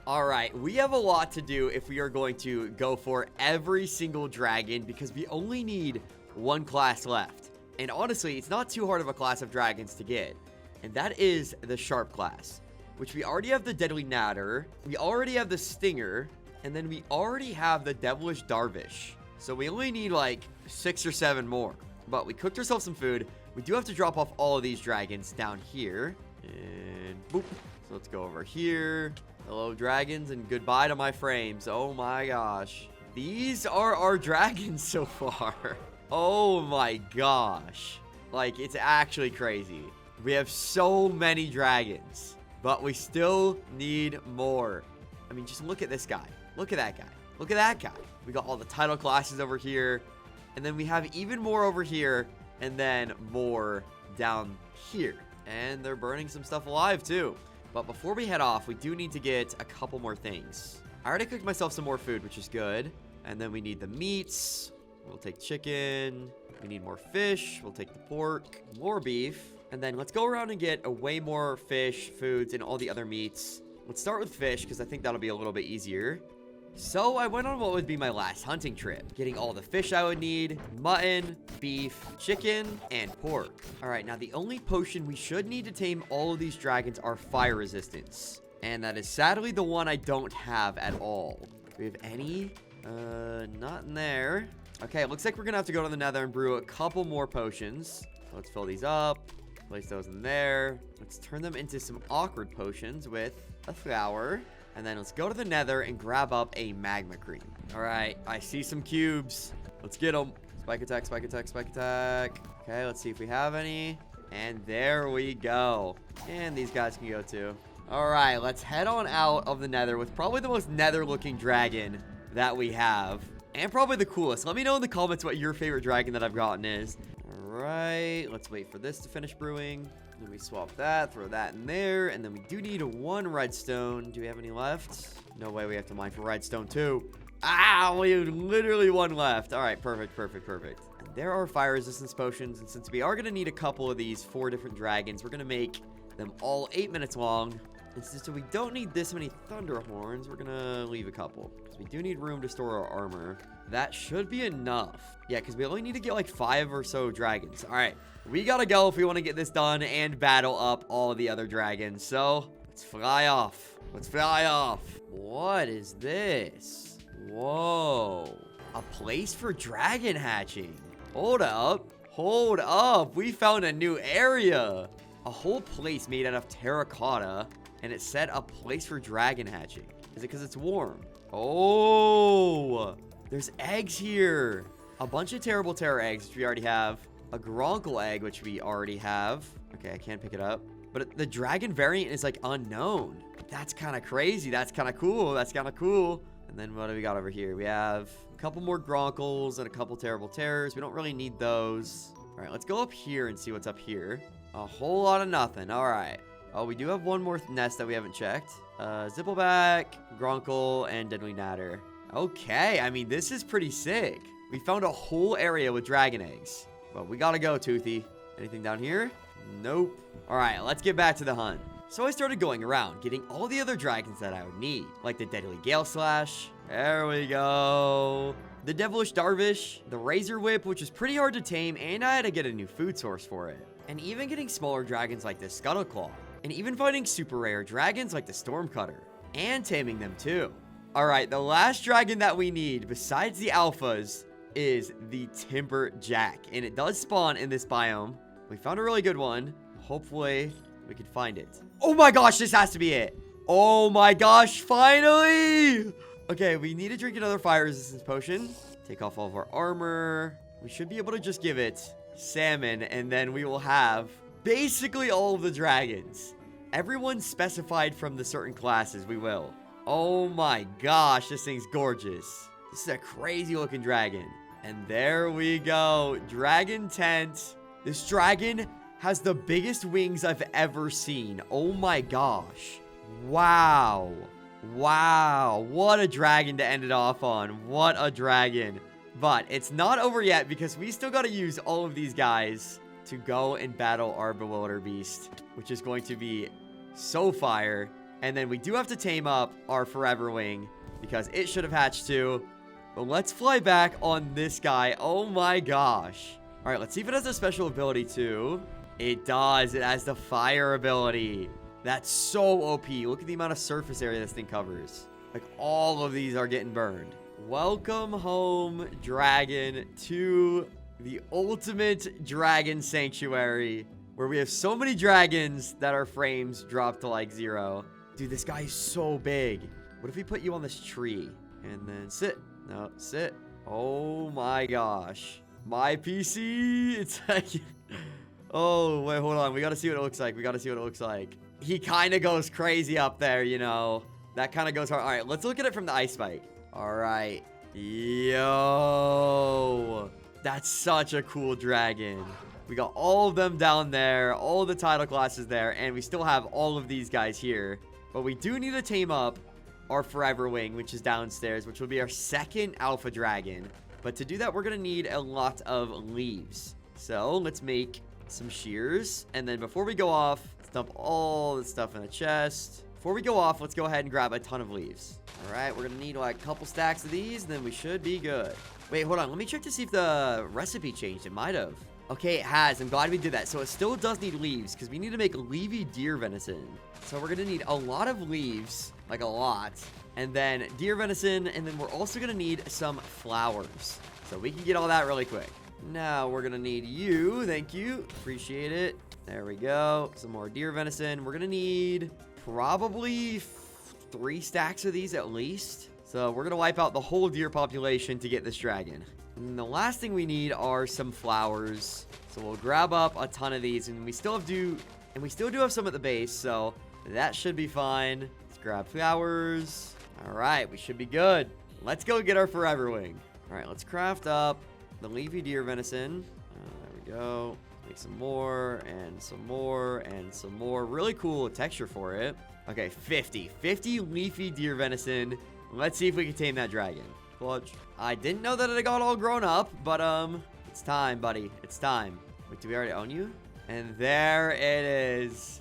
S1: All right, we have a lot to do if we are going to go for every single dragon because we only need one class left. And honestly, it's not too hard of a class of dragons to get. And that is the Sharp class, which we already have the Deadly Natter. We already have the Stinger. And then we already have the Devilish Darvish. So we only need like 6 or 7 more. But we cooked ourselves some food. We do have to drop off all of these dragons down here. And boop. So let's go over here. Hello, dragons, and goodbye to my frames. Oh my gosh. These are our dragons so far. Oh my gosh. Like, it's actually crazy. We have so many dragons, but we still need more. I mean, just look at this guy. Look at that guy. Look at that guy. We got all the title classes over here, and then we have even more over here, and then more down here. And they're burning some stuff alive, too. But before we head off, we do need to get a couple more things. I already cooked myself some more food, which is good. And then we need the meats. We'll take chicken. We need more fish. We'll take the pork. More beef. And then let's go around and get a way more fish, foods, and all the other meats. Let's start with fish, because I think that'll be a little bit easier. So I went on what would be my last hunting trip, getting all the fish I would need, mutton, beef, chicken, and pork. All right, now the only potion we should need to tame all of these dragons are fire resistance. And that is sadly the one I don't have at all. Do we have any? Not in there. Okay, it looks like we're gonna have to go to the Nether and brew a couple more potions. Let's fill these up, place those in there. Let's turn them into some awkward potions with a flower. And then let's go to the Nether and grab up a magma cream. All right, I see some cubes. Let's get them. Spike attack, spike attack, spike attack. Okay, let's see if we have any. And there we go. And these guys can go too. All right, let's head on out of the Nether with probably the most Nether-looking dragon that we have. And probably the coolest. Let me know in the comments what your favorite dragon that I've gotten is. All right, let's wait for this to finish brewing. Then we swap that, throw that in there, and then we do need 1 redstone. Do we have any left? No way, we have to mine for redstone too. Ah, we have literally 1 left. All right, perfect, perfect, perfect. And there are fire resistance potions, and since we are going to need a couple of these 4 different dragons, we're going to make them all 8 minutes long. And since we don't need this many thunder horns, we're going to leave a couple, because we do need room to store our armor. That should be enough. Yeah, because we only need to get like 5 or so dragons. All right. We gotta go if we want to get this done and battle up all the other dragons. So, let's fly off. Let's fly off. What is this? Whoa. A place for dragon hatching. Hold up. Hold up. We found a new area. A whole place made out of terracotta. And it said a place for dragon hatching. Is it because it's warm? Oh. There's eggs here. A bunch of terrible terror eggs, which we already have. A Gronkle egg, which we already have. Okay, I can't pick it up. But the dragon variant is, like, unknown. That's kind of crazy. That's kind of cool. That's kind of cool. And then what do we got over here? We have a couple more Gronkles and a couple terrible terrors. We don't really need those. All right, let's go up here and see what's up here. A whole lot of nothing. All right. Oh, we do have 1 more nest that we haven't checked. Zippleback, Gronkle, and Deadly Natter. Okay, I mean, this is pretty sick. We found a whole area with dragon eggs. But we gotta go, Tootsie. Anything down here? Nope. Alright, let's get back to the hunt. So I started going around, getting all the other dragons that I would need. Like the Deadly Gale Slash. There we go. The Devilish Darvish. The Razor Whip, which is pretty hard to tame, and I had to get a new food source for it. And even getting smaller dragons like the Scuttleclaw. And even fighting super rare dragons like the Stormcutter. And taming them too. Alright, the last dragon that we need, besides the alphas, is the Timberjack, and it does spawn in this biome. We found a really good one. Hopefully we can find it. Oh my gosh, this has to be it. Oh my gosh, finally. Okay, we need to drink another fire resistance potion. Take off all of our armor. We should be able to just give it salmon, and then we will have basically all of the dragons. Everyone specified from the certain classes, we will. Oh my gosh, this thing's gorgeous. This is a crazy looking dragon. And there we go. Dragon tent. This dragon has the biggest wings I've ever seen. Oh my gosh. Wow. Wow. What a dragon to end it off on. What a dragon. But it's not over yet because we still got to use all of these guys to go and battle our bewilder beast, which is going to be so fire. And then we do have to tame up our forever wing because it should have hatched too. But let's fly back on this guy. Oh my gosh. All right, let's see if it has a special ability too. It does. It has the fire ability. That's so OP. Look at the amount of surface area this thing covers. Like, all of these are getting burned. Welcome home, dragon, to the ultimate dragon sanctuary, where we have so many dragons that our frames drop to like 0. Dude, this guy is so big. What if we put you on this tree? And then sit. No, sit. Oh my gosh. My PC. It's like... Oh, wait, hold on. We gotta see what it looks like. We gotta see what it looks like. He kind of goes crazy up there, you know. That kind of goes hard. All right, let's look at it from the ice spike. All right. Yo. That's such a cool dragon. We got all of them down there. All of the title classes there. And we still have all of these guys here. But we do need to tame up our forever wing, which is downstairs, which will be our second alpha dragon. But to do that, we're going to need a lot of leaves. So let's make some shears. And then before we go off, let's dump all the stuff in a chest. Before we go off, let's go ahead and grab a ton of leaves. All right, we're going to need like a couple stacks of these, and then we should be good. Wait, hold on. Let me check to see if the recipe changed. It might have. Okay, it has. I'm glad we did that. So it still does need leaves because we need to make leafy deer venison. So we're going to need a lot of leaves, like a lot, and then deer venison, and then we're also going to need some flowers. So we can get all that really quick. Now we're going to need you. Thank you. Appreciate it. There we go. Some more deer venison. We're going to need probably 3 stacks of these at least. So we're going to wipe out the whole deer population to get this dragon. And the last thing we need are some flowers. So we'll grab up a ton of these, and we still do have some at the base, so that should be fine. Let's grab flowers. All right, we should be good. Let's go get our forever wing. All right, let's craft up the leafy deer venison. There we go. Make some more and some more and some more. Really cool texture for it. Okay, 50 leafy deer venison. Let's see if we can tame that dragon. Clutch. I didn't know that it got all grown up, but it's time, buddy. It's time. Wait, do we already own you? And there it is.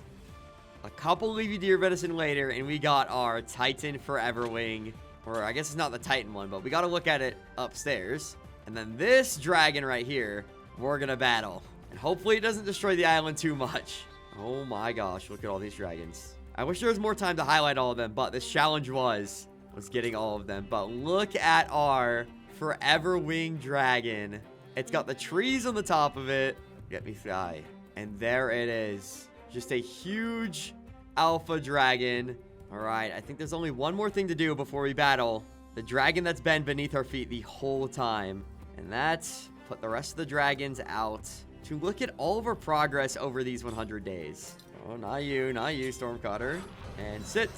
S1: A couple leafy deer venison later, and we got our Titan Forever Wing. Or I guess it's not the Titan one, but we got to look at it upstairs. And then this dragon right here, we're going to battle. And hopefully it doesn't destroy the island too much. Oh my gosh, look at all these dragons. I wish there was more time to highlight all of them, but this challenge was getting all of them. But look at our Forever Wing dragon. It's got the trees on the top of it. Let me fly. And there it is. Just a huge alpha dragon. All right, I think there's only one more thing to do before we battle the dragon that's been beneath our feet the whole time. And that's put the rest of the dragons out to look at all of our progress over these 100 days. Oh, not you, Stormcutter. And sit.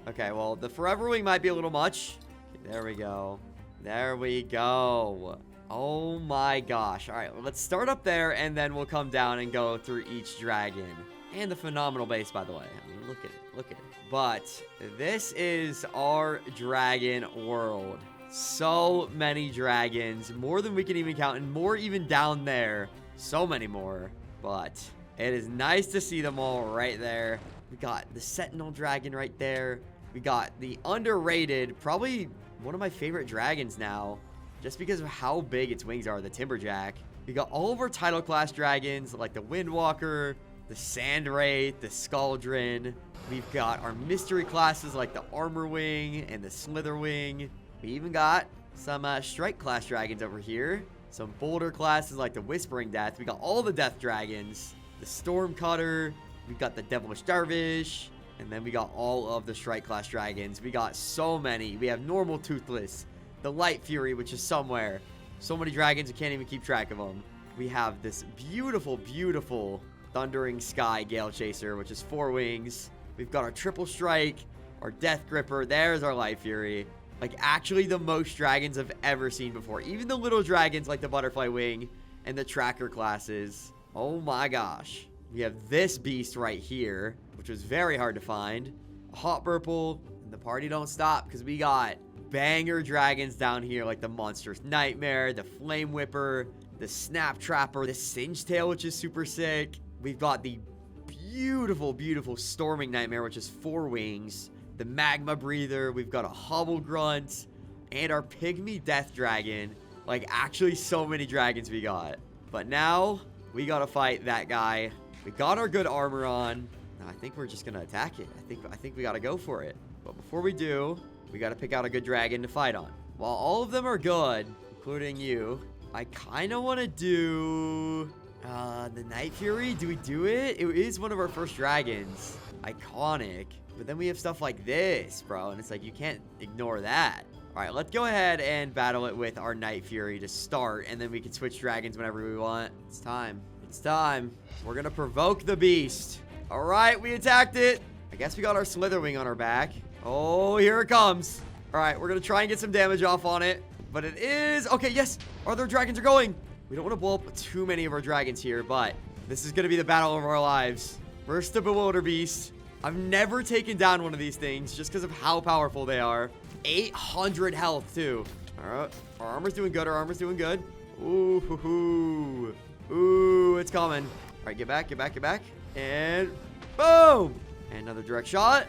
S1: Okay, well, the Forever Wing might be a little much. Okay, there we go. There we go. Oh my gosh. All right, well, let's start up there, and then we'll come down and go through each dragon. And the phenomenal base, by the way. I mean, look at it. Look at it. But this is our dragon world. So many dragons. More than we can even count, and more even down there. So many more. But it is nice to see them all right there. We got the Sentinel dragon right there. We got the underrated, probably one of my favorite dragons now, just because of how big its wings are, the Timberjack. We got all of our title class dragons, like the Windwalker, the Sand Wraith, the Scaldron. We've got our mystery classes like the Armor Wing and the Slither Wing. We even got some Strike class dragons over here. Some Boulder classes like the Whispering Death. We got all the Death Dragons, the Stormcutter. We've got the Devilish Dervish. And then we got all of the Strike class dragons. We got so many. We have normal Toothless, the Light Fury, which is somewhere. So many dragons, we can't even keep track of them. We have this beautiful, beautiful Thundering Sky Gale Chaser, which is 4 wings. We've got our Triple Strike, our Death Gripper. There's our Light Fury. Like, actually the most dragons I've ever seen before. Even the little dragons like the butterfly wing and the tracker classes. Oh my gosh. We have this beast right here, which was very hard to find. A hot purple. And the party don't stop because we got banger dragons down here like the Monstrous Nightmare, the Flame Whipper, the Snap Trapper, the Singe Tail, which is super sick. We've got the beautiful, beautiful Storming Nightmare, which is 4 wings. The Magma Breather. We've got a Hobble Grunt. And our Pygmy Death Dragon. Like, actually so many dragons we got. But now, we gotta fight that guy. We got our good armor on. Now, I think we're just gonna attack it. I think we gotta go for it. But before we do, we gotta pick out a good dragon to fight on. While all of them are good, including you, I kind of want to do the Night Fury. Do we do it? It is one of our first dragons. Iconic. But then we have stuff like this, bro. And it's like, you can't ignore that. All right, let's go ahead and battle it with our Night Fury to start. And then we can switch dragons whenever we want. It's time. It's time. We're going to provoke the beast. All right, we attacked it. I guess we got our Slitherwing on our back. Oh, here it comes. All right, we're going to try and get some damage off on it. But it is... Okay, yes. Our other dragons are going. We don't want to blow up too many of our dragons here, but this is going to be the battle of our lives. First, the Bewilder Beast. I've never taken down one of these things just because of how powerful they are. 800 health, too. All right. Our armor's doing good. Our armor's doing good. Ooh, hoo, hoo. Ooh, it's coming. All right, get back, get back, get back. And boom. And another direct shot.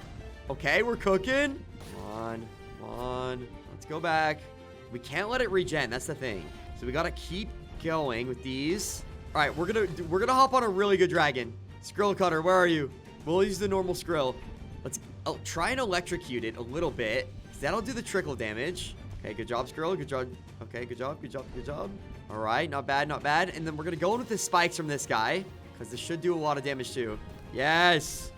S1: Okay, we're cooking. Come on. Come on. Let's go back. We can't let it regen. That's the thing. So we got to keep going with these. All right, we're gonna hop on a really good dragon. Skrill Cutter, where are you? We'll use the normal Skrill. Let's try and electrocute it a little bit. That'll do the trickle damage. Okay, good job, Skrill. Good job. Okay, good job, good job, good job. All right, not bad, not bad. And then we're gonna go in with the spikes from this guy because this should do a lot of damage too. Yes.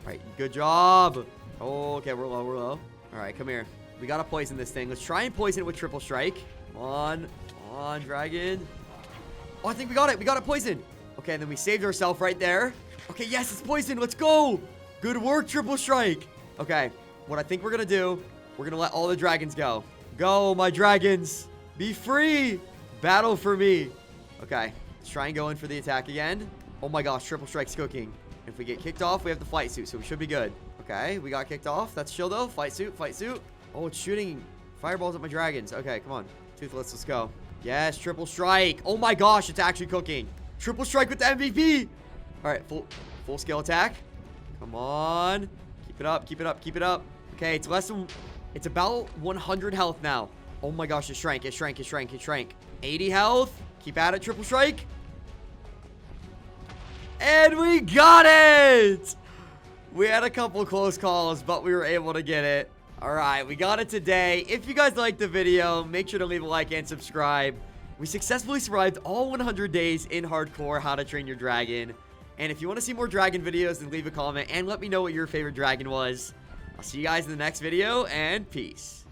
S1: All right, good job. Oh, okay, we're low, we're low. All right, come here. We gotta poison this thing. Let's try and poison it with triple strike. Come on. Come on, dragon. Oh, I think we got it. We got it poisoned. Okay, and then we saved ourselves right there. Okay, yes, it's poisoned. Let's go. Good work, triple strike. Okay, what I think we're gonna do, we're gonna let all the dragons go. Go, my dragons. Be free. Battle for me. Okay, let's try and go in for the attack again. Oh my gosh, triple strike's cooking. If we get kicked off, we have the flight suit, so we should be good. Okay, we got kicked off. That's chill though. Flight suit, flight suit. Oh, it's shooting fireballs at my dragons. Okay, come on. Toothless, let's go. Yes, triple strike. Oh my gosh, it's actually cooking. Triple strike with the MVP. All right, full scale attack. Come on. Keep it up, keep it up, keep it up. Okay, it's about 100 health now. Oh my gosh, it shrank, it shrank, it shrank, it shrank. 80 health. Keep at it, triple strike. And we got it! We had a couple close calls, but we were able to get it. All right, we got it today. If you guys liked the video, make sure to leave a like and subscribe. We successfully survived all 100 days in hardcore How to Train Your Dragon. And if you want to see more dragon videos, then leave a comment and let me know what your favorite dragon was. I'll see you guys in the next video, and peace.